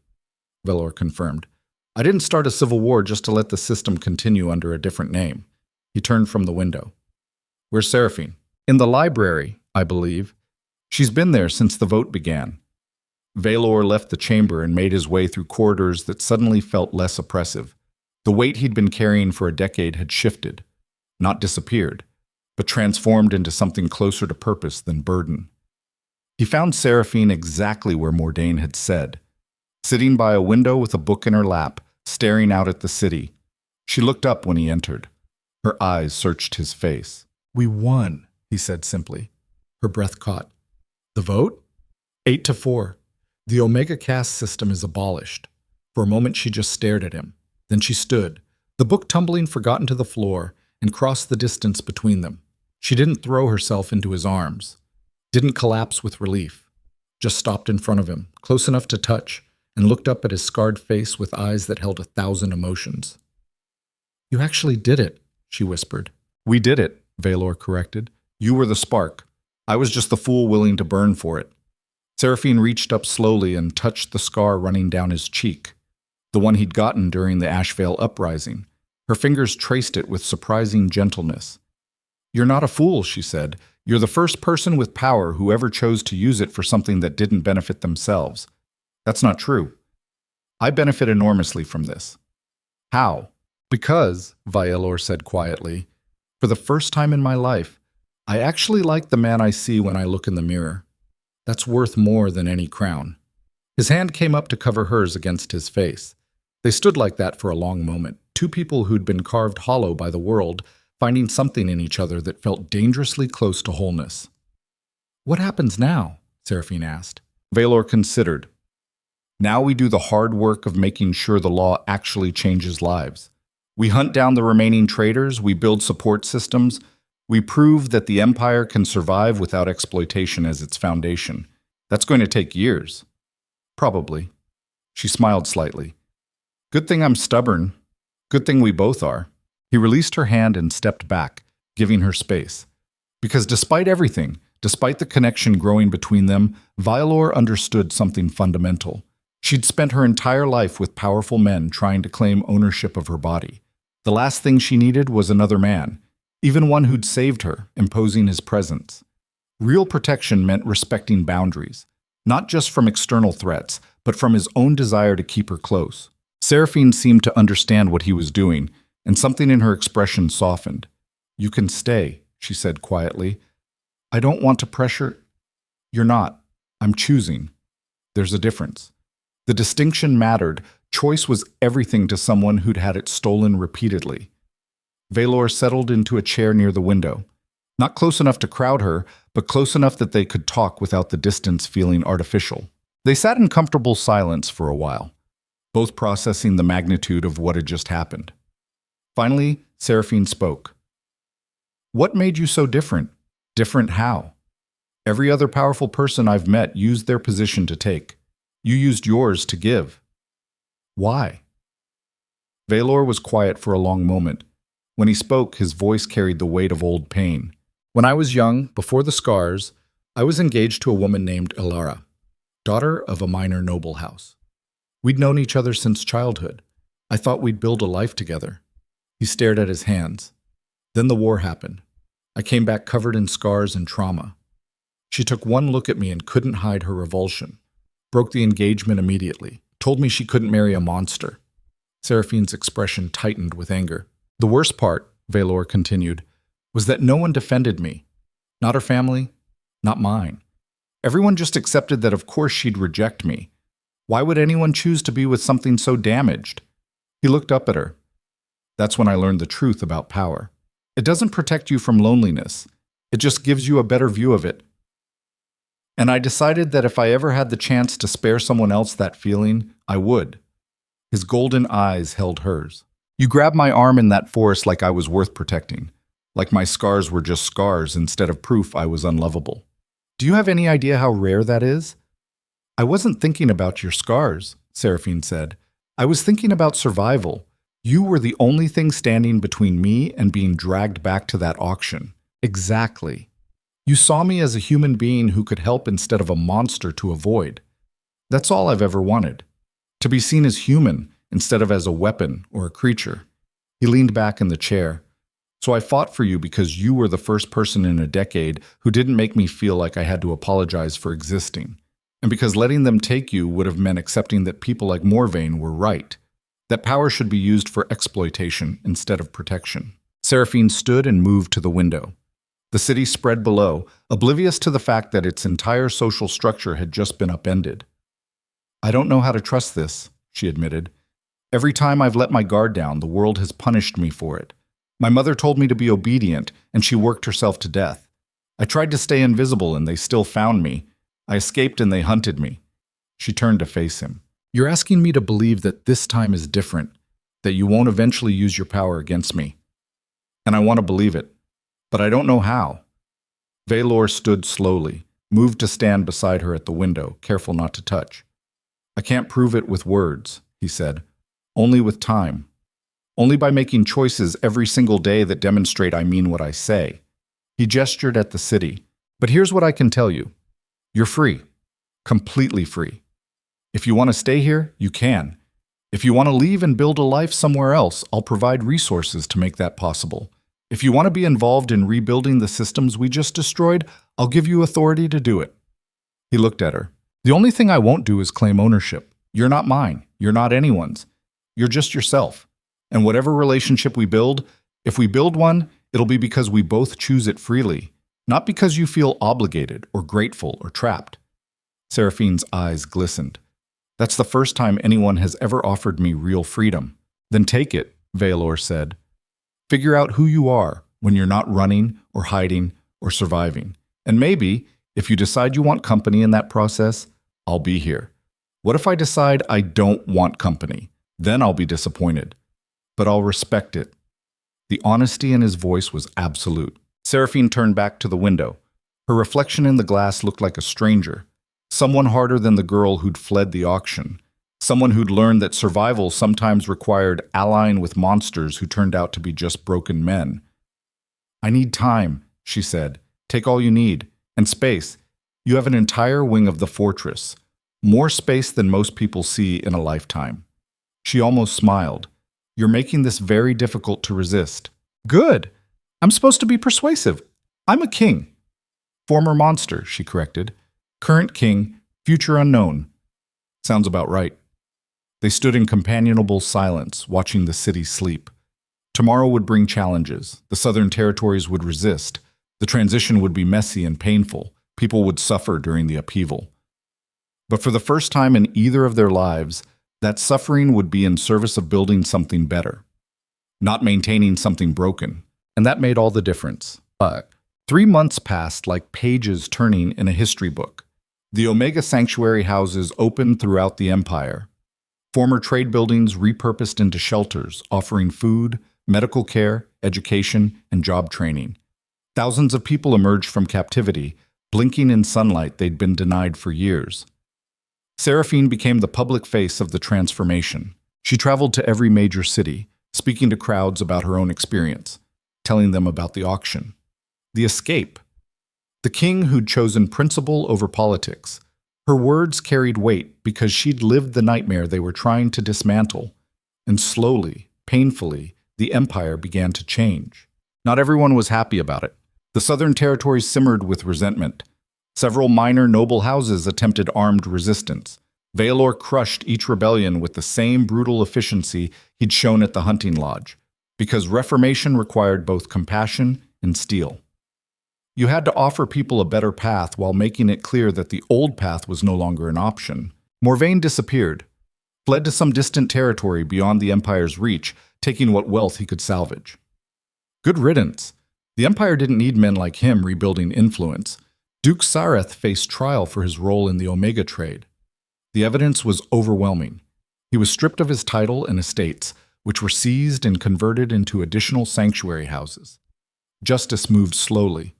Vaelor confirmed. I didn't start a civil war just to let the system continue under a different name. He turned from the window. Where's Seraphine? In the library, I believe. She's been there since the vote began. Vaelor left the chamber and made his way through corridors that suddenly felt less oppressive. The weight he'd been carrying for a decade had shifted, not disappeared, but transformed into something closer to purpose than burden. He found Seraphine exactly where Mordain had said, sitting by a window with a book in her lap, staring out at the city. She looked up when he entered. Her eyes searched his face. We won, he said simply. Her breath caught. The vote? 8-4. The Omega caste system is abolished. For a moment she just stared at him. Then she stood, the book tumbling forgotten to the floor, and crossed the distance between them. She didn't throw herself into his arms, didn't collapse with relief, just stopped in front of him, close enough to touch, and looked up at his scarred face with eyes that held 1,000 emotions. "You actually did it," she whispered. "We did it," Vaelor corrected. "You were the spark. I was just the fool willing to burn for it." Seraphine reached up slowly and touched the scar running down his cheek, the one he'd gotten during the Ashvale uprising. Her fingers traced it with surprising gentleness. "You're not a fool," she said. "You're the first person with power who ever chose to use it for something that didn't benefit themselves. That's not true. I benefit enormously from this." "How?" "Because," Vaelor said quietly, "for the first time in my life, I actually like the man I see when I look in the mirror. That's worth more than any crown." His hand came up to cover hers against his face. They stood like that for a long moment, two people who'd been carved hollow by the world, finding something in each other that felt dangerously close to wholeness. "What happens now?" Seraphine asked. Vaelor considered. "Now we do the hard work of making sure the law actually changes lives. We hunt down the remaining traitors, we build support systems, we prove that the Empire can survive without exploitation as its foundation. That's going to take years." "Probably." She smiled slightly. "Good thing I'm stubborn. Good thing we both are." He released her hand and stepped back, giving her space. Because despite everything, despite the connection growing between them, Vaelor understood something fundamental. She'd spent her entire life with powerful men trying to claim ownership of her body. The last thing she needed was another man, even one who'd saved her, imposing his presence. Real protection meant respecting boundaries, not just from external threats, but from his own desire to keep her close. Seraphine seemed to understand what he was doing, and something in her expression softened. "You can stay," she said quietly. "I don't want to pressure—" "You're not. I'm choosing. There's a difference." The distinction mattered. Choice was everything to someone who'd had it stolen repeatedly. Vaelor settled into a chair near the window. Not close enough to crowd her, but close enough that they could talk without the distance feeling artificial. They sat in comfortable silence for a while, both processing the magnitude of what had just happened. Finally, Seraphine spoke. "What made you so different? Different how? Every other powerful person I've met used their position to take. You used yours to give. Why?" Vaelor was quiet for a long moment. When he spoke, his voice carried the weight of old pain. "When I was young, before the scars, I was engaged to a woman named Elara, daughter of a minor noble house. We'd known each other since childhood. I thought we'd build a life together." He stared at his hands. "Then the war happened. I came back covered in scars and trauma. She took one look at me and couldn't hide her revulsion. Broke the engagement immediately. Told me she couldn't marry a monster." Seraphine's expression tightened with anger. "The worst part," Vaelor continued, "was that no one defended me. Not her family, not mine. Everyone just accepted that of course she'd reject me. Why would anyone choose to be with something so damaged?" He looked up at her. "That's when I learned the truth about power. It doesn't protect you from loneliness. It just gives you a better view of it. And I decided that if I ever had the chance to spare someone else that feeling, I would." His golden eyes held hers. "You grabbed my arm in that forest like I was worth protecting, like my scars were just scars instead of proof I was unlovable. Do you have any idea how rare that is?" "I wasn't thinking about your scars," Seraphine said. "I was thinking about survival. You were the only thing standing between me and being dragged back to that auction." "Exactly. You saw me as a human being who could help instead of a monster to avoid. That's all I've ever wanted. To be seen as human instead of as a weapon or a creature." He leaned back in the chair. "So I fought for you because you were the first person in a decade who didn't make me feel like I had to apologize for existing. And because letting them take you would have meant accepting that people like Morvain were right. That power should be used for exploitation instead of protection." Seraphine stood and moved to the window. The city spread below, oblivious to the fact that its entire social structure had just been upended. "I don't know how to trust this," she admitted. "Every time I've let my guard down, the world has punished me for it. My mother told me to be obedient, and she worked herself to death. I tried to stay invisible, and they still found me. I escaped, and they hunted me." She turned to face him. "You're asking me to believe that this time is different, that you won't eventually use your power against me. And I want to believe it. but I don't know how. Vaelor stood slowly, moved to stand beside her at the window, careful not to touch. I can't prove it with words, he said. Only with time. Only by making choices every single day that demonstrate I mean what I say. He gestured at the city. But here's what I can tell you. You're free. Completely free. If you want to stay here, you can. If you want to leave and build a life somewhere else, I'll provide resources to make that possible. If you want to be involved in rebuilding the systems we just destroyed, I'll give you authority to do it. He looked at her. The only thing I won't do is claim ownership. You're not mine. You're not anyone's. You're just yourself. And whatever relationship we build, if we build one, it'll be because we both choose it freely, not because you feel obligated or grateful or trapped. Seraphine's eyes glistened. That's the first time anyone has ever offered me real freedom. Then take it, Vaelor said. Figure out who you are when you're not running or hiding or surviving. And maybe, if you decide you want company in that process, I'll be here. What if I decide I don't want company? Then I'll be disappointed. But I'll respect it. The honesty in his voice was absolute. Seraphine turned back to the window. Her reflection in the glass looked like a stranger. Someone harder than the girl who'd fled the auction. Someone who'd learned that survival sometimes required allying with monsters who turned out to be just broken men. I need time, she said. Take all you need. And space. You have an entire wing of the fortress. More space than most people see in a lifetime. She almost smiled. You're making this very difficult to resist. Good. I'm supposed to be persuasive. I'm a king. Former monster, she corrected. Current king, future unknown. Sounds about right. They stood in companionable silence, watching the city sleep. Tomorrow would bring challenges. The southern territories would resist. The transition would be messy and painful. People would suffer during the upheaval. But for the first time in either of their lives, that suffering would be in service of building something better, not maintaining something broken. And that made all the difference. But 3 months passed like pages turning in a history book. The Omega Sanctuary houses opened throughout the Empire. Former trade buildings repurposed into shelters, offering food, medical care, education, and job training. Thousands of people emerged from captivity, blinking in sunlight they'd been denied for years. Seraphine became the public face of the transformation. She traveled to every major city, speaking to crowds about her own experience, telling them about the auction. The escape. The king who'd chosen principle over politics. Her words carried weight because she'd lived the nightmare they were trying to dismantle. And slowly, painfully, the empire began to change. Not everyone was happy about it. The southern territories simmered with resentment. Several minor noble houses attempted armed resistance. Vaelor crushed each rebellion with the same brutal efficiency he'd shown at the hunting lodge, because reformation required both compassion and steel. You had to offer people a better path while making it clear that the old path was no longer an option. Morvain disappeared, fled to some distant territory beyond the Empire's reach, taking what wealth he could salvage. Good riddance. The Empire didn't need men like him rebuilding influence. Duke Sareth faced trial for his role in the Omega trade. The evidence was overwhelming. He was stripped of his title and estates, which were seized and converted into additional sanctuary houses. Justice moved slowly,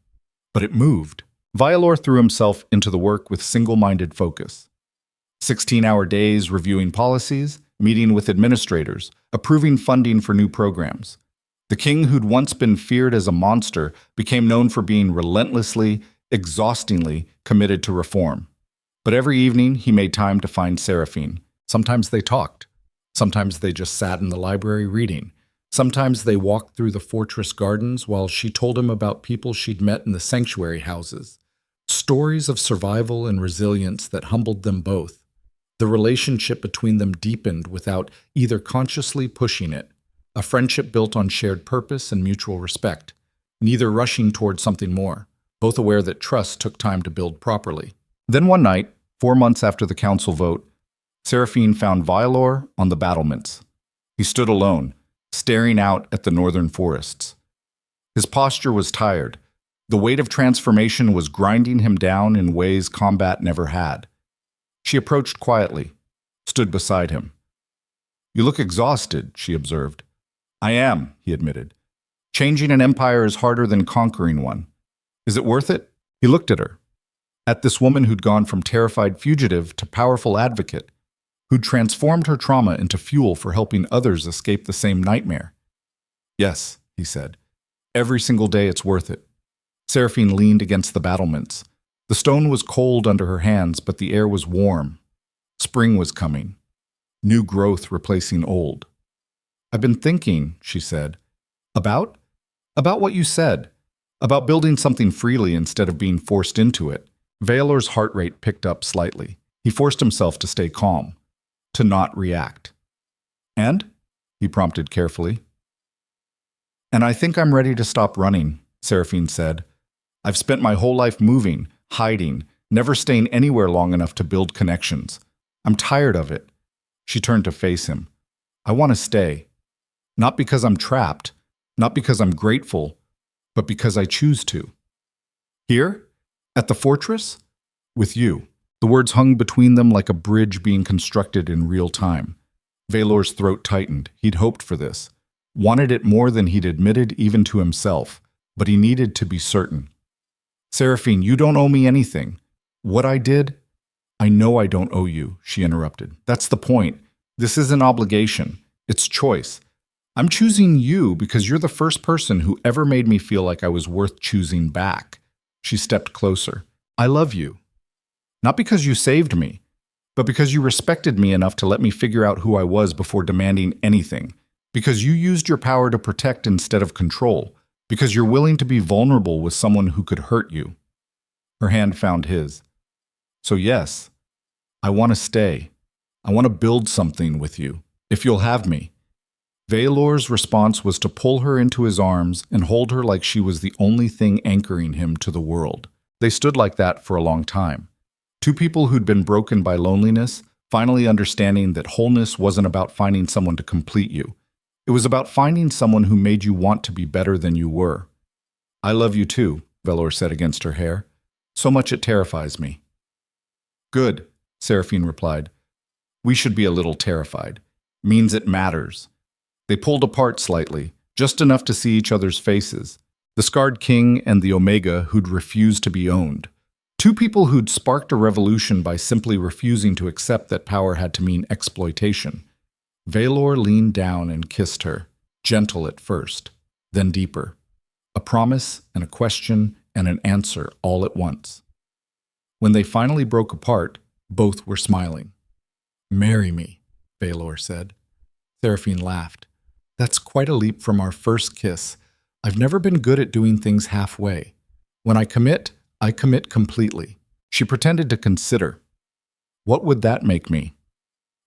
but it moved. Vaelor threw himself into the work with single-minded focus. 16-hour days reviewing policies, meeting with administrators, approving funding for new programs. The king who'd once been feared as a monster became known for being relentlessly, exhaustingly committed to reform. But every evening, he made time to find Seraphine. Sometimes they talked. Sometimes they just sat in the library reading. Sometimes they walked through the fortress gardens while she told him about people she'd met in the sanctuary houses. Stories of survival and resilience that humbled them both. The relationship between them deepened without either consciously pushing it. A friendship built on shared purpose and mutual respect, neither rushing toward something more, both aware that trust took time to build properly. Then one night, 4 months after the council vote, Seraphine found Vaelor on the battlements. He stood alone, staring out at the northern forests. His posture was tired. The weight of transformation was grinding him down in ways combat never had. She approached quietly, stood beside him. "You look exhausted," she observed. "I am," he admitted. Changing an empire is harder than conquering one. Is it worth it? He looked at her. At this woman who'd gone from terrified fugitive to powerful advocate, who'd transformed her trauma into fuel for helping others escape the same nightmare. Yes, he said. Every single day it's worth it. Seraphine leaned against the battlements. The stone was cold under her hands, but the air was warm. Spring was coming. New growth replacing old. I've been thinking, she said. About what you said. About building something freely instead of being forced into it. Vaelor's heart rate picked up slightly. He forced himself to stay calm, to not react. And? He prompted carefully. And I think I'm ready to stop running, Seraphine said. I've spent my whole life moving, hiding, never staying anywhere long enough to build connections. I'm tired of it. She turned to face him. I want to stay. Not because I'm trapped, not because I'm grateful, but because I choose to. Here? At the fortress? With you. The words hung between them like a bridge being constructed in real time. Vaelor's throat tightened. He'd hoped for this. Wanted it more than he'd admitted even to himself, but he needed to be certain. Seraphine, you don't owe me anything. What I did? I know I don't owe you, she interrupted. That's the point. This isn't obligation. It's choice. I'm choosing you because you're the first person who ever made me feel like I was worth choosing back. She stepped closer. I love you. Not because you saved me, but because you respected me enough to let me figure out who I was before demanding anything. Because you used your power to protect instead of control. Because you're willing to be vulnerable with someone who could hurt you. Her hand found his. So yes, I want to stay. I want to build something with you, if you'll have me. Vaelor's response was to pull her into his arms and hold her like she was the only thing anchoring him to the world. They stood like that for a long time. Two people who'd been broken by loneliness, finally understanding that wholeness wasn't about finding someone to complete you. It was about finding someone who made you want to be better than you were. I love you too, Vaelor said against her hair. So much it terrifies me. Good, Seraphine replied. We should be a little terrified. Means it matters. They pulled apart slightly, just enough to see each other's faces. The scarred king and the Omega who'd refused to be owned. Two people who'd sparked a revolution by simply refusing to accept that power had to mean exploitation. Vaelor leaned down and kissed her, gentle at first, then deeper. A promise and a question and an answer all at once. When they finally broke apart, both were smiling. Marry me, Vaelor said. Seraphine laughed. That's quite a leap from our first kiss. I've never been good at doing things halfway. When I commit completely. She pretended to consider. What would that make me?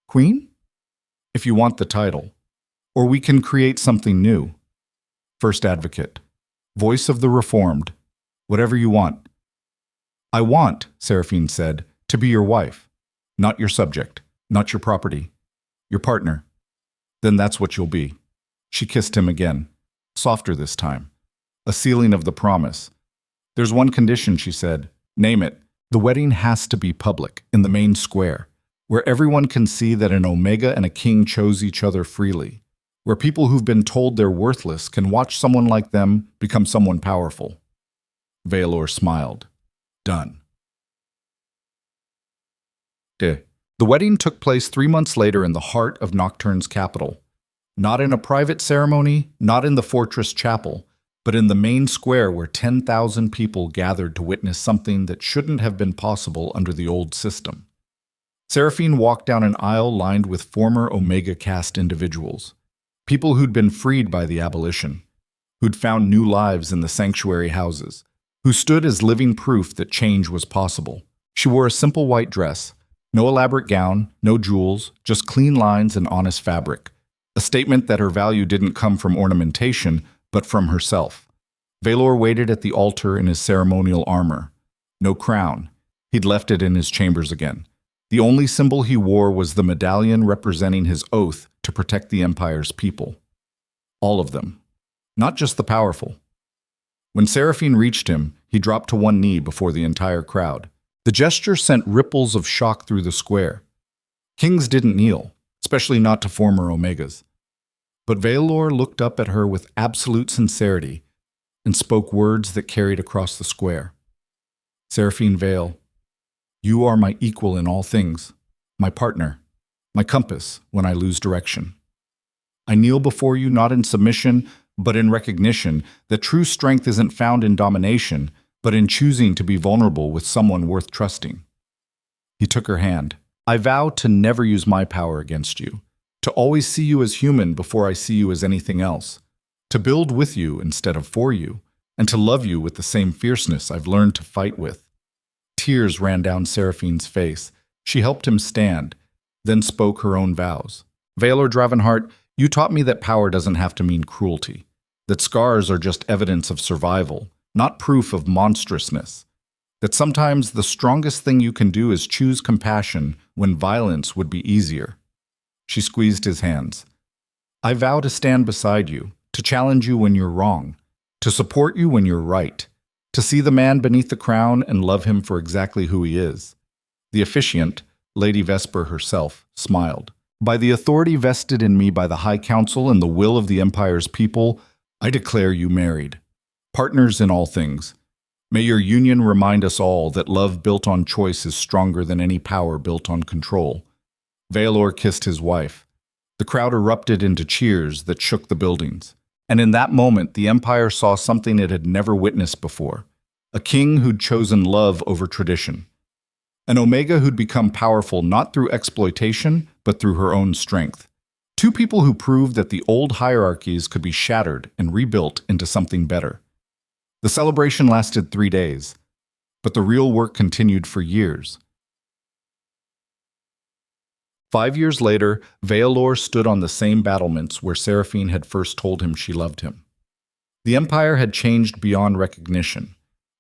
Queen? If you want the title. Or we can create something new. First advocate. Voice of the reformed. Whatever you want. I want, Seraphine said, to be your wife. Not your subject. Not your property. Your partner. Then that's what you'll be. She kissed him again. Softer this time. A sealing of the promise. There's one condition, she said. Name it. The wedding has to be public, in the main square, where everyone can see that an Omega and a king chose each other freely, where people who've been told they're worthless can watch someone like them become someone powerful. Vaelor smiled. Done. The wedding took place 3 months later in the heart of Nocturne's capital. Not in a private ceremony, not in the fortress chapel, but in the main square where 10,000 people gathered to witness something that shouldn't have been possible under the old system. Seraphine walked down an aisle lined with former Omega caste individuals, people who'd been freed by the abolition, who'd found new lives in the sanctuary houses, who stood as living proof that change was possible. She wore a simple white dress, no elaborate gown, no jewels, just clean lines and honest fabric, a statement that her value didn't come from ornamentation, but from herself. Vaelor waited at the altar in his ceremonial armor. No crown. He'd left it in his chambers again. The only symbol he wore was the medallion representing his oath to protect the Empire's people. All of them. Not just the powerful. When Seraphine reached him, he dropped to one knee before the entire crowd. The gesture sent ripples of shock through the square. Kings didn't kneel, especially not to former Omegas. But Vaelor looked up at her with absolute sincerity and spoke words that carried across the square. Seraphine Vale, you are my equal in all things, my partner, my compass when I lose direction. I kneel before you not in submission, but in recognition that true strength isn't found in domination, but in choosing to be vulnerable with someone worth trusting. He took her hand. I vow to never use my power against you, to always see you as human before I see you as anything else, to build with you instead of for you, and to love you with the same fierceness I've learned to fight with. Tears ran down Seraphine's face. She helped him stand, then spoke her own vows. Vaelor Dravenhart, you taught me that power doesn't have to mean cruelty, that scars are just evidence of survival, not proof of monstrousness, that sometimes the strongest thing you can do is choose compassion when violence would be easier. She squeezed his hands. I vow to stand beside you, to challenge you when you're wrong, to support you when you're right, to see the man beneath the crown and love him for exactly who he is. The officiant, Lady Vesper herself, smiled. By the authority vested in me by the High Council and the will of the Empire's people, I declare you married. Partners in all things. May your union remind us all that love built on choice is stronger than any power built on control. Vaelor kissed his wife. The crowd erupted into cheers that shook the buildings. And in that moment, the Empire saw something it had never witnessed before. A king who'd chosen love over tradition. An Omega who'd become powerful not through exploitation, but through her own strength. Two people who proved that the old hierarchies could be shattered and rebuilt into something better. The celebration lasted 3 days, but the real work continued for years. 5 years later, Vaelor stood on the same battlements where Seraphine had first told him she loved him. The Empire had changed beyond recognition.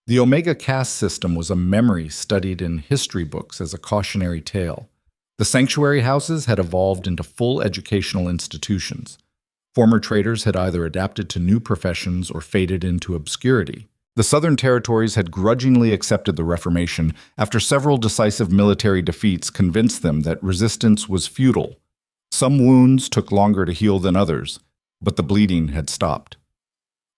The Omega caste system was a memory studied in history books as a cautionary tale. The sanctuary houses had evolved into full educational institutions. Former traders had either adapted to new professions or faded into obscurity. The southern territories had grudgingly accepted the Reformation after several decisive military defeats convinced them that resistance was futile. Some wounds took longer to heal than others, but the bleeding had stopped.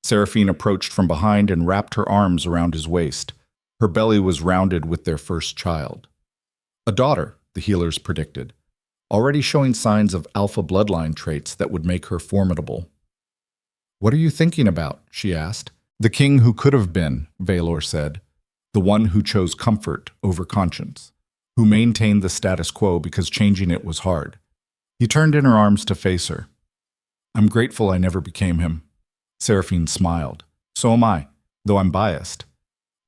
Seraphine approached from behind and wrapped her arms around his waist. Her belly was rounded with their first child. A daughter, the healers predicted, already showing signs of alpha bloodline traits that would make her formidable. What are you thinking about? She asked. The king who could have been, Vaelor said, the one who chose comfort over conscience, who maintained the status quo because changing it was hard. He turned in her arms to face her. I'm grateful I never became him. Seraphine smiled. So am I, though I'm biased.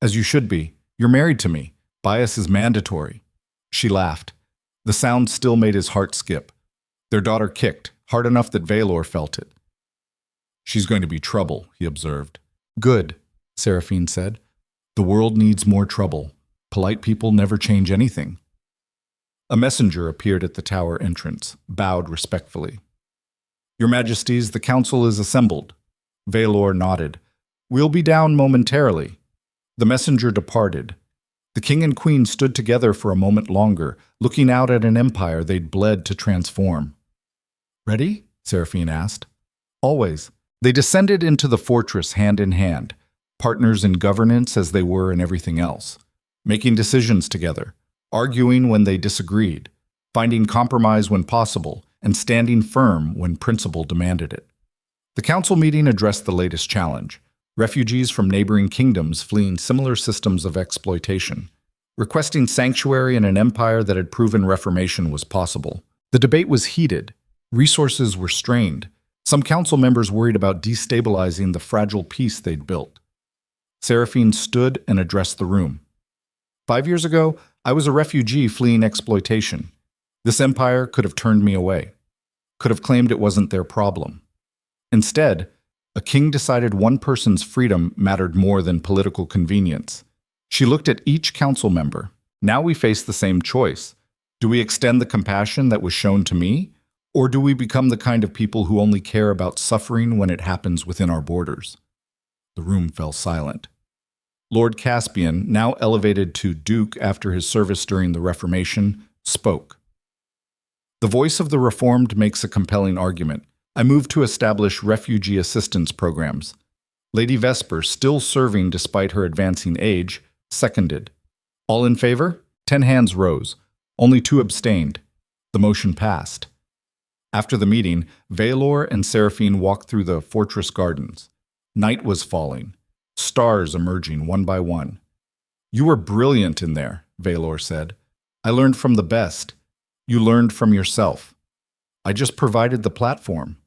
As you should be. You're married to me. Bias is mandatory. She laughed. The sound still made his heart skip. Their daughter kicked, hard enough that Vaelor felt it. She's going to be trouble, he observed. Good, Seraphine said. The world needs more trouble. Polite people never change anything. A messenger appeared at the tower entrance, bowed respectfully. Your Majesties, the council is assembled. Vaelor nodded. We'll be down momentarily. The messenger departed. The king and queen stood together for a moment longer, looking out at an empire they'd bled to transform. Ready? Seraphine asked. Always. They descended into the fortress hand in hand, partners in governance as they were in everything else, making decisions together, arguing when they disagreed, finding compromise when possible, and standing firm when principle demanded it. The council meeting addressed the latest challenge, refugees from neighboring kingdoms fleeing similar systems of exploitation, requesting sanctuary in an empire that had proven reformation was possible. The debate was heated. Resources were strained. Some council members worried about destabilizing the fragile peace they'd built. Seraphine stood and addressed the room. 5 years ago, I was a refugee fleeing exploitation. This empire could have turned me away, could have claimed it wasn't their problem. Instead, a king decided one person's freedom mattered more than political convenience. She looked at each council member. Now we face the same choice. Do we extend the compassion that was shown to me? Or do we become the kind of people who only care about suffering when it happens within our borders? The room fell silent. Lord Caspian, now elevated to Duke after his service during the Reformation, spoke. The voice of the Reformed makes a compelling argument. I moved to establish refugee assistance programs. Lady Vesper, still serving despite her advancing age, seconded. All in favor? 10 hands rose. Only 2 abstained. The motion passed. After the meeting, Vaelor and Seraphine walked through the fortress gardens. Night was falling, stars emerging one by one. You were brilliant in there, Vaelor said. I learned from the best. You learned from yourself. I just provided the platform.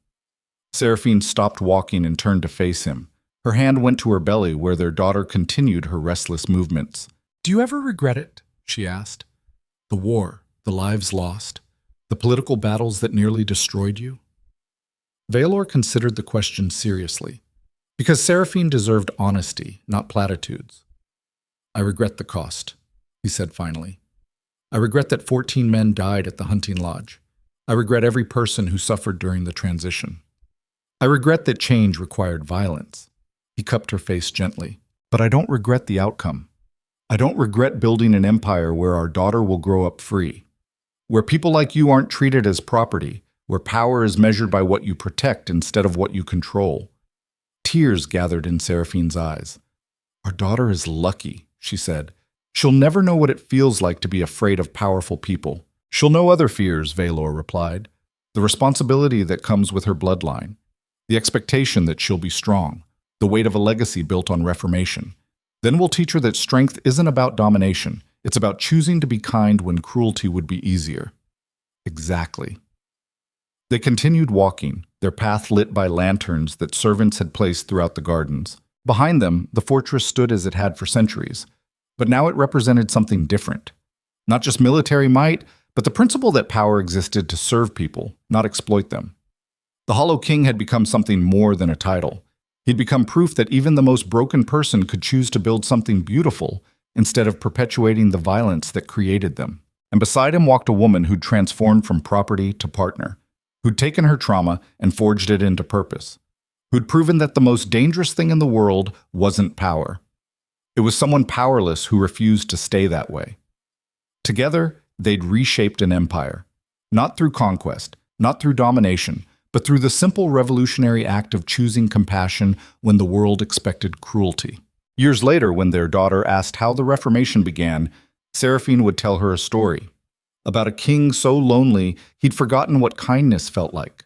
Seraphine stopped walking and turned to face him. Her hand went to her belly where their daughter continued her restless movements. Do you ever regret it? She asked. The war, the lives lost, the political battles that nearly destroyed you? Vaelor considered the question seriously, because Seraphine deserved honesty, not platitudes. I regret the cost, he said finally. I regret that 14 men died at the hunting lodge. I regret every person who suffered during the transition. I regret that change required violence. He cupped her face gently. But I don't regret the outcome. I don't regret building an empire where our daughter will grow up free, where people like you aren't treated as property, where power is measured by what you protect instead of what you control. Tears gathered in Seraphine's eyes. Our daughter is lucky, she said. She'll never know what it feels like to be afraid of powerful people. She'll know other fears, Vaelor replied. The responsibility that comes with her bloodline, the expectation that she'll be strong, the weight of a legacy built on reformation. Then we'll teach her that strength isn't about domination. It's about choosing to be kind when cruelty would be easier. Exactly. They continued walking, their path lit by lanterns that servants had placed throughout the gardens. Behind them, the fortress stood as it had for centuries, but now it represented something different. Not just military might, but the principle that power existed to serve people, not exploit them. The Hollow King had become something more than a title. He'd become proof that even the most broken person could choose to build something beautiful instead of perpetuating the violence that created them. And beside him walked a woman who'd transformed from property to partner, who'd taken her trauma and forged it into purpose, who'd proven that the most dangerous thing in the world wasn't power. It was someone powerless who refused to stay that way. Together, they'd reshaped an empire, not through conquest, not through domination, but through the simple revolutionary act of choosing compassion when the world expected cruelty. Years later, when their daughter asked how the Reformation began, Seraphine would tell her a story about a king so lonely he'd forgotten what kindness felt like,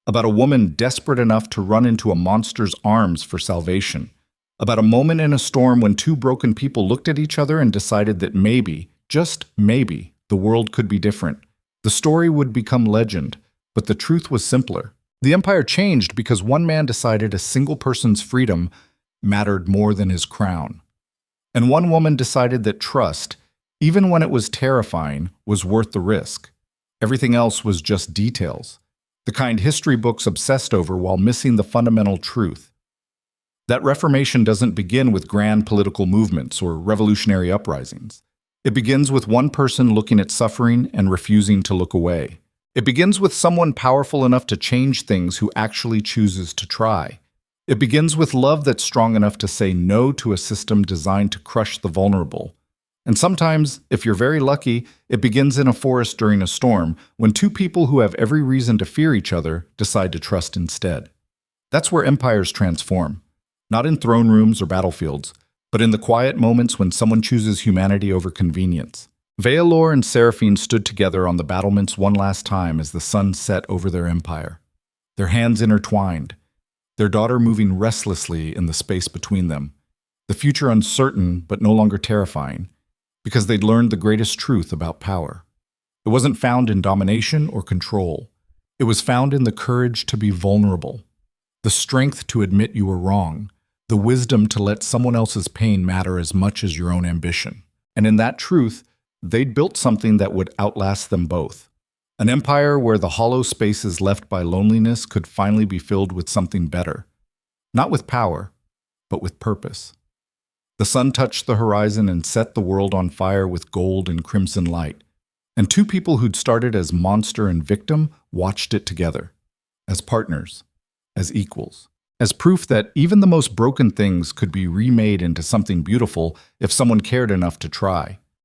about a woman desperate enough to run into a monster's arms for salvation, about a moment in a storm when 2 broken people looked at each other and decided that maybe, just maybe, the world could be different. The story would become legend, but the truth was simpler. The empire changed because one man decided a single person's freedom mattered more than his crown. And one woman decided that trust, even when it was terrifying, was worth the risk. Everything else was just details, the kind history books obsessed over while missing the fundamental truth. That Reformation doesn't begin with grand political movements or revolutionary uprisings. It begins with one person looking at suffering and refusing to look away. It begins with someone powerful enough to change things who actually chooses to try. It begins with love that's strong enough to say no to a system designed to crush the vulnerable. And sometimes, if you're very lucky, it begins in a forest during a storm when 2 people who have every reason to fear each other decide to trust instead. That's where empires transform, not in throne rooms or battlefields, but in the quiet moments when someone chooses humanity over convenience. Vaelor and Seraphine stood together on the battlements one last time as the sun set over their empire, their hands intertwined, their daughter moving restlessly in the space between them, the future uncertain but no longer terrifying, because they'd learned the greatest truth about power. It wasn't found in domination or control. It was found in the courage to be vulnerable, the strength to admit you were wrong, the wisdom to let someone else's pain matter as much as your own ambition. And in that truth, they'd built something that would outlast them both. An empire where the hollow spaces left by loneliness could finally be filled with something better. Not with power, but with purpose. The sun touched the horizon and set the world on fire with gold and crimson light. And 2 people who'd started as monster and victim watched it together. As partners. As equals. As proof that even the most broken things could be remade into something beautiful if someone cared enough to try.